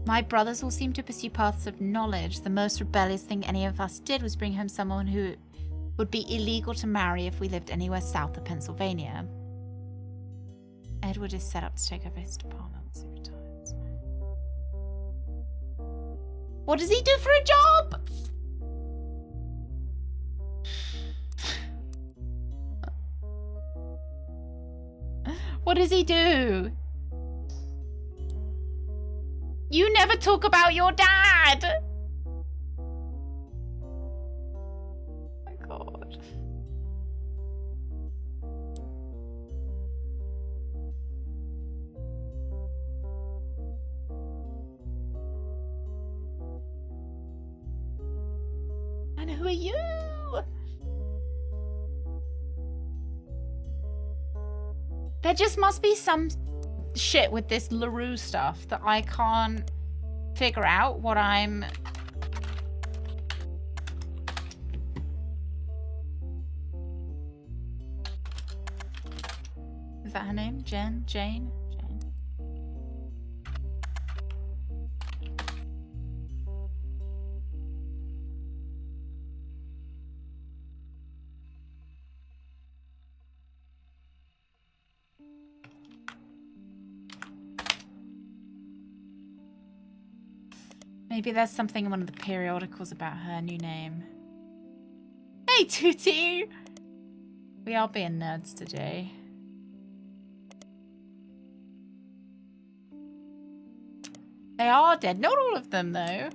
My brothers all seem to pursue paths of knowledge. The most rebellious thing any of us did was bring home someone who would be illegal to marry if we lived anywhere south of Pennsylvania. Edward is set up to take over his department once he retires. What does he do for a job? What does he do? You never talk about your dad. Oh my God. And who are you? There just must be some shit with this LaRue stuff that I can't figure out what I'm... Is that her name? Jane? Jane? Maybe there's something in one of the periodicals about her new name. Hey, Tootie! We are being nerds today. They are dead. Not all of them, though.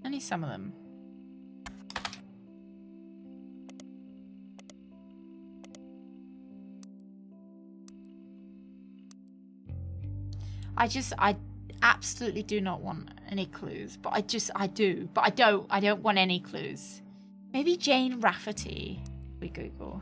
Only some of them. I absolutely do not want any clues, but I do, but I don't want any clues. Maybe Jane Rafferty, we Google.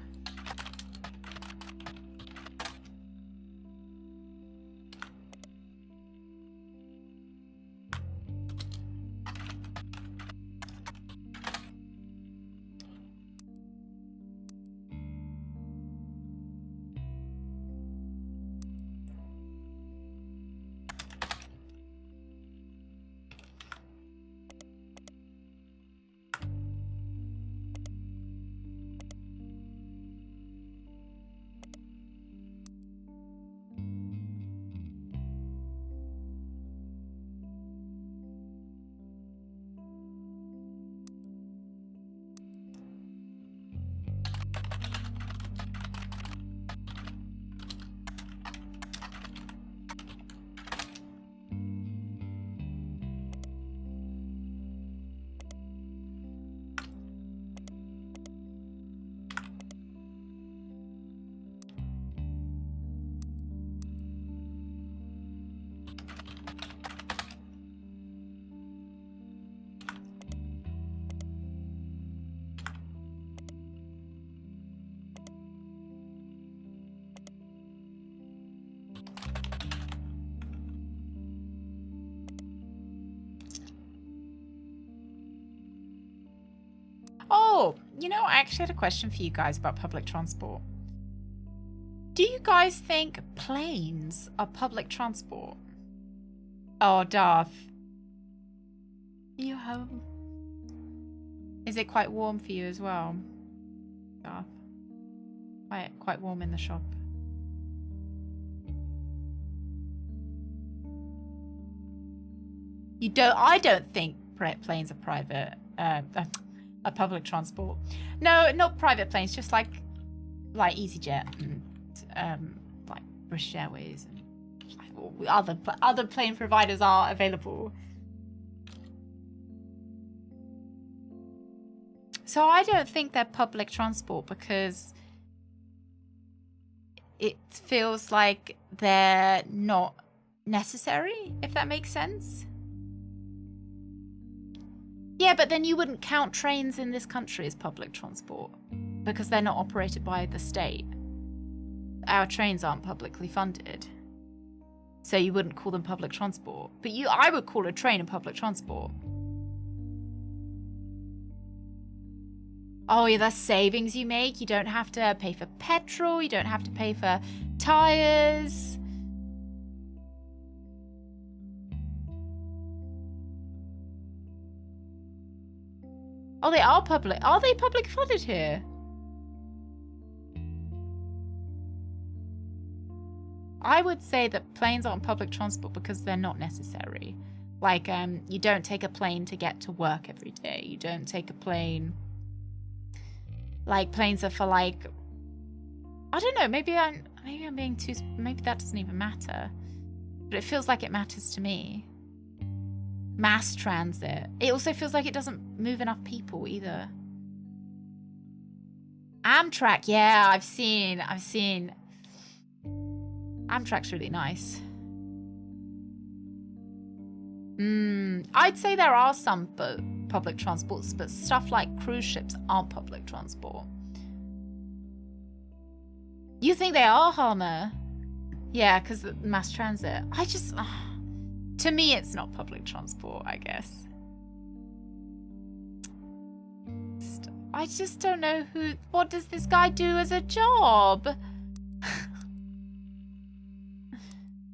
Oh, you know, I actually had a question for you guys about public transport. Do you guys think planes are public transport? Oh, Darth. Are you home? Is it quite warm for you as well, Darth? Quite warm in the shop. You don't. I don't think planes are private. A public transport. No, not private planes. Just like EasyJet and like British Airways and other plane providers are available. So I don't think they're public transport because it feels like they're not necessary, if that makes sense. Yeah, but then you wouldn't count trains in this country as public transport because they're not operated by the state. Our trains aren't publicly funded. So you wouldn't call them public transport. But I would call a train a public transport. Oh, yeah, that's savings you make. You don't have to pay for petrol. You don't have to pay for tires. Oh, they are public. Are they public funded here? I would say that planes aren't public transport because they're not necessary. Like, you don't take a plane to get to work every day. You don't take a plane. Like, planes are for like, I don't know. Maybe I'm being too. Maybe that doesn't even matter. But it feels like it matters to me. Mass transit. It also feels like it doesn't move enough people either. Amtrak, yeah, I've seen. Amtrak's really nice. I'd say there are some public transports, but stuff like cruise ships aren't public transport. You think they are, Harmer? Yeah, because mass transit. To me, it's not public transport, I guess. I just don't know what does this guy do as a job?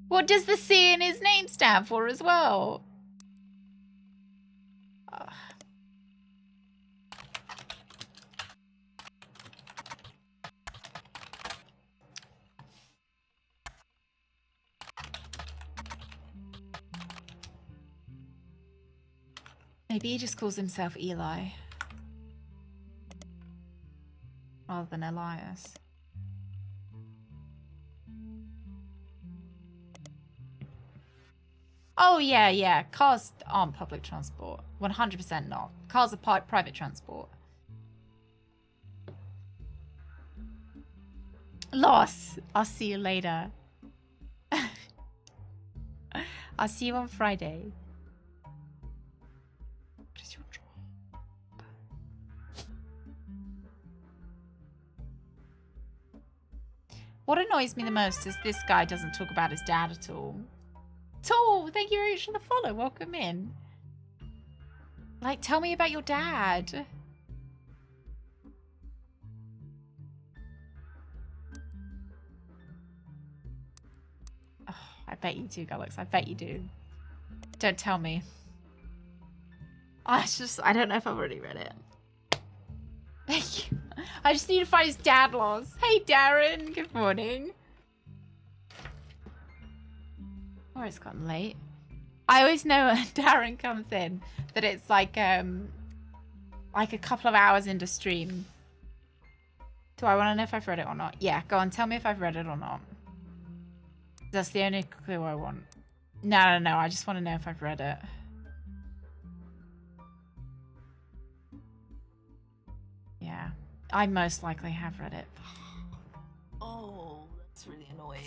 What does the C in his name stand for as well? Maybe he just calls himself Eli rather than Elias. Oh, yeah, yeah. Cars aren't public transport. 100% not. Cars are private transport. Loss. I'll see you later. I'll see you on Friday. What is your job? What annoys me the most is this guy doesn't talk about his dad at all. Tall, thank you very much for the follow. Welcome in. Like, tell me about your dad. Oh, I bet you do, Galax. I bet you do. Don't tell me. I don't know if I've already read it. Thank you. I just need to find his dad laws. Hey, Darren. Good morning. Oh, it's gotten late. I always know when Darren comes in that it's like a couple of hours into stream. Do I want to know if I've read it or not? Yeah, go on. Tell me if I've read it or not. That's the only clue I want. No. I just want to know if I've read it. Yeah. I most likely have read it. Oh, that's really annoying.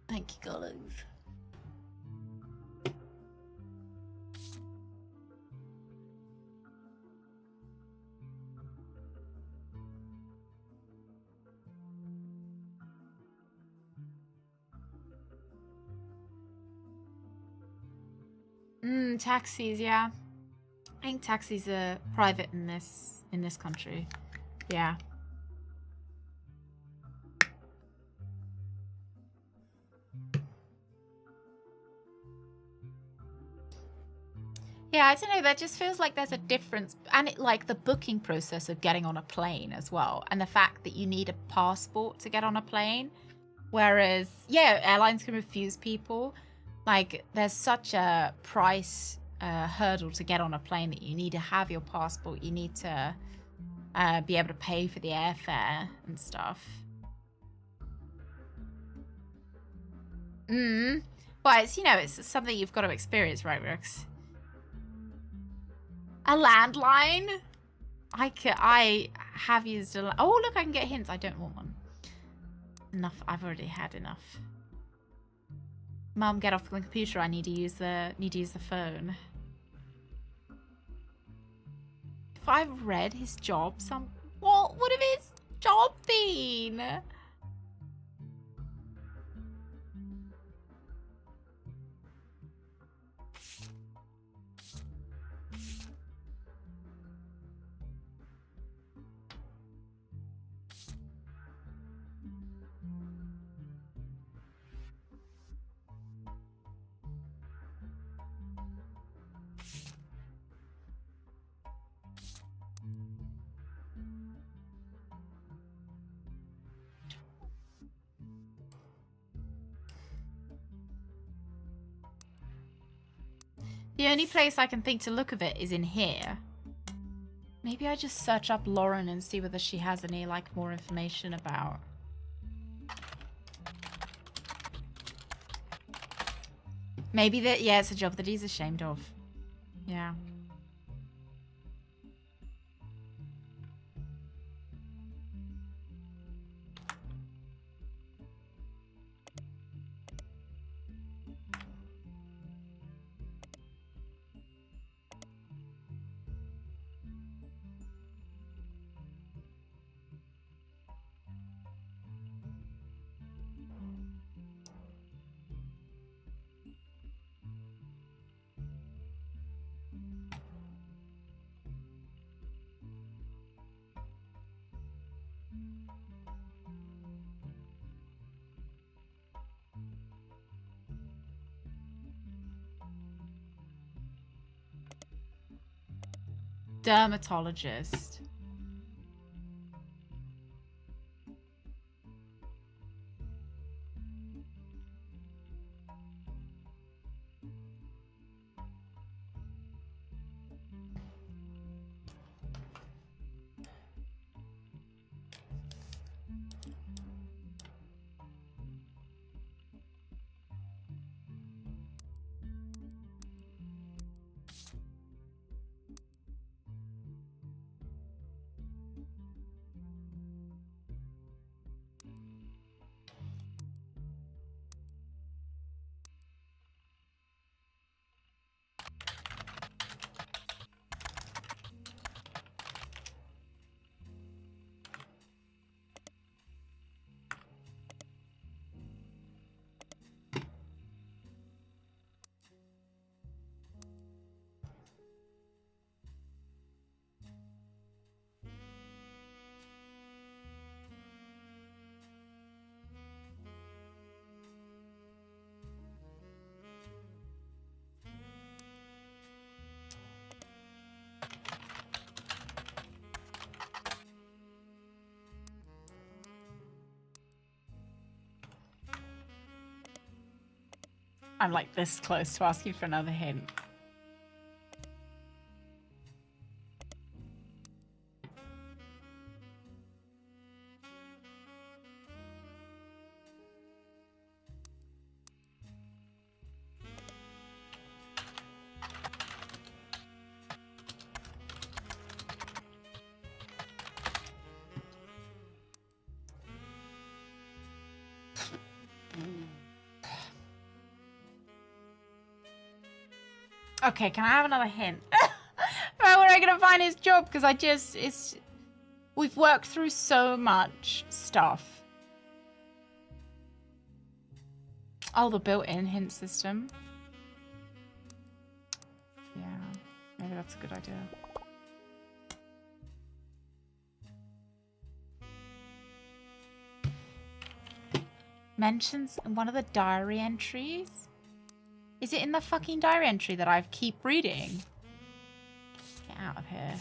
Thank you, Galax. Taxis, yeah. I think taxis are private in this country. Yeah. Yeah, I don't know. That just feels like there's a difference, and like the booking process of getting on a plane as well, and the fact that you need a passport to get on a plane. Whereas, yeah, airlines can refuse people. Like, there's such a price hurdle to get on a plane that you need to have your passport. You need to be able to pay for the airfare and stuff. But it's, it's something you've got to experience, right, Rex? A landline? I have used a... Oh, look, I can get hints. I don't want one. Enough. I've already had enough. Mum, get off the computer. I need to use the phone. If I've read his job, what would have his job been? The only place I can think to look of it is in here. Maybe I just search up Lauren and see whether she has any, like, more information about. Maybe that, yeah, it's a job that he's ashamed of. Yeah. Dermatologist. I'm like this close to asking for another hint. Okay, can I have another hint? Where am I gonna find his job? Because we've worked through so much stuff. Oh, the built-in hint system. Yeah, maybe that's a good idea. Mentions in one of the diary entries? Is it in the fucking diary entry that I keep reading? Get out of here.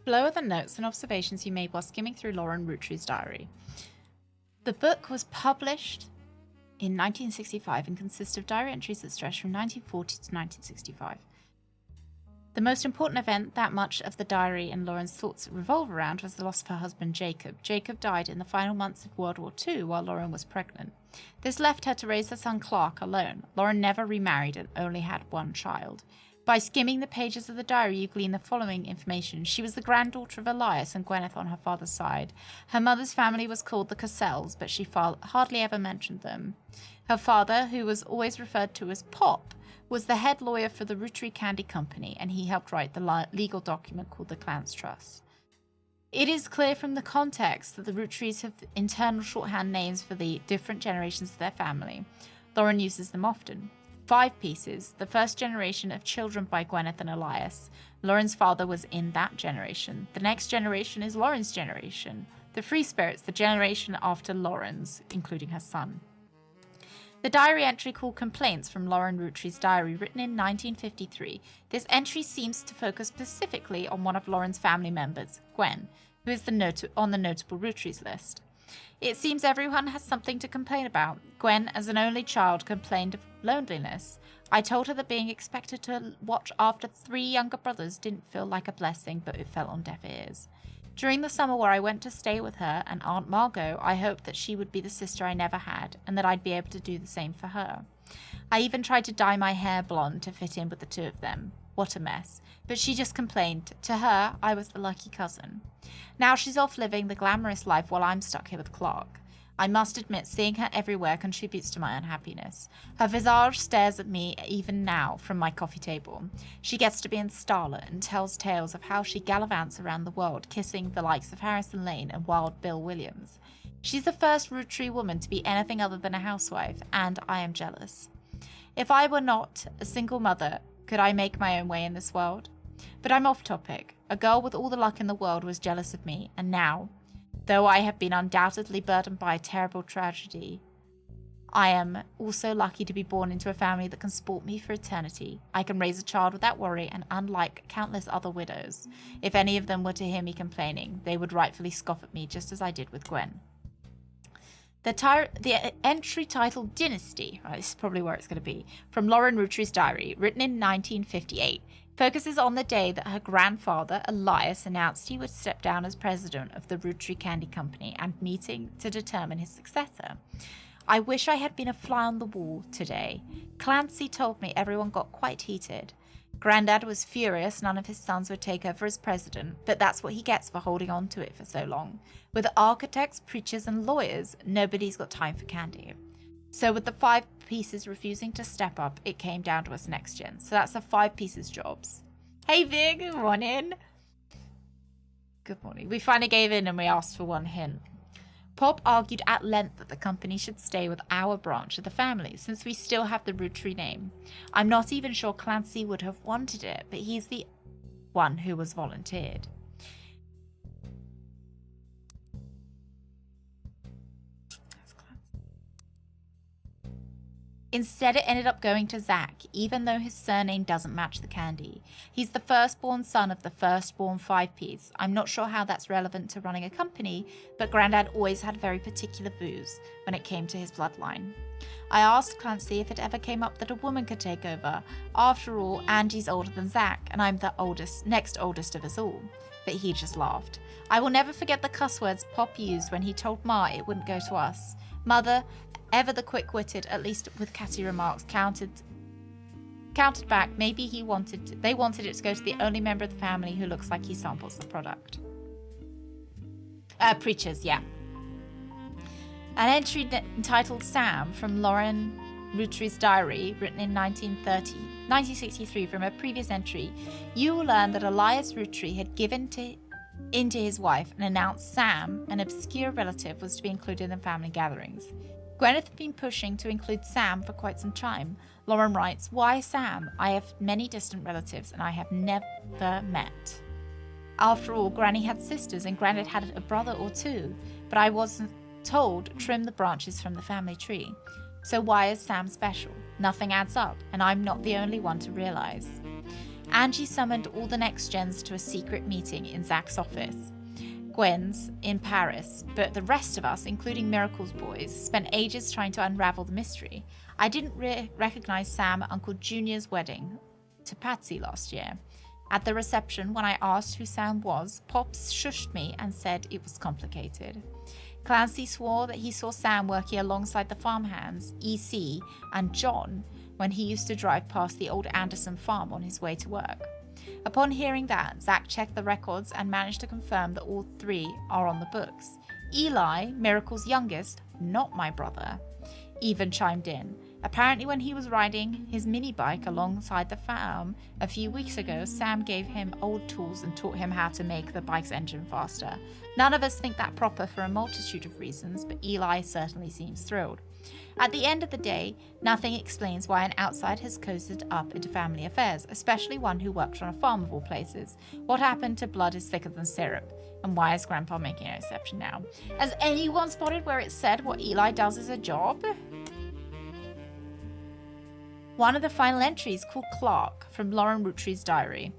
Below are the notes and observations you made while skimming through Lauren Roottrees' diary. The book was published in 1965 and consists of diary entries that stretch from 1940 to 1965. The most important event that much of the diary and Lauren's thoughts revolve around was the loss of her husband Jacob. Jacob died in the final months of World War II while Lauren was pregnant. This left her to raise her son Clark alone. Lauren never remarried and only had one child. By skimming the pages of the diary, you glean the following information. She was the granddaughter of Elias and Gwyneth on her father's side. Her mother's family was called the Cassells, but she hardly ever mentioned them. Her father, who was always referred to as Pop, was the head lawyer for the Roottrees Candy Company, and he helped write the legal document called the Clans Trust. It is clear from the context that the Roottrees have internal shorthand names for the different generations of their family. Lauren uses them often. 5 pieces, the first generation of children by Gwyneth and Elias. Lauren's father was in that generation. The next generation is Lauren's generation. The Free Spirits, the generation after Lauren's, including her son. The diary entry called Complaints from Lauren Roottrees' diary, written in 1953. This entry seems to focus specifically on one of Lauren's family members, Gwen, who is on the notable Roottrees list. It seems everyone has something to complain about. Gwen, as an only child, complained of loneliness. I told her that being expected to watch after 3 younger brothers didn't feel like a blessing, but it fell on deaf ears. During the summer where I went to stay with her and Aunt Margot, I hoped that she would be the sister I never had, and that I'd be able to do the same for her. I even tried to dye my hair blonde to fit in with the 2 of them. What a mess. But she just complained. To her, I was the lucky cousin. Now she's off living the glamorous life while I'm stuck here with Clark. I must admit, seeing her everywhere contributes to my unhappiness. Her visage stares at me even now from my coffee table. She gets to be in starlet and tells tales of how she gallivants around the world, kissing the likes of Harrison Lane and Wild Bill Williams. She's the first Roottrees woman to be anything other than a housewife, and I am jealous. If I were not a single mother, could I make my own way in this world? But I'm off topic. A girl with all the luck in the world was jealous of me, and now, though I have been undoubtedly burdened by a terrible tragedy, I am also lucky to be born into a family that can support me for eternity. I can raise a child without worry, and unlike countless other widows, if any of them were to hear me complaining, they would rightfully scoff at me just as I did with Gwen. The entry titled Dynasty, right, this is probably where it's going to be, from Lauren Roottrees' diary, written in 1958, focuses on the day that her grandfather, Elias, announced he would step down as president of the Roottrees Candy Company and meeting to determine his successor. I wish I had been a fly on the wall today. Clancy told me everyone got quite heated. Grandad was furious none of his sons would take over as president, but that's what he gets for holding on to it for so long. With architects, preachers, and lawyers, nobody's got time for candy. So with the 5 pieces refusing to step up, it came down to us next gen. So that's the 5 pieces jobs. Hey Vig, good morning. Good morning. We finally gave in and we asked for 1 hint. Pop argued at length that the company should stay with our branch of the family, since we still have the Roottrees name. I'm not even sure Clancy would have wanted it, but he's the one who was volunteered. Instead, it ended up going to Zach, even though his surname doesn't match the candy. He's the firstborn son of the firstborn five-piece. I'm not sure how that's relevant to running a company, but Grandad always had very particular views when it came to his bloodline. I asked Clancy if it ever came up that a woman could take over. After all, Angie's older than Zach, and I'm the next oldest of us all. But he just laughed. I will never forget the cuss words Pop used when he told Ma it wouldn't go to us. Mother, ever the quick-witted, at least with catty remarks, countered back. Maybe they wanted it to go to the only member of the family who looks like he samples the product. Preachers, yeah. An entry entitled Sam from Lauren Roottrees' diary, written in 1963 from a previous entry. You will learn that Elias Roottree had given into his wife and announced Sam, an obscure relative, was to be included in family gatherings. Gwyneth had been pushing to include Sam for quite some time. Lauren writes, "Why Sam? I have many distant relatives and I have never met. After all, Granny had sisters and Grandad had a brother or two, but I wasn't told trim the branches from the family tree. So why is Sam special? Nothing adds up, and I'm not the only one to realize." Angie summoned all the next gens to a secret meeting in Zach's office. Gwen's in Paris, but the rest of us, including Miracle's boys, spent ages trying to unravel the mystery. I didn't recognize Sam at Uncle Junior's wedding to Patsy last year. At the reception, when I asked who Sam was, Pops shushed me and said it was complicated. Clancy swore that he saw Sam working alongside the farmhands, EC, and John when he used to drive past the old Anderson farm on his way to work. Upon hearing that, Zach checked the records and managed to confirm that all three are on the books. Eli, Miracle's youngest, not my brother, even chimed in. Apparently when he was riding his mini bike alongside the farm a few weeks ago, Sam gave him old tools and taught him how to make the bike's engine faster. None of us think that proper for a multitude of reasons, but Eli certainly seems thrilled. At the end of the day, nothing explains why an outsider has coasted up into family affairs, especially one who worked on a farm of all places. What happened to blood is thicker than syrup? And why is Grandpa making an exception now? Has anyone spotted where it said what Eli does as a job? One of the final entries called Clark from Lauren Roottrees' diary.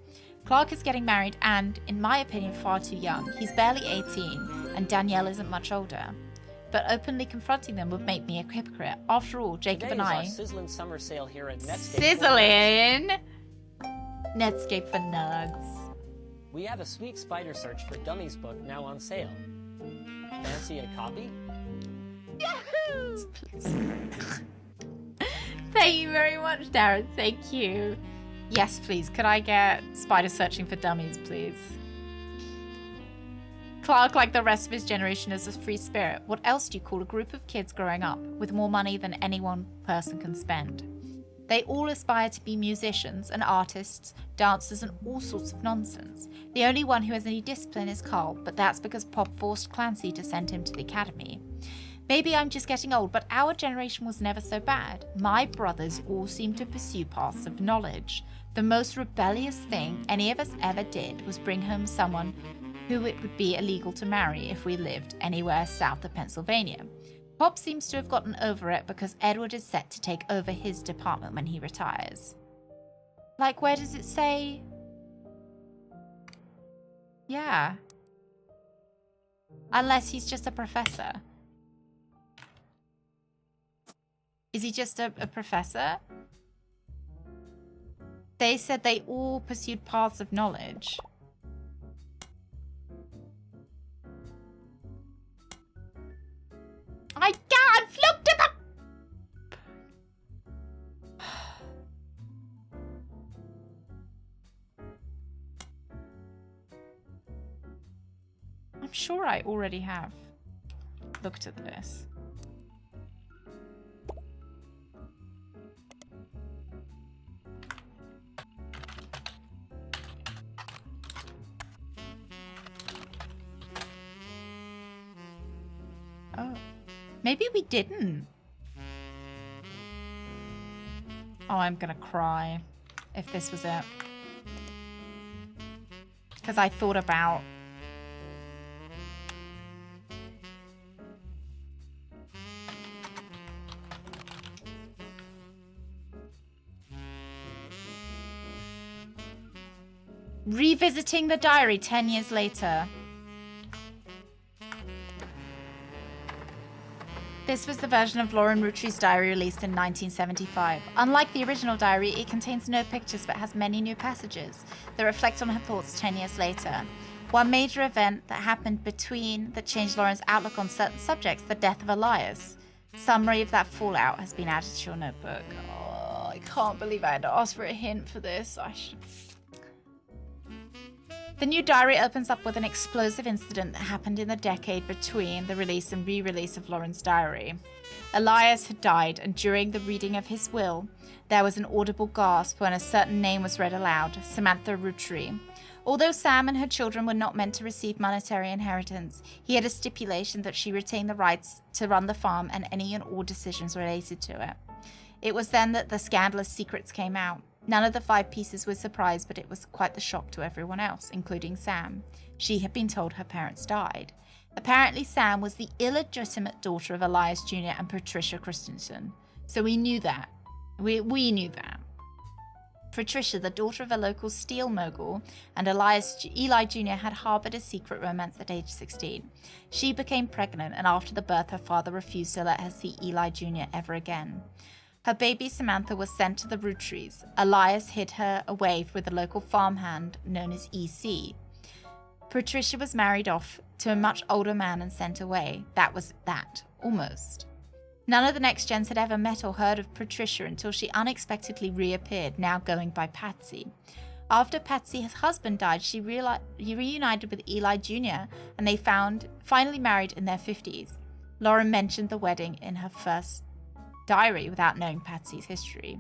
Clark is getting married and, in my opinion, far too young. He's barely 18 and Danielle isn't much older. But openly confronting them would make me a hypocrite. After all, Jacob and I... sizzling summer sale here at Netscape. Sizzling! Netscape for nugs. We have a sweet Spider Search for Dummies book now on sale. Fancy a copy? Yahoo! Thank you very much, Darren. Thank you. Yes, please. Could I get Spider Searching for Dummies, please? Clark, like the rest of his generation, is a free spirit. What else do you call a group of kids growing up with more money than any one person can spend? They all aspire to be musicians and artists, dancers, and all sorts of nonsense. The only one who has any discipline is Carl, but that's because Pop forced Clancy to send him to the academy. Maybe I'm just getting old, but our generation was never so bad. My brothers all seemed to pursue paths of knowledge. The most rebellious thing any of us ever did was bring home someone who it would be illegal to marry if we lived anywhere south of Pennsylvania. Pop seems to have gotten over it because Edward is set to take over his department when he retires. Like, where does it say? Yeah. Unless he's just a professor. Is he just a professor? They said they all pursued paths of knowledge. I can't look to the... I'm sure I already have looked at this. Oh. Maybe we didn't. Oh, I'm gonna cry if this was it. Because I thought about... revisiting the diary 10 years later. This was the version of Lauren Roottrees' diary released in 1975. Unlike the original diary, it contains no pictures but has many new passages that reflect on her thoughts 10 years later. One major event that happened between that changed Lauren's outlook on certain subjects, the death of Elias. Summary of that fallout has been added to your notebook. Oh, I can't believe I had to ask for a hint for this. I should... The new diary opens up with an explosive incident that happened in the decade between the release and re-release of Lauren's diary. Elias had died, and during the reading of his will, there was an audible gasp when a certain name was read aloud, Samantha Roottrees. Although Sam and her children were not meant to receive monetary inheritance, he had a stipulation that she retain the rights to run the farm and any and all decisions related to it. It was then that the scandalous secrets came out. None of the 5 pieces was surprised, but it was quite the shock to everyone else, including Sam. She had been told her parents died. Apparently, Sam was the illegitimate daughter of Elias Jr. and Patricia Christensen. So we knew that. We knew that. Patricia, the daughter of a local steel mogul, and Eli Jr. had harbored a secret romance at age 16. She became pregnant, and after the birth, her father refused to let her see Eli Jr. ever again. Her baby Samantha was sent to the Roottrees. Elias hid her away with a local farmhand known as EC. Patricia was married off to a much older man and sent away. That was that, almost. None of the next gens had ever met or heard of Patricia until she unexpectedly reappeared, now going by Patsy. After Patsy's husband died, she reunited with Eli Jr. and they finally married in their 50s. Lauren mentioned the wedding in her first diary without knowing Patsy's history.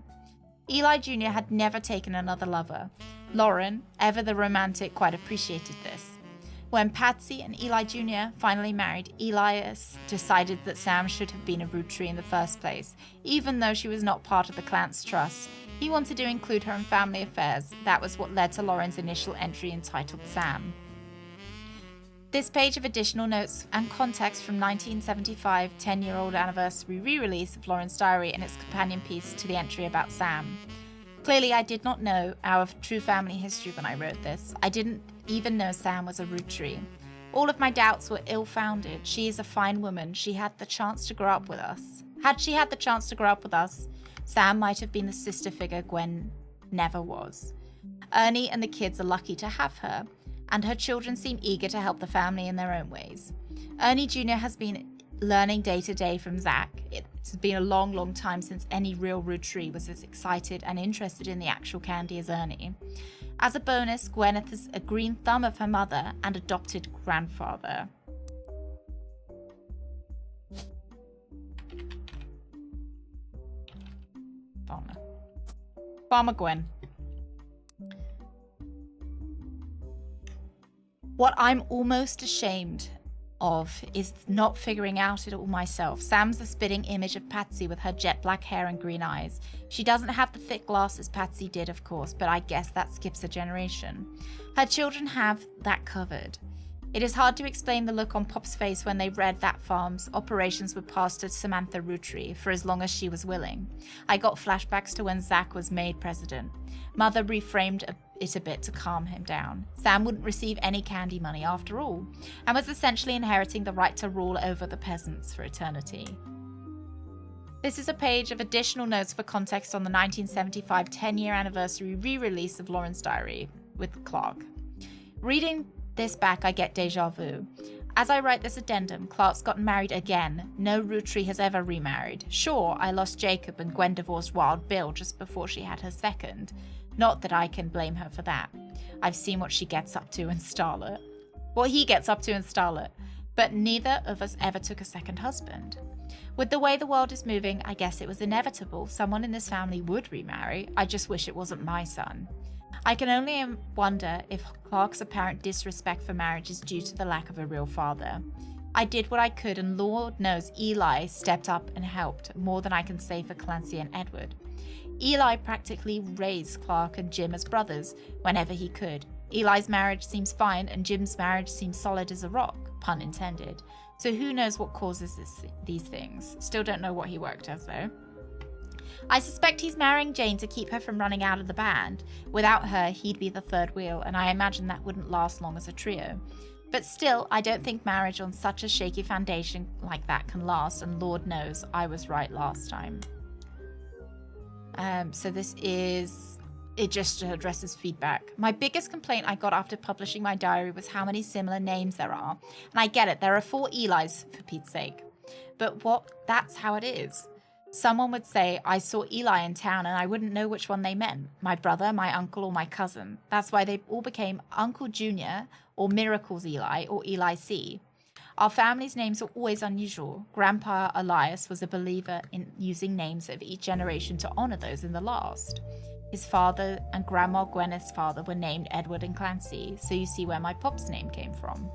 Eli Jr. had never taken another lover. Lauren, ever the romantic, quite appreciated this. When Patsy and Eli Jr. finally married, Elias decided that Sam should have been a Roottree in the first place. Even though she was not part of the clan's trust, he wanted to include her in family affairs. That was what led to Lauren's initial entry entitled Sam. This page of additional notes and context from 1975 10-year-old anniversary re-release of Lauren's diary and its companion piece to the entry about Sam. Clearly, I did not know our true family history when I wrote this. I didn't even know Sam was a Roottrie. All of my doubts were ill-founded. She is a fine woman. She had the chance to grow up with us. Had she had the chance to grow up with us, Sam might have been the sister figure Gwen never was. Ernie and the kids are lucky to have her, and her children seem eager to help the family in their own ways. Ernie Jr. has been learning day to day from Zach. It's been a long, long time since any real Roottrie was as excited and interested in the actual candy as Ernie. As a bonus, Gwyneth is a green thumb of her mother and adopted grandfather. Farmer Gwen. What I'm almost ashamed of is not figuring out it all myself. Sam's the spitting image of Patsy with her jet black hair and green eyes. She doesn't have the thick glasses Patsy did, of course, but I guess that skips a generation. Her children have that covered. It is hard to explain the look on Pop's face when they read that farm's operations were passed to Samantha Roottrie for as long as she was willing. I got flashbacks to when Zach was made president. Mother reframed it a bit to calm him down. Sam wouldn't receive any candy money after all, and was essentially inheriting the right to rule over the peasants for eternity. This is a page of additional notes for context on the 1975 10-year anniversary re-release of Lauren's diary with Clark. Reading this back, I get deja vu. As I write this addendum, Clark's gotten married again. No Roottrie has ever remarried. Sure, I lost Jacob and Gwen divorced Wild Bill just before she had her second. Not that I can blame her for that. I've seen what she gets up to in Starlet. What he gets up to in Starlet. But neither of us ever took a second husband. With the way the world is moving, I guess it was inevitable. Someone in this family would remarry. I just wish it wasn't my son. I can only wonder if Clark's apparent disrespect for marriage is due to the lack of a real father. I did what I could, and Lord knows Eli stepped up and helped more than I can say for Clancy and Edward. Eli practically raised Clark and Jim as brothers whenever he could. Eli's marriage seems fine, and Jim's marriage seems solid as a rock, pun intended. So who knows what causes these things. Still don't know what he worked as, though. I suspect he's marrying Jane to keep her from running out of the band. Without her, he'd be the third wheel, and I imagine that wouldn't last long as a trio. But still, I don't think marriage on such a shaky foundation like that can last, and Lord knows I was right last time. So this is... It just addresses feedback. My biggest complaint I got after publishing my diary was how many similar names there are. And I get it, there are 4 Elis, for Pete's sake. But that's how it is. Someone would say, I saw Eli in town, and I wouldn't know which one they meant. My brother, my uncle, or my cousin. That's why they all became Uncle Junior, or Miracles Eli, or Eli C. Our family's names are always unusual. Grandpa Elias was a believer in using names of each generation to honor those in the last. His father and Grandma Gwyneth's father were named Edward and Clancy, so you see where my pop's name came from.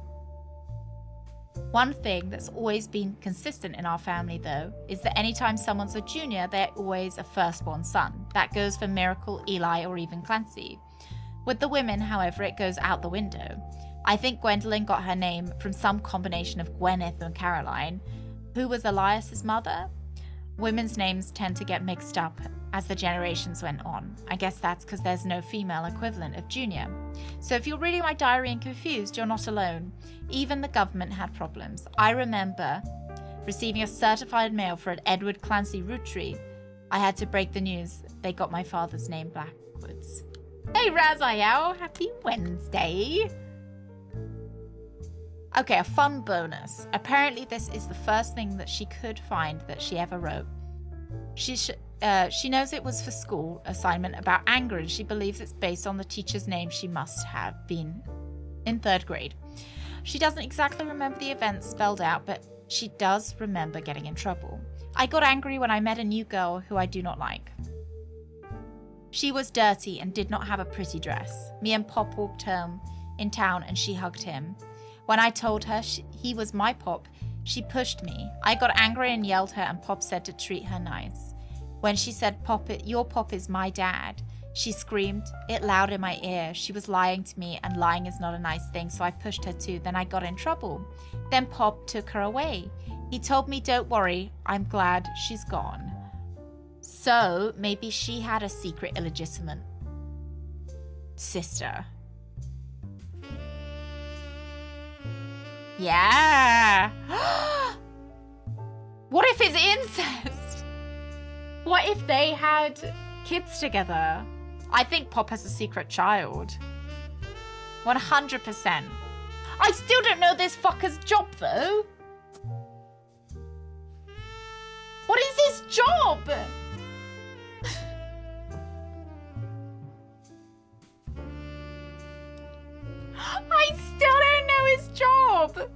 One thing that's always been consistent in our family, though, is that anytime someone's a junior, they're always a firstborn son. That goes for Miracle, Eli, or even Clancy. With the women, however, it goes out the window. I think Gwendolyn got her name from some combination of Gwyneth and Caroline. Who was Elias's mother? Women's names tend to get mixed up as the generations went on. I guess that's because there's no female equivalent of junior. So if you're reading my diary and confused, you're not alone. Even the government had problems. I remember receiving a certified mail for an Edward Clancy Roottrees. I had to break the news. They got my father's name backwards. Hey Raziel, happy Wednesday. Okay, a fun bonus. Apparently this is the first thing that she could find that she ever wrote. She knows it was for school assignment about anger, and she believes it's based on the teacher's name she must have been in 3rd grade. She doesn't exactly remember the events spelled out, but she does remember getting in trouble. I got angry when I met a new girl who I do not like. She was dirty and did not have a pretty dress. Me and Pop walked home in town and she hugged him. When I told her he was my Pop, she pushed me. I got angry and yelled her, and Pop said to treat her nice. When she said, Pop, your Pop is my dad, she screamed it loud in my ear. She was lying to me, and lying is not a nice thing, so I pushed her too. Then I got in trouble. Then Pop took her away. He told me, don't worry, I'm glad she's gone. So maybe she had a secret illegitimate sister. Yeah. What if it's incest? What if they had kids together? I think Pop has a secret child. 100%. I still don't know this fucker's job, though. What is his job? I still don't know his job.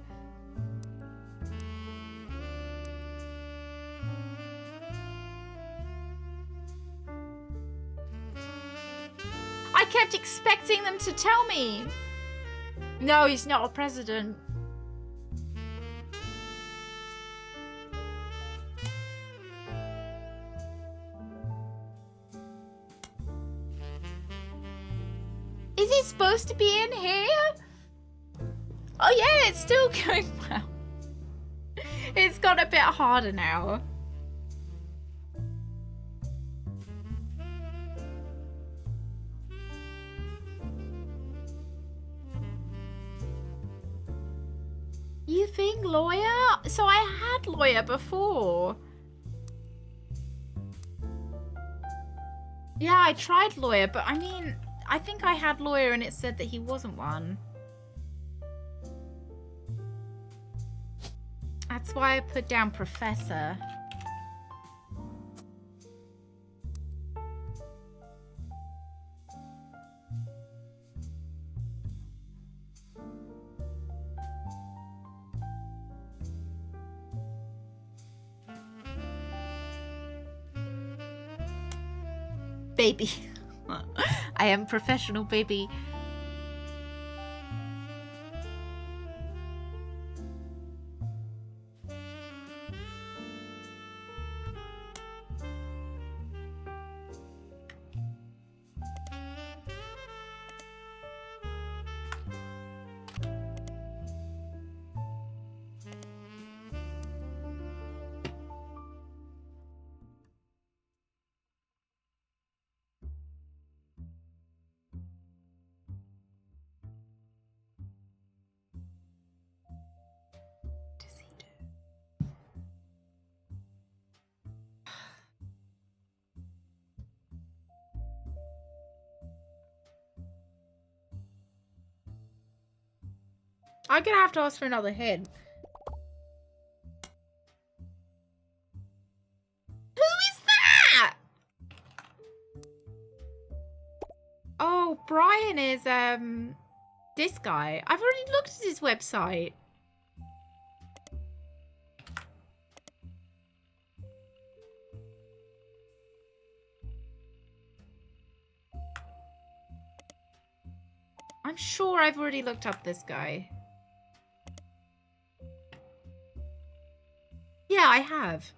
I kept expecting them to tell me. No, he's not a president. Is he supposed to be in here? Oh yeah, it's still going well. It's got a bit harder now. You think lawyer? So I had lawyer before. Yeah, I tried lawyer, but I mean, I think I had lawyer and it said that he wasn't one. That's why I put down professor. Baby. I am professional, baby. I'm gonna have to ask for another hint. Who is that? Oh, Brian is this guy. I've already looked at his website. I'm sure I've already looked up this guy. Yeah, I have.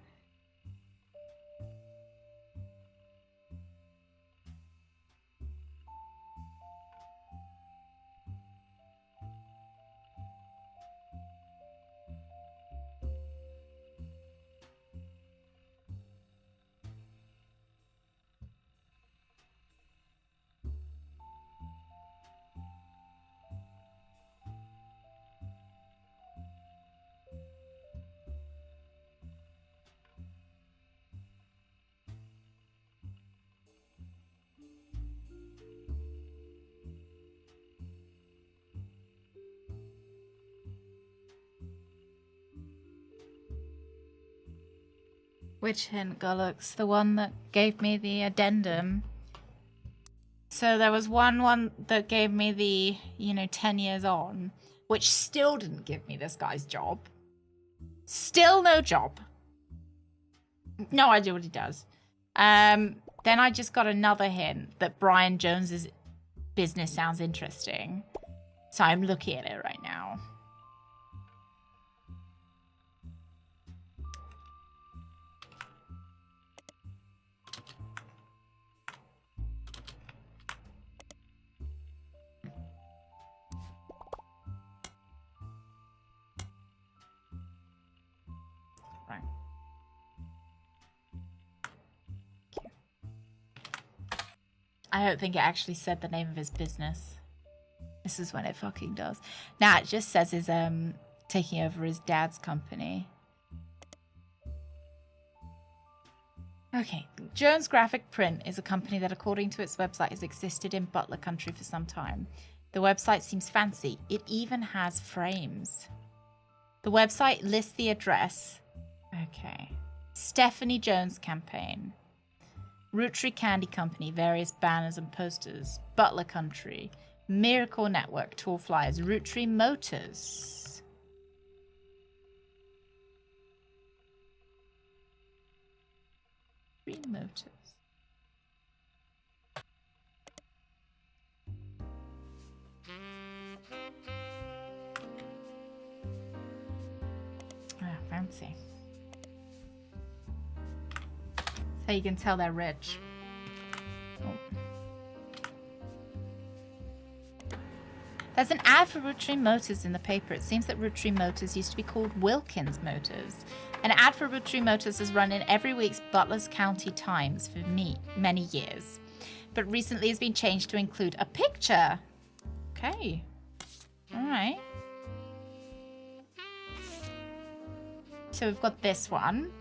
Which hint, Gullux? The one that gave me the addendum. So there was one that gave me the, 10 years on, which still didn't give me this guy's job. Still no job. No idea what he does. Then I just got another hint that Brian Jones's business sounds interesting. So I'm looking at it right now. Right. Okay. I don't think it actually said the name of his business. This is when it fucking does. Nah, it just says he's taking over his dad's company. Okay, Jones Graphic Print is a company that, according to its website, has existed in Butler country for some time. The website seems fancy. It even has frames. The website lists the address. Okay. Stephanie Jones Campaign. Roottrees Candy Company, various banners and posters. Butler Country. Miracle Network, tour flyers. Roottrees Motors. Motors. Ah, fancy. So you can tell they're rich. Oh. There's an ad for Roottrees Motors in the paper. It seems that Roottrees Motors used to be called Wilkins Motors. An ad for Roottrees Motors has run in every week's Butler's County Times for many years, but recently has been changed to include a picture. Okay. All right. So we've got this one.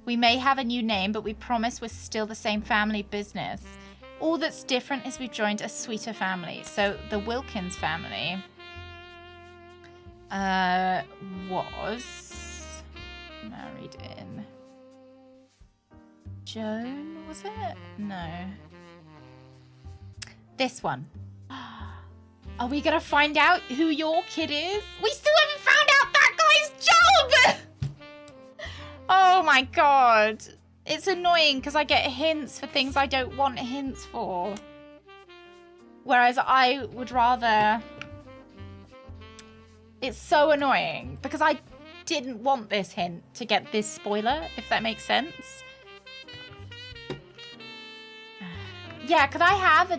We may have a new name, but we promise we're still the same family business. All that's different is we've joined a sweeter family. So the Wilkins family was married in Joan, was it? No. This one. Are we gonna find out who your kid is? We still haven't found out that guy's job! Oh my god. It's annoying because I get hints for things I don't want hints for. Whereas I would rather... It's so annoying because I didn't want this hint to get this spoiler, if that makes sense. Yeah, could I have a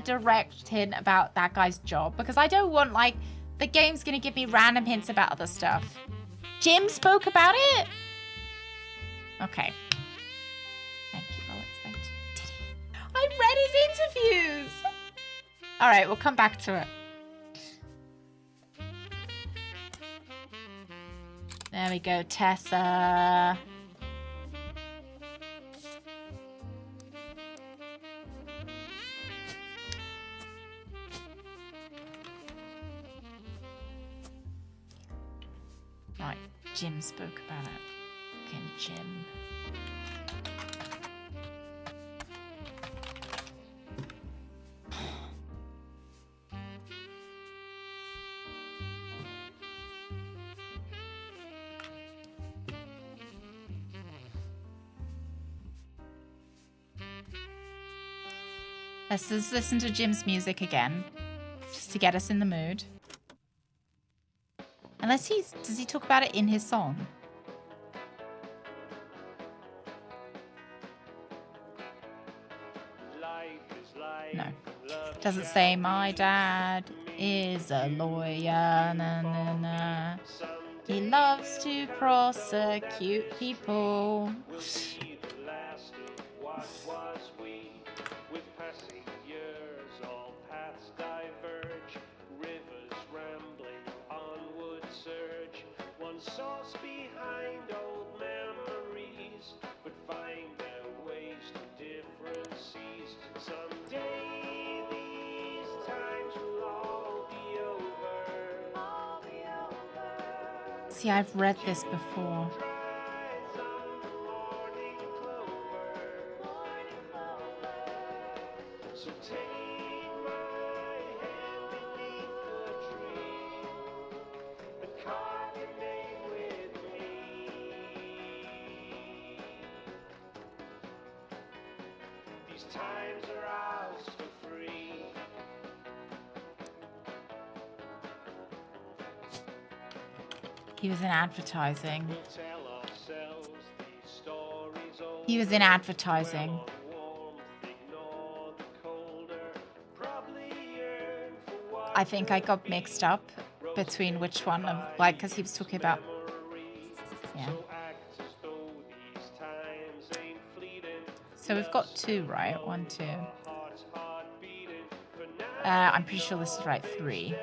direct hint about that guy's job? Because I don't want, like, the game's going to give me random hints about other stuff. Jim spoke about it? Okay. Thank you, Alex. Thank you. Did he? I read his interviews. All right, we'll come back to it. There we go, Tessa. Jim spoke about it. Fucking Jim. Let's just listen to Jim's music again, just to get us in the mood. Unless does he talk about it in his song? No. Doesn't say my dad is a lawyer, na na na. He loves to prosecute people. Source behind old memories, but find their ways to different seas. Someday these times will all be over. See, I've read this before. Rise on the morning clover. So take my hand beneath the tree and carve your name with me. These times are ours for free. He was in advertising. We'll tell ourselves these stories over. He was in advertising. Dwell on warmth, ignore the colder. Probably yearn for what I think I got mixed up between which one of, like, because he was talking about, yeah. so act as though these times ain't fleeting. So we've got two, right? 1, 2. Hearts hard beating. For now I'm pretty sure this is right, 3.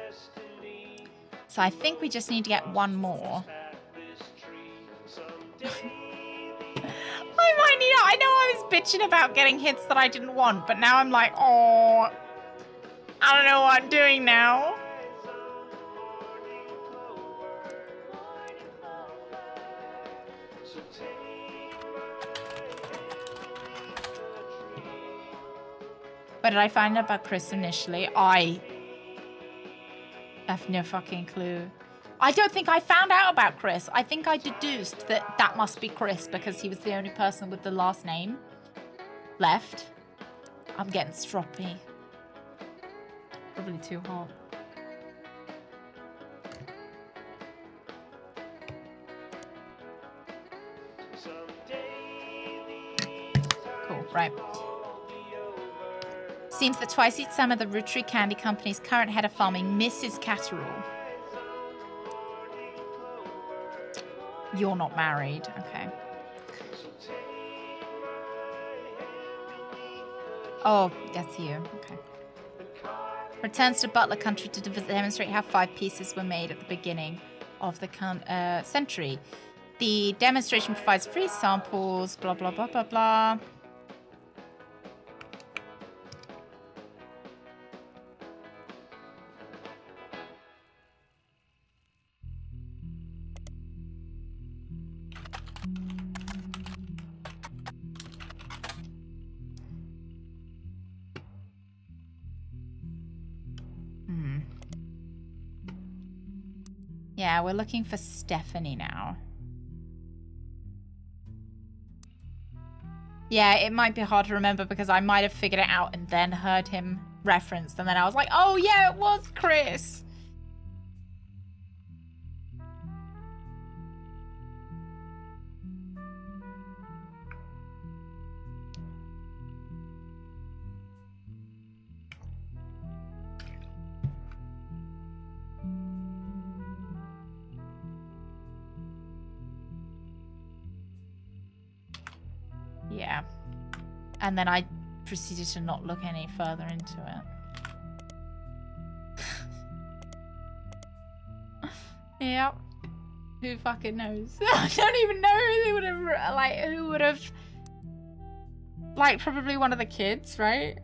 So I think we just need to get one more. at this tree. Someday I might need. I know I was bitching about getting hits that I didn't want, but now I'm like, oh, I don't know what I'm doing now. so take my But did I find out about Chris initially? I have no fucking clue. I don't think I found out about Chris. I think I deduced that that must be Chris because he was the only person with the last name left. I'm getting stroppy. Probably too hot. Cool, right. Seems that twice each summer the Roottrees Candy Company's current head of farming, Mrs. Catterall. You're not married, okay. Oh, that's you, okay. Returns to Butler Country to demonstrate how 5 pieces were made at the beginning of the century. The demonstration provides free samples, blah, blah, blah, blah, blah. Yeah, we're looking for Stephanie now. Yeah, it might be hard to remember because I might have figured it out and then heard him referenced, and then I was like, oh yeah, it was Chris. Yeah. And then I proceeded to not look any further into it. Yep. Who fucking knows? I don't even know who they would have, like, who would have, like, probably one of the kids, right?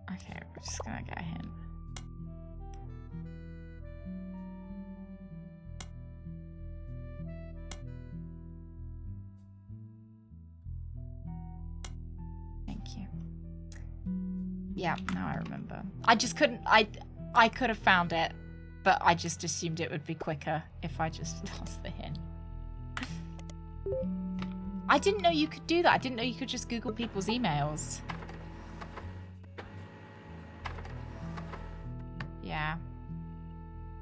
Okay, we're just gonna get a hint. Thank you. Yeah, now I remember. I just couldn't. I could have found it, but I just assumed it would be quicker if I just lost the hint. I didn't know you could do that. I didn't know you could just Google people's emails. Yeah.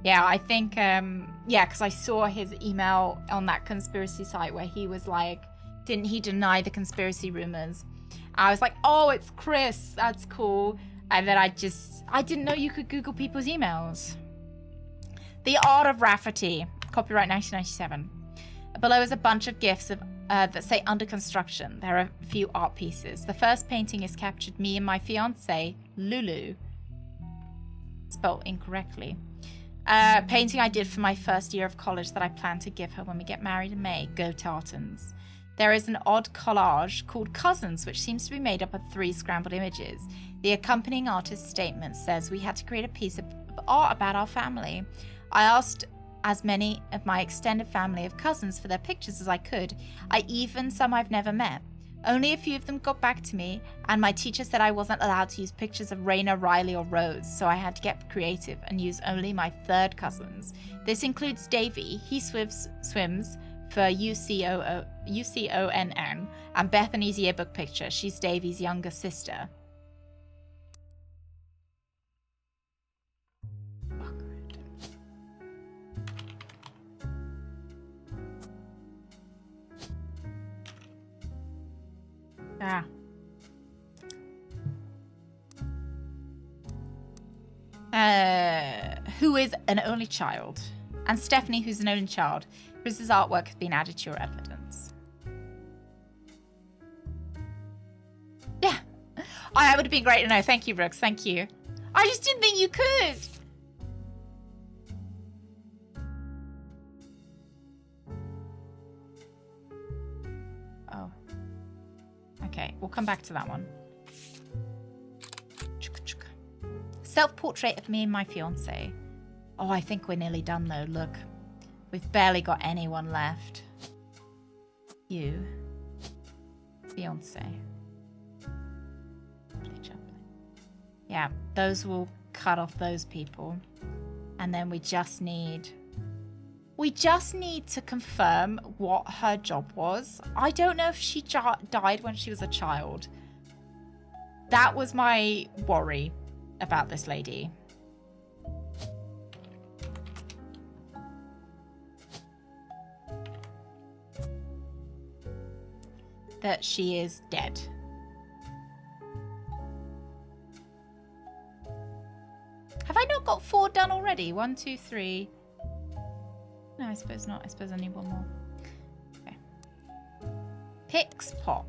Yeah, I think, yeah, because I saw his email on that conspiracy site where he was like, didn't he deny the conspiracy rumors? I was like, oh, it's Chris. That's cool. And then I didn't know you could Google people's emails. The Art of Rafferty, copyright 1997. Below is a bunch of gifs of that say under construction. There are a few art pieces. The first painting is captured me and my fiance, Lulu. Spelled incorrectly. Painting I did for my first year of college that I plan to give her when we get married in May. Go Tartans. There is an odd collage called Cousins, which seems to be made up of 3 scrambled images. The accompanying artist's statement says we had to create a piece of art about our family. I asked as many of my extended family of cousins for their pictures as I could. Even some I've never met. Only a few of them got back to me, and my teacher said I wasn't allowed to use pictures of Raina, Riley, or Rose, so I had to get creative and use only my 3rd cousins. This includes Davy. He swims for UCONN, and Bethany's yearbook picture. She's Davy's younger sister. Ah. Who is an only child? And Stephanie, who's an only child. Chris's artwork has been added to your evidence. Yeah. Oh, that would have been great to know. Thank you, Brooks. Thank you. I just didn't think you could. Oh. Okay, we'll come back to that one. Self-portrait of me and my fiance. Oh, I think we're nearly done though. Look, we've barely got anyone left. You. Fiance. Yeah, those will cut off those people. And then we just need to confirm what her job was. I don't know if she died when she was a child. That was my worry about this lady. That she is dead. Have I not got 4 done already? 1, 2, 3. No, I suppose not. I suppose I need one more. Okay. Pix Pop.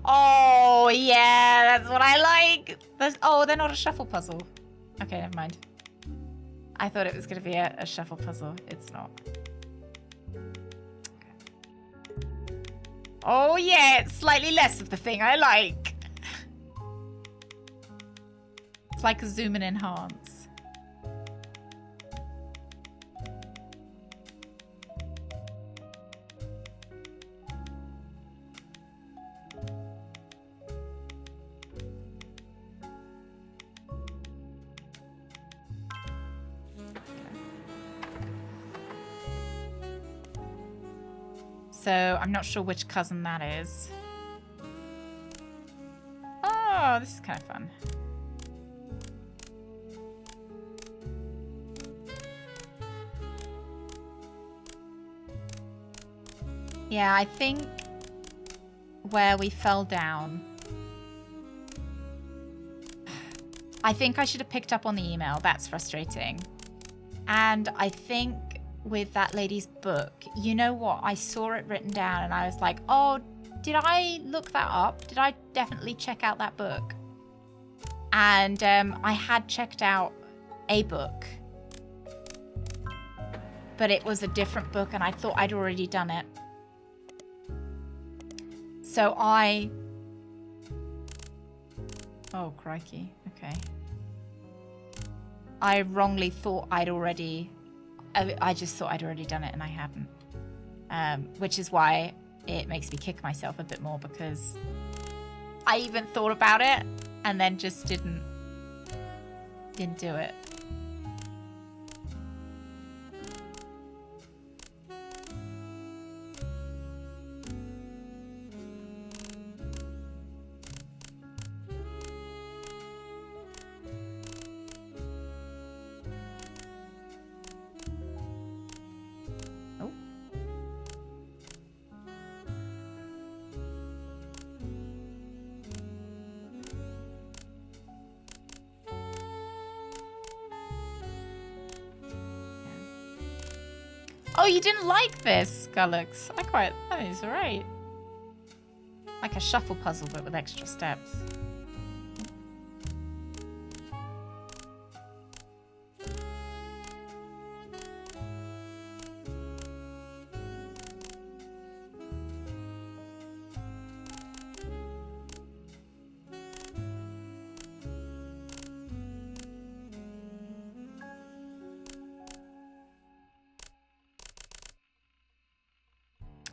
Oh, yeah, that's what I like. Oh, they're not a shuffle puzzle. Okay, never mind. I thought it was going to be a shuffle puzzle. It's not. Okay. Oh, yeah, it's slightly less of the thing I like. It's like a zoom and enhance. So I'm not sure which cousin that is. Oh, this is kind of fun. Yeah, I think where we fell down. I think I should have picked up on the email. That's frustrating. And I think with that lady's book, you know what? I saw it written down and I was like, oh, did I look that up? Did I definitely check out that book? And I had checked out a book, but it was a different book and I thought I'd already done it. So oh, crikey. Okay. I wrongly thought I just thought I'd already done it and I hadn't. Which is why it makes me kick myself a bit more because I even thought about it and then just didn't do it. Oh. Oh, you didn't like this, Gullux? That is alright. Like a shuffle puzzle, but with extra steps.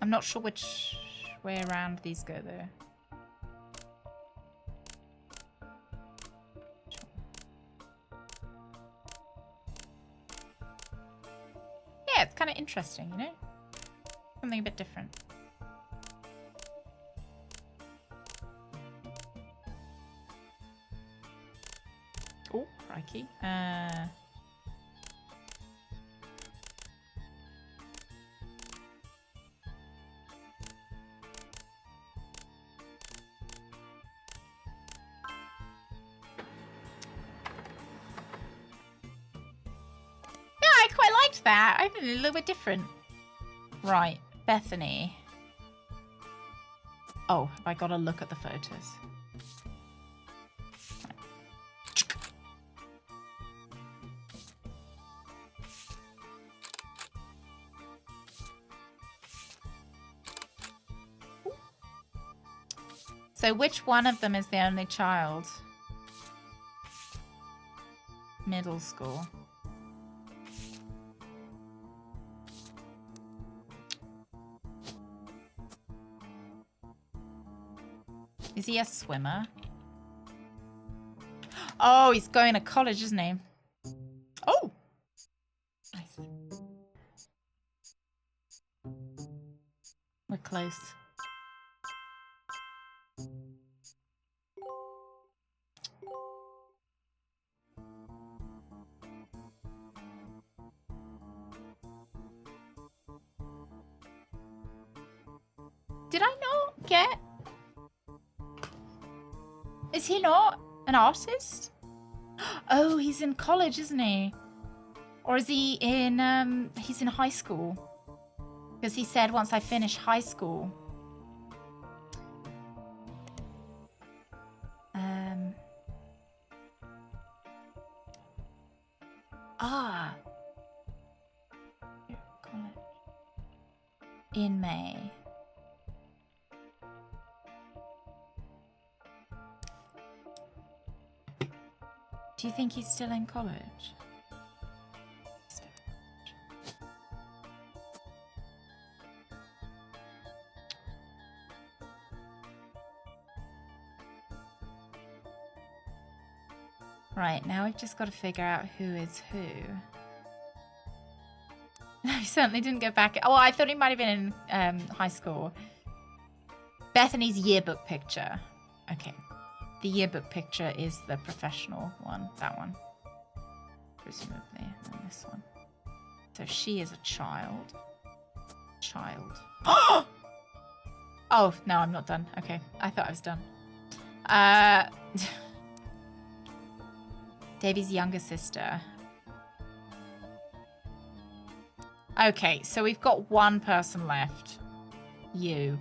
I'm not sure which way around these go, though. Yeah, it's kind of interesting, you know? Something a bit different. Oh, crikey. I quite liked that. I think a little bit different. Right, Bethany. Oh, have I got to look at the photos? So which one of them is the only child? Middle school. Is he a swimmer? Oh, he's going to college, isn't he? Oh! Nice. We're close. Did I not get... Is he not an artist? Oh, he's in college, isn't he? Or is he in, he's in high school? Because he said once I finish high school. Ah. College. In May. Do you think he's still in college? Right, now we've just got to figure out who is who. I certainly didn't get back. Oh, I thought he might have been in high school. Bethany's yearbook picture. Okay. The yearbook picture is the professional one. That one. Presumably. And this one. So she is a child. Oh, no, I'm not done. Okay. I thought I was done. Davy's younger sister. Okay, so we've got one person left. You.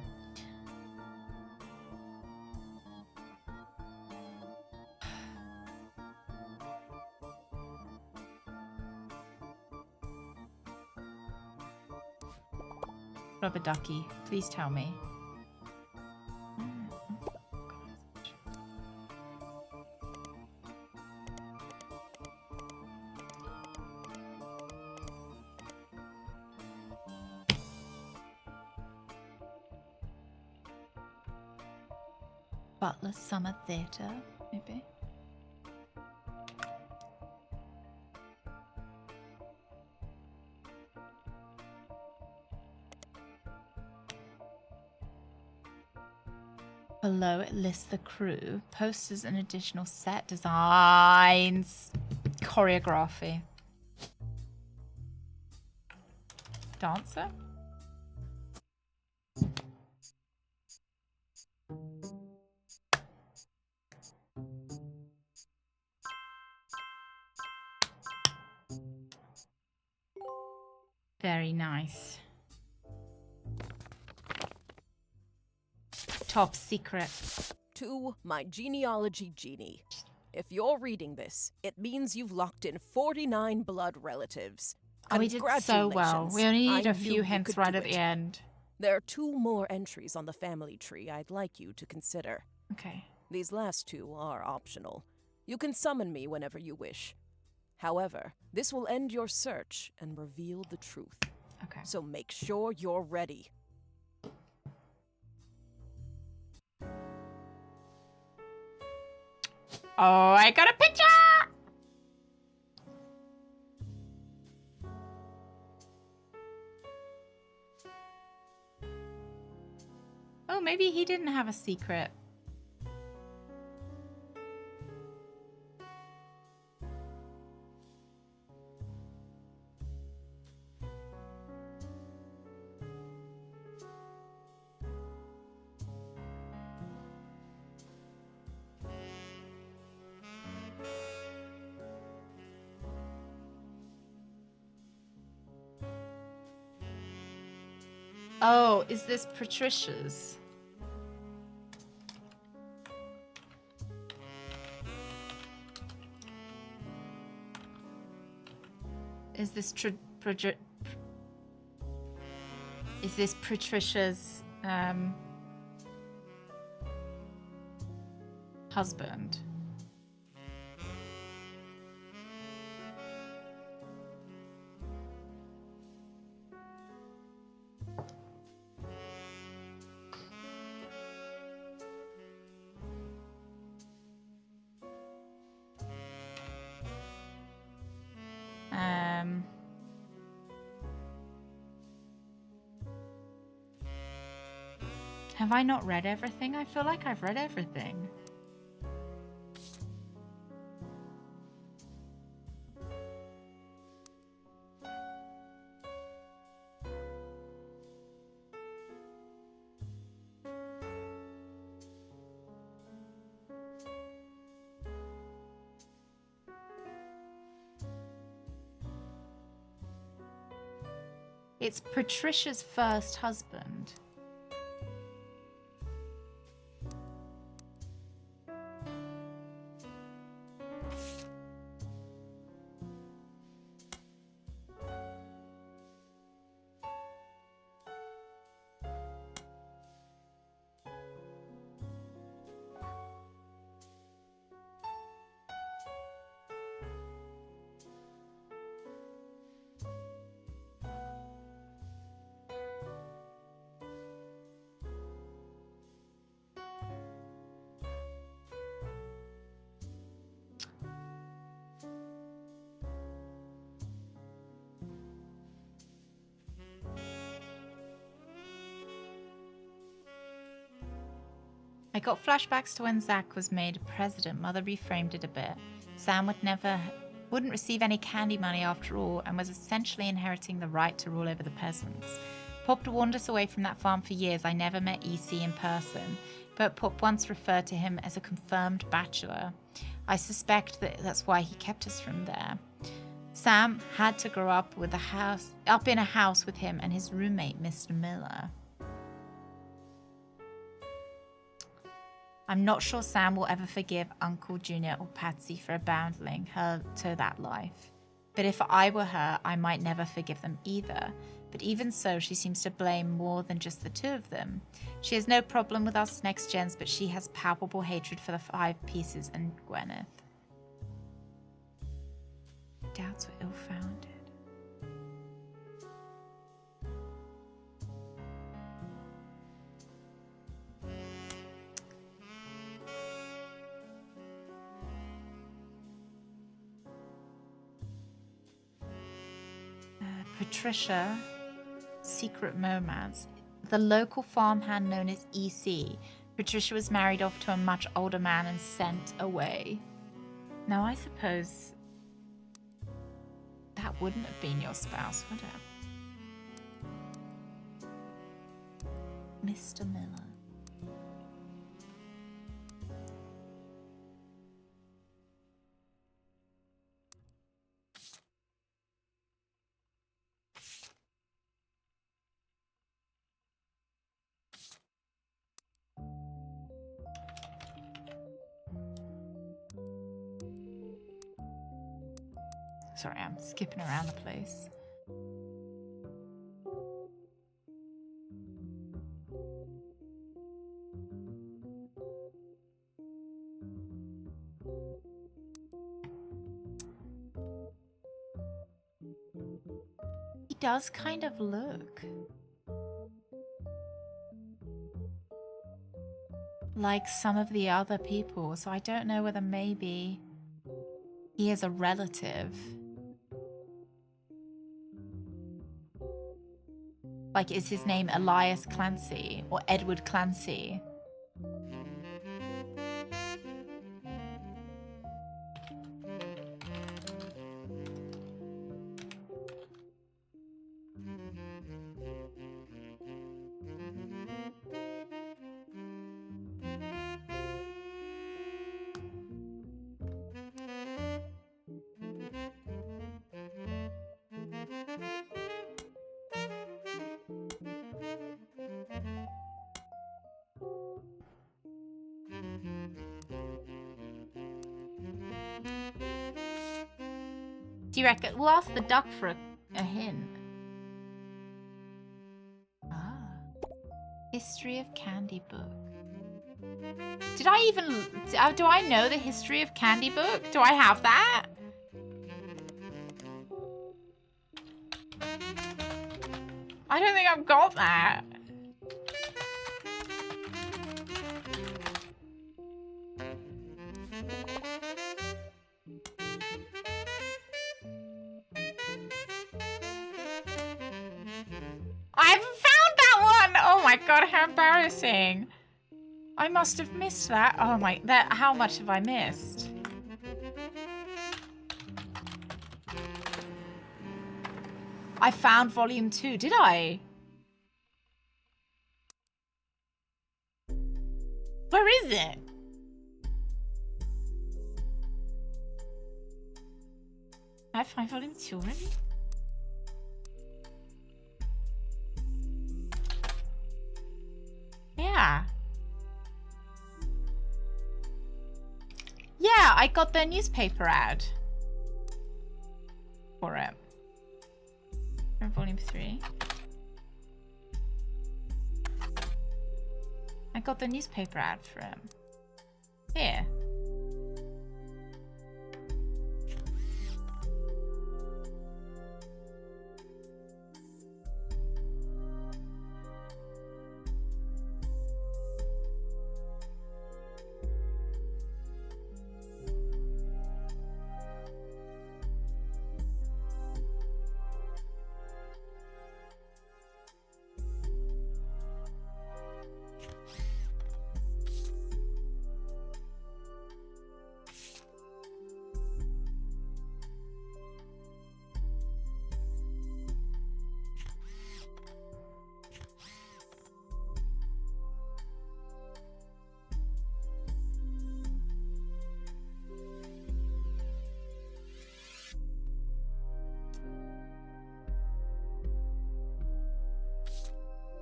Rubber ducky, please tell me. Butler Summer Theatre, maybe. Below it lists the crew, posters and additional set designs, choreography. Dancer? Very nice. Top secret. To my genealogy genie. If you're reading this, it means you've locked in 49 blood relatives. Oh, we did so well. We only need I a few knew you hints could right do at the it. end. There are 2 more entries on the family tree I'd like you to consider. Okay. These last 2 are optional. You can summon me whenever you wish. However, this will end your search and reveal the truth. Okay. So make sure you're ready. Oh, I got a picture! Oh, maybe he didn't have a secret. Oh, is this Patricia's? Is this Patricia's husband? Have I not read everything? I feel like I've read everything. It's Patricia's first husband. I got flashbacks to when Zach was made president. Mother reframed it a bit. Sam wouldn't receive any candy money after all, and was essentially inheriting the right to rule over the peasants. Pop warned us away from that farm for years. I never met EC in person, but Pop once referred to him as a confirmed bachelor. I suspect that's why he kept us from there. Sam had to grow up in a house with him and his roommate, Mr. Miller. I'm not sure Sam will ever forgive Uncle Junior or Patsy for abandoning her to that life. But if I were her, I might never forgive them either. But even so, she seems to blame more than just the 2 of them. She has no problem with us next gens, but she has palpable hatred for the 5 Pieces and Gwyneth. Doubts were ill-founded. Patricia, secret romance. The local farmhand known as EC. Patricia was married off to a much older man and sent away. Now, I suppose that wouldn't have been your spouse, would it? Mr. Miller. Sorry, I'm skipping around the place. He does kind of look like some of the other people, so I don't know whether maybe he is a relative. Like, is his name Elias Clancy or Edward Clancy? Do you reckon? We'll ask the duck for a hint. Ah. History of Candy Book. Did I even... Do I know the history of Candy Book? Do I have that? I don't think I've got that. I haven't found that one! Oh my god, how embarrassing. I must have missed that. Oh my, how much have I missed? I found volume 2, did I? Where is it? Did I find volume 2 already? Yeah. Yeah, I got the newspaper ad for it. For volume 3. I got the newspaper ad for him. Here.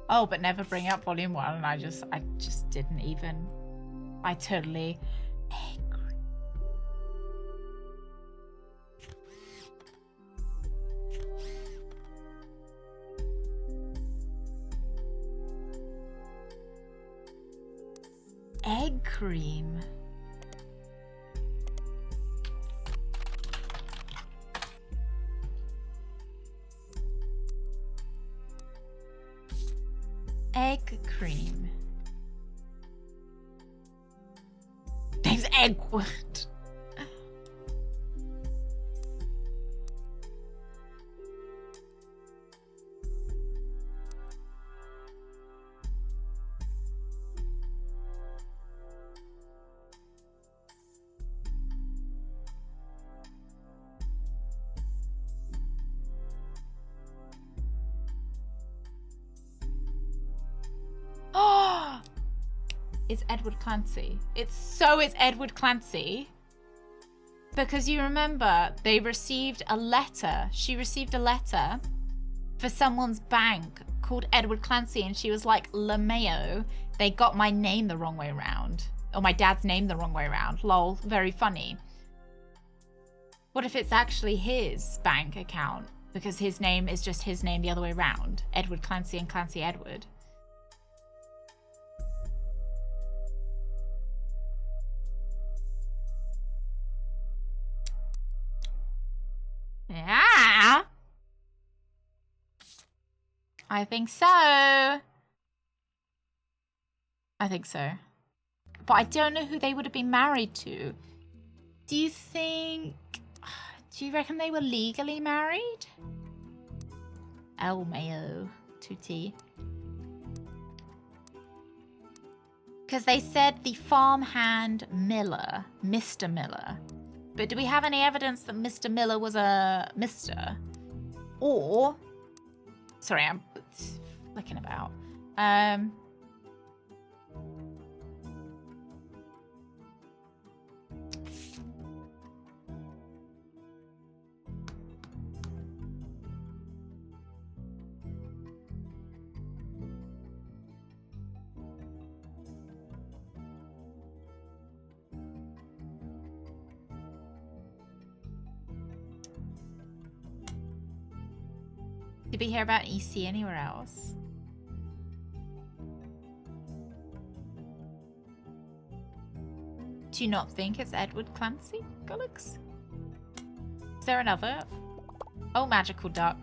Oh, but never bring up volume 1, and I just didn't even. I totally. Egg cream. Egg cream. Name's Eggwood. it's Edward Clancy. It's Edward Clancy. Because you remember, they received a letter. She received a letter for someone's bank called Edward Clancy, and she was like, LeMayo, they got my name the wrong way around. Or my dad's name the wrong way around. Lol, very funny. What if it's actually his bank account? Because his name is just his name the other way around. Edward Clancy and Clancy Edward. Yeah. I think so. I think so. But I don't know who they would have been married to. Do you reckon they were legally married? LMAO, 2T. Because they said the farmhand Miller, Mr. Miller. But do we have any evidence that Mr. Miller was a Mr.? Or, sorry, I'm flicking about. Did we hear about EC anywhere else? Do you not think it's Edward Clancy, Gullux? Is there another? Oh, magical duck.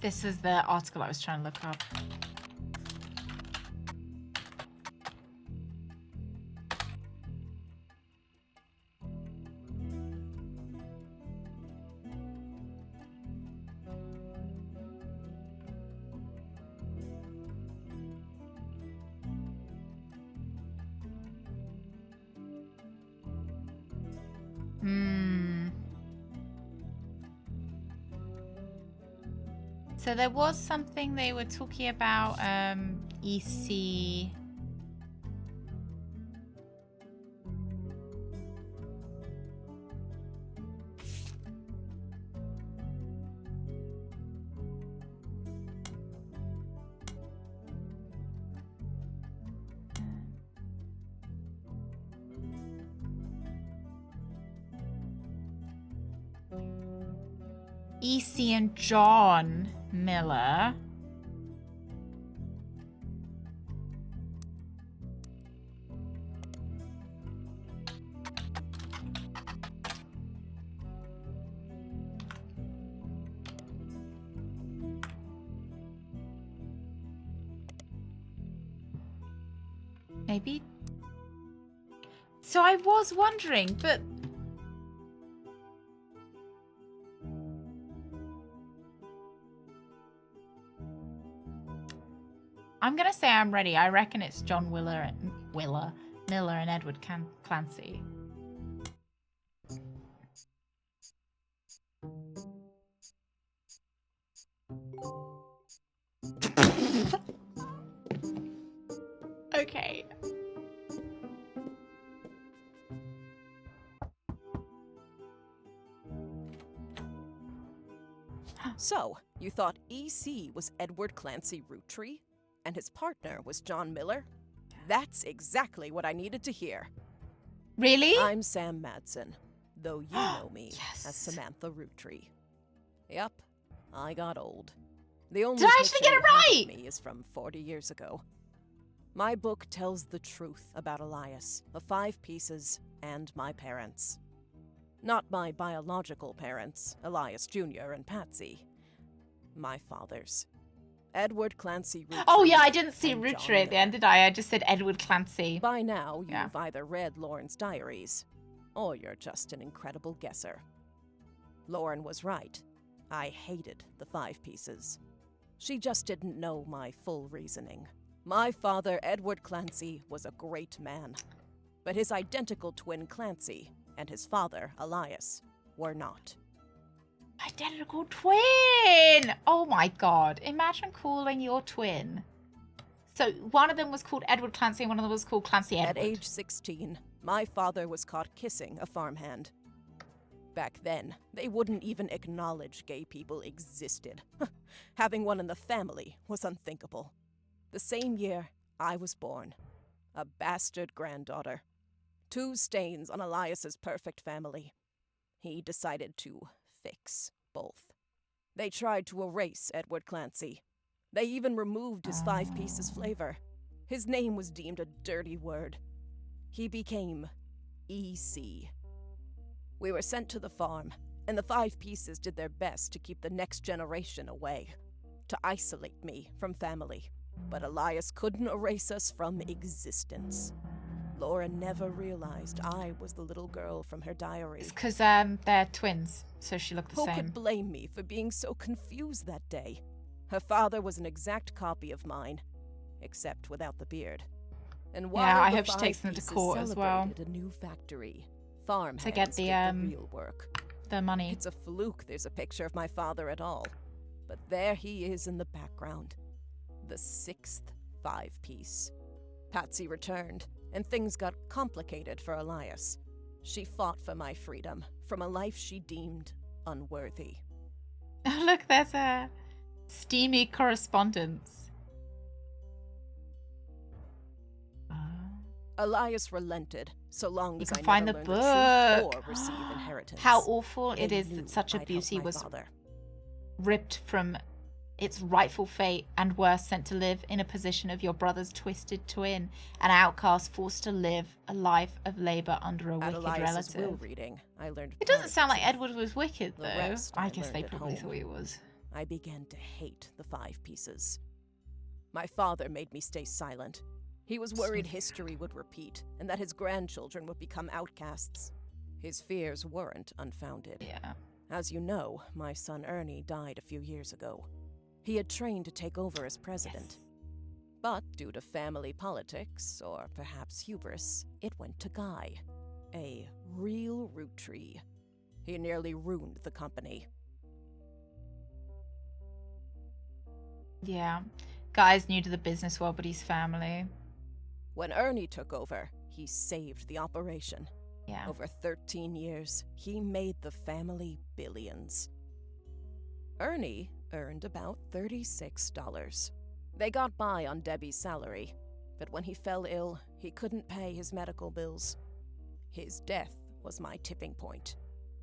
This is the article I was trying to look up. So there was something they were talking about, EC. EC and John Miller. Maybe. So I was wondering, but I'm gonna say I'm ready. I reckon it's John Miller and Edward Clancy. Okay. So, you thought EC was Edward Clancy Roottrees? And his partner was John Miller? That's exactly what I needed to hear. Really? I'm Sam Madsen, though you know me Yes. as Samantha Roottrees. Yep, I got old. The only Did I actually picture get it you have of right? me is from 40 years ago. My book tells the truth about Elias, the 5 pieces, and my parents. Not my biological parents, Elias Jr. and Patsy. My father's. Edward Clancy Roottrees. Oh yeah, I didn't see and John Roottrees at the end, Miller. did I? I just said Edward Clancy. By now, you've Yeah. either read Lauren's diaries, or you're just an incredible guesser. Lauren was right. I hated the 5 pieces. She just didn't know my full reasoning. My father, Edward Clancy, was a great man. But his identical twin Clancy and his father, Elias, were not. Identical twin! Oh my god. Imagine calling your twin. So one of them was called Edward Clancy and one of them was called Clancy Edward. At age 16, my father was caught kissing a farmhand. Back then, they wouldn't even acknowledge gay people existed. Having one in the family was unthinkable. The same year, I was born. A bastard granddaughter. 2 stains on Elias's perfect family. He decided to fix both. They tried to erase Edward Clancy. They even removed his 5 pieces flavor. His name was deemed a dirty word. He became EC. We were sent to the farm, and the 5 pieces did their best to keep the next generation away, to isolate me from family. But Elias couldn't erase us from existence. Laura never realized I was the little girl from her diary. It's because they're twins, so she looked the Who same. could blame me for being so confused that day? Her father was an exact copy of mine, except without the beard. And while Yeah, I the hope she 5 takes them to pieces court as well. celebrated a new factory, farmhands To get did the, the real work. The money. It's a fluke there's a picture of my father at all. But there he is in the background. The 6th 5-piece. Patsy returned, and things got complicated for Elias. She fought for my freedom, from a life she deemed unworthy. Oh, look, there's a steamy correspondence. Elias relented, so long You as can I find never the learned the truth book. or receive inheritance. How awful They it is knew that such a I'd help beauty my was father. ripped from its rightful fate and worse, sent to live in a position of your brother's twisted twin, an outcast forced to live a life of labor under a At wicked Elias's will relative. reading, I learned It doesn't part of sound the like truth. Edward was wicked, The though. rest I I guess they learned at probably home. thought he was. I began to hate the 5 pieces. My father made me stay silent. He was worried history would repeat, and that his grandchildren would become outcasts. His fears weren't unfounded. Yeah. As you know, my son Ernie died a few years ago. He had trained to take over as president. But due to family politics, or perhaps hubris, it went to Guy, a real Roottrees. He nearly ruined the company. Yeah. Guy's new to the business world, but he's family. When Ernie took over, he saved the operation. Yeah. Over 13 years, he made the family billions. Ernie earned about $36. They got by on Debbie's salary, but when he fell ill, he couldn't pay his medical bills. His death was my tipping point.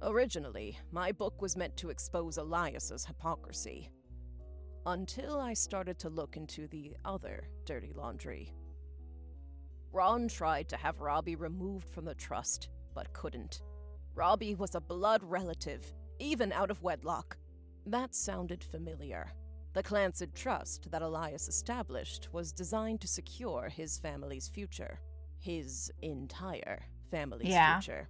Originally, my book was meant to expose Elias's hypocrisy. Until I started to look into the other dirty laundry. Ron tried to have Robbie removed from the trust, but couldn't. Robbie was a blood relative, even out of wedlock. That sounded familiar. The Clancy Trust that Elias established was designed to secure his family's future. His entire family's future.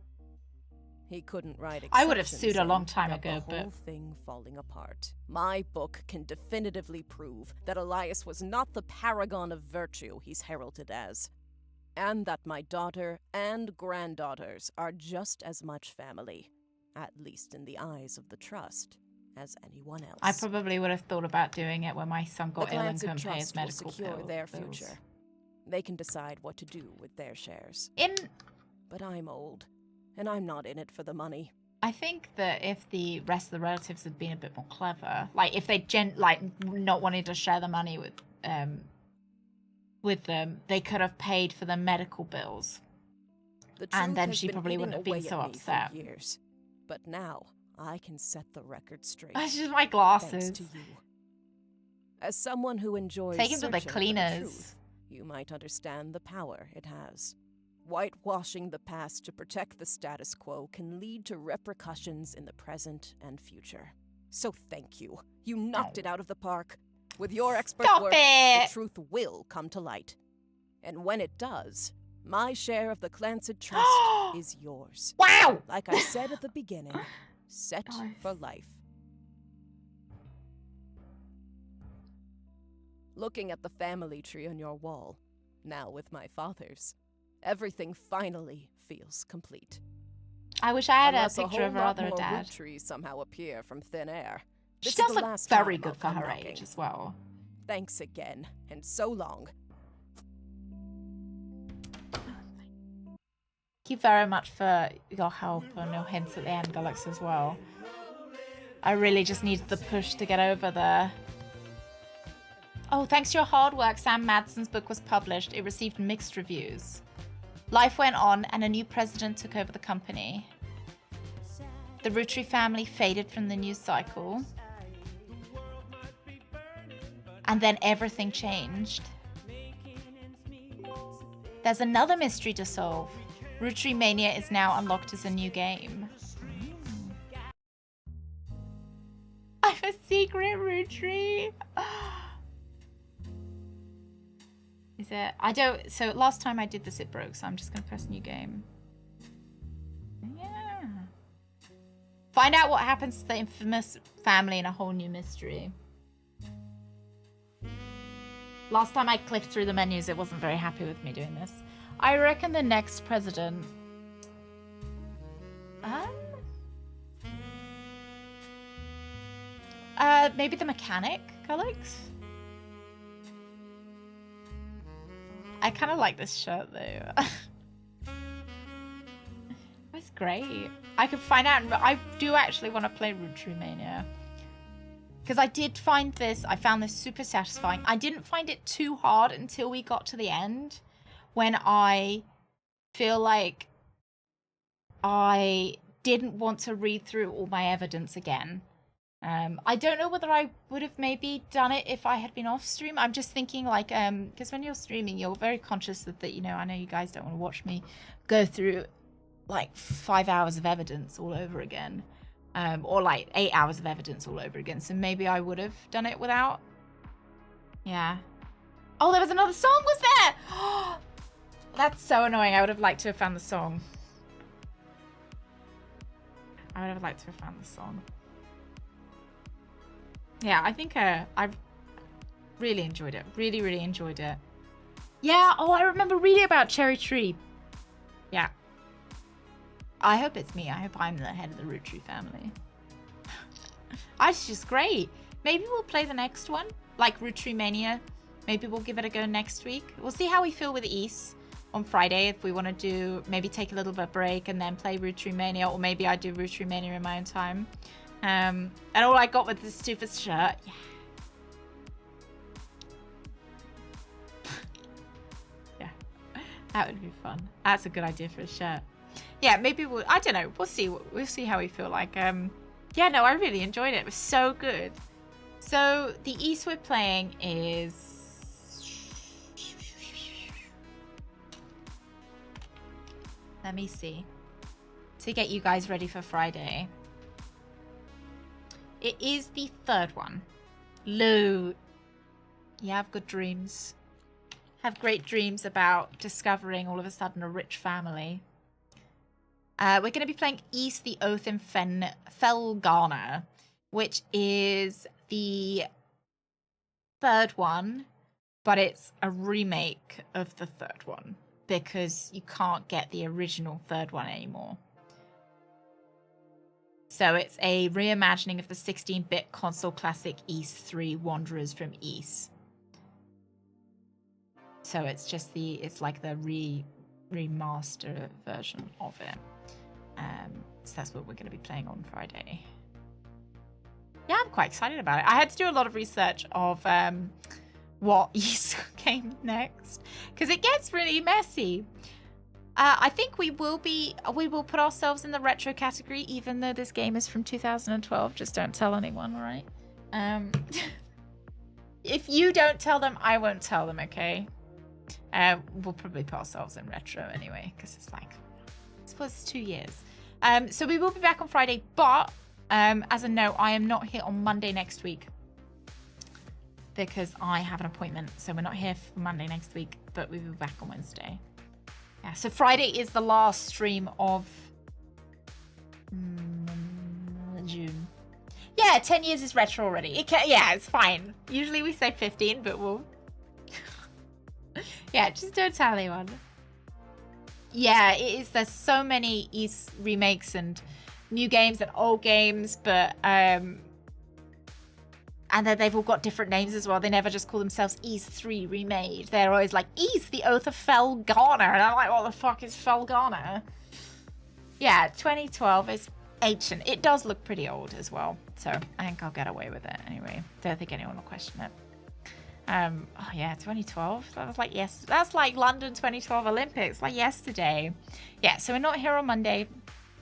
He couldn't write I would have exceptions sued a in, long time got ago, the whole but thing falling apart. My book can definitively prove that Elias was not the paragon of virtue he's heralded as, and that my daughter and granddaughters are just as much family, at least in the eyes of the trust, as anyone else. I probably would have thought about doing it when my son got The ill and Clancy couldn't pay his Trust will medical secure their bills. future. They can decide what to do with their shares. In But I'm old, and I'm not in it for the money. I think that if the rest of the relatives had been a bit more clever, like if they not wanting to share the money with them, they could have paid for the medical bills The And truth then has she been probably eating wouldn't have been away so at me upset. for years. But now I can set the record straight. That's just my Thanks glasses. to you. As someone who enjoys Take him to the searching for cleaners. truth, you might understand the power it has. Whitewashing the past to protect the status quo can lead to repercussions in the present and future. So thank you. You knocked it out of the park. With your expert Stop work, it! the truth will come to light. And when it does, my share of the Clancid Trust is yours. Wow! Like I said at the beginning, set Nice. for life. Looking at the family tree on your wall, now with my father's, everything finally feels complete. I wish I had Unless a a picture whole of her lot other more dad. Roottrees somehow appear from thin air. She This is does the look last very time good I'll for come her knocking. age as well. Thanks again, and so long. Thank you very much for your help and your hints at the end, Galax, as well. I really just needed the push to get over there. Oh, thanks to your hard work, Sam Madsen's book was published. It received mixed reviews. Life went on, and a new president took over the company. The Roottries family faded from the news cycle. And then everything changed. There's another mystery to solve. Roottrie Mania is now unlocked as a new game. I'm a secret Roottrie. Is it? I don't. So last time I did this, it broke. So I'm just gonna press new game. Yeah. Find out what happens to the infamous family in a whole new mystery. Last time I clicked through the menus, it wasn't very happy with me doing this. I reckon the next president. Maybe the mechanic, Alex? I kind of like this shirt though. It's great. I could find out. I do actually want to play Roottrie Mania. Because I did find this, I found this super satisfying. I didn't find it too hard until we got to the end, when I feel like I didn't want to read through all my evidence again. I don't know whether I would have maybe done it if I had been off stream. I'm just thinking like, because when you're streaming, you're very conscious that, you know, I know you guys don't want to watch me go through like 5 hours of evidence all over again. Or like 8 hours of evidence all over again. So maybe I would have done it without. Yeah. Oh, there was another song, was there? That's so annoying. I would have liked to have found the song. I would have liked to have found the song. Yeah, I think I've really enjoyed it. Really, really enjoyed it. Yeah, oh, I remember reading about Cherry Tree. Yeah. I hope it's me. I hope I'm the head of the Roottrie family. It's just great. Maybe we'll play the next one, like Roottrie Mania. Maybe we'll give it a go next week. We'll see how we feel with East on Friday. If we want to do, maybe take a little bit of break and then play Roottrie Mania, or maybe I do Roottrie Mania in my own time. And all I got with this stupid shirt. Yeah. Yeah, that would be fun. That's a good idea for a shirt. Yeah, maybe we'll, I don't know. We'll see. We'll see how we feel like. Yeah, no, I really enjoyed it. It was so good. So the East we're playing is. Let me see. To get you guys ready for Friday. It is the third one. Lou. You have good dreams. Have great dreams about discovering all of a sudden a rich family. We're going to be playing East the Oath in Felgarner, which is the third one, but it's a remake of the third one because you can't get the original third one anymore. So it's a reimagining of the 16-bit console classic East 3 Wanderers from East. So it's just it's like the remaster version of it. So that's what we're going to be playing on Friday. Yeah, I'm quite excited about it. I had to do a lot of research of what East came next because it gets really messy. I think we will put ourselves in the retro category, even though this game is from 2012. Just don't tell anyone, all right? If you don't tell them, I won't tell them, okay? We'll probably put ourselves in retro anyway, because it's like, it was 2 years. So we will be back on Friday, but as a note, I am not here on Monday next week because I have an appointment. So we're not here for Monday next week, but we will be back on Wednesday. Yeah, so Friday is the last stream of June. Yeah, 10 years is retro already. Yeah, it's fine. Usually we say 15, but we'll... Yeah, just don't tell anyone. Yeah, it is. There's so many East remakes and new games and old games, but... And then they've all got different names as well. They never just call themselves East 3 Remade. They're always like, East, the Oath of Felghana. And I'm like, what the fuck is Felghana? Yeah, 2012 is ancient. It does look pretty old as well. So I think I'll get away with it anyway. Don't think anyone will question it. Oh yeah, 2012. That was like yesterday. That's like London 2012 Olympics, like yesterday. Yeah, so we're not here on Monday,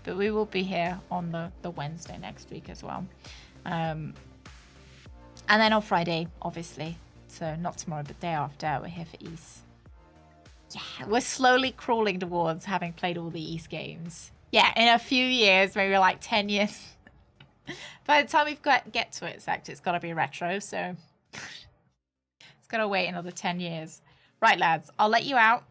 but we will be here on the Wednesday next week as well. And then on Friday, obviously. So not tomorrow, but day after, we're here for East. Yeah, we're slowly crawling towards having played all the East games. Yeah, in a few years, maybe like 10 years. By the time we've get to it, it's got to be retro, so it's got to wait another 10 years. Right, lads, I'll let you out.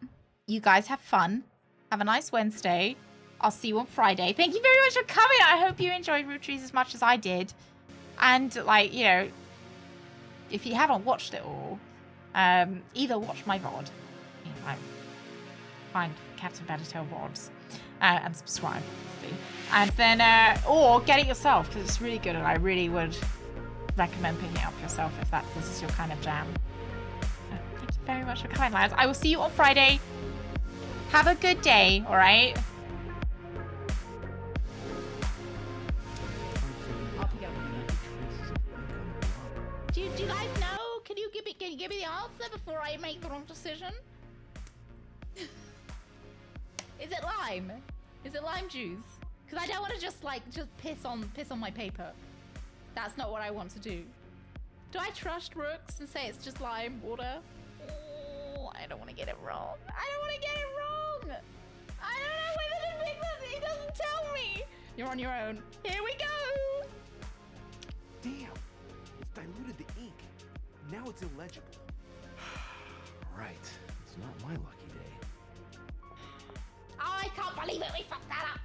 You guys have fun. Have a nice Wednesday. I'll see you on Friday. Thank you very much for coming. I hope you enjoyed Roottrees as much as I did. And, like, you know, if you haven't watched it all, either watch my VOD, you know, find Captain Badgertail VODs, and subscribe, obviously. And then, or get it yourself, because it's really good, and I really would recommend picking it up yourself if this is your kind of jam. Thank you very much for coming, lads. I will see you on Friday. Have a good day, all right? Do you guys know? Can you give me the answer before I make the wrong decision? Is it lime? Is it lime juice? Because I don't want to just piss on my paper. That's not what I want to do. Do I trust Rooks and say it's just lime water? Oh, I don't want to get it wrong. I don't want to get it wrong. I don't know whether to pick this. He doesn't tell me. You're on your own. Here we go. Damn, it's diluted the ink. Now it's illegible. Right, it's not my lucky day. Oh, I can't believe it. We fucked that up.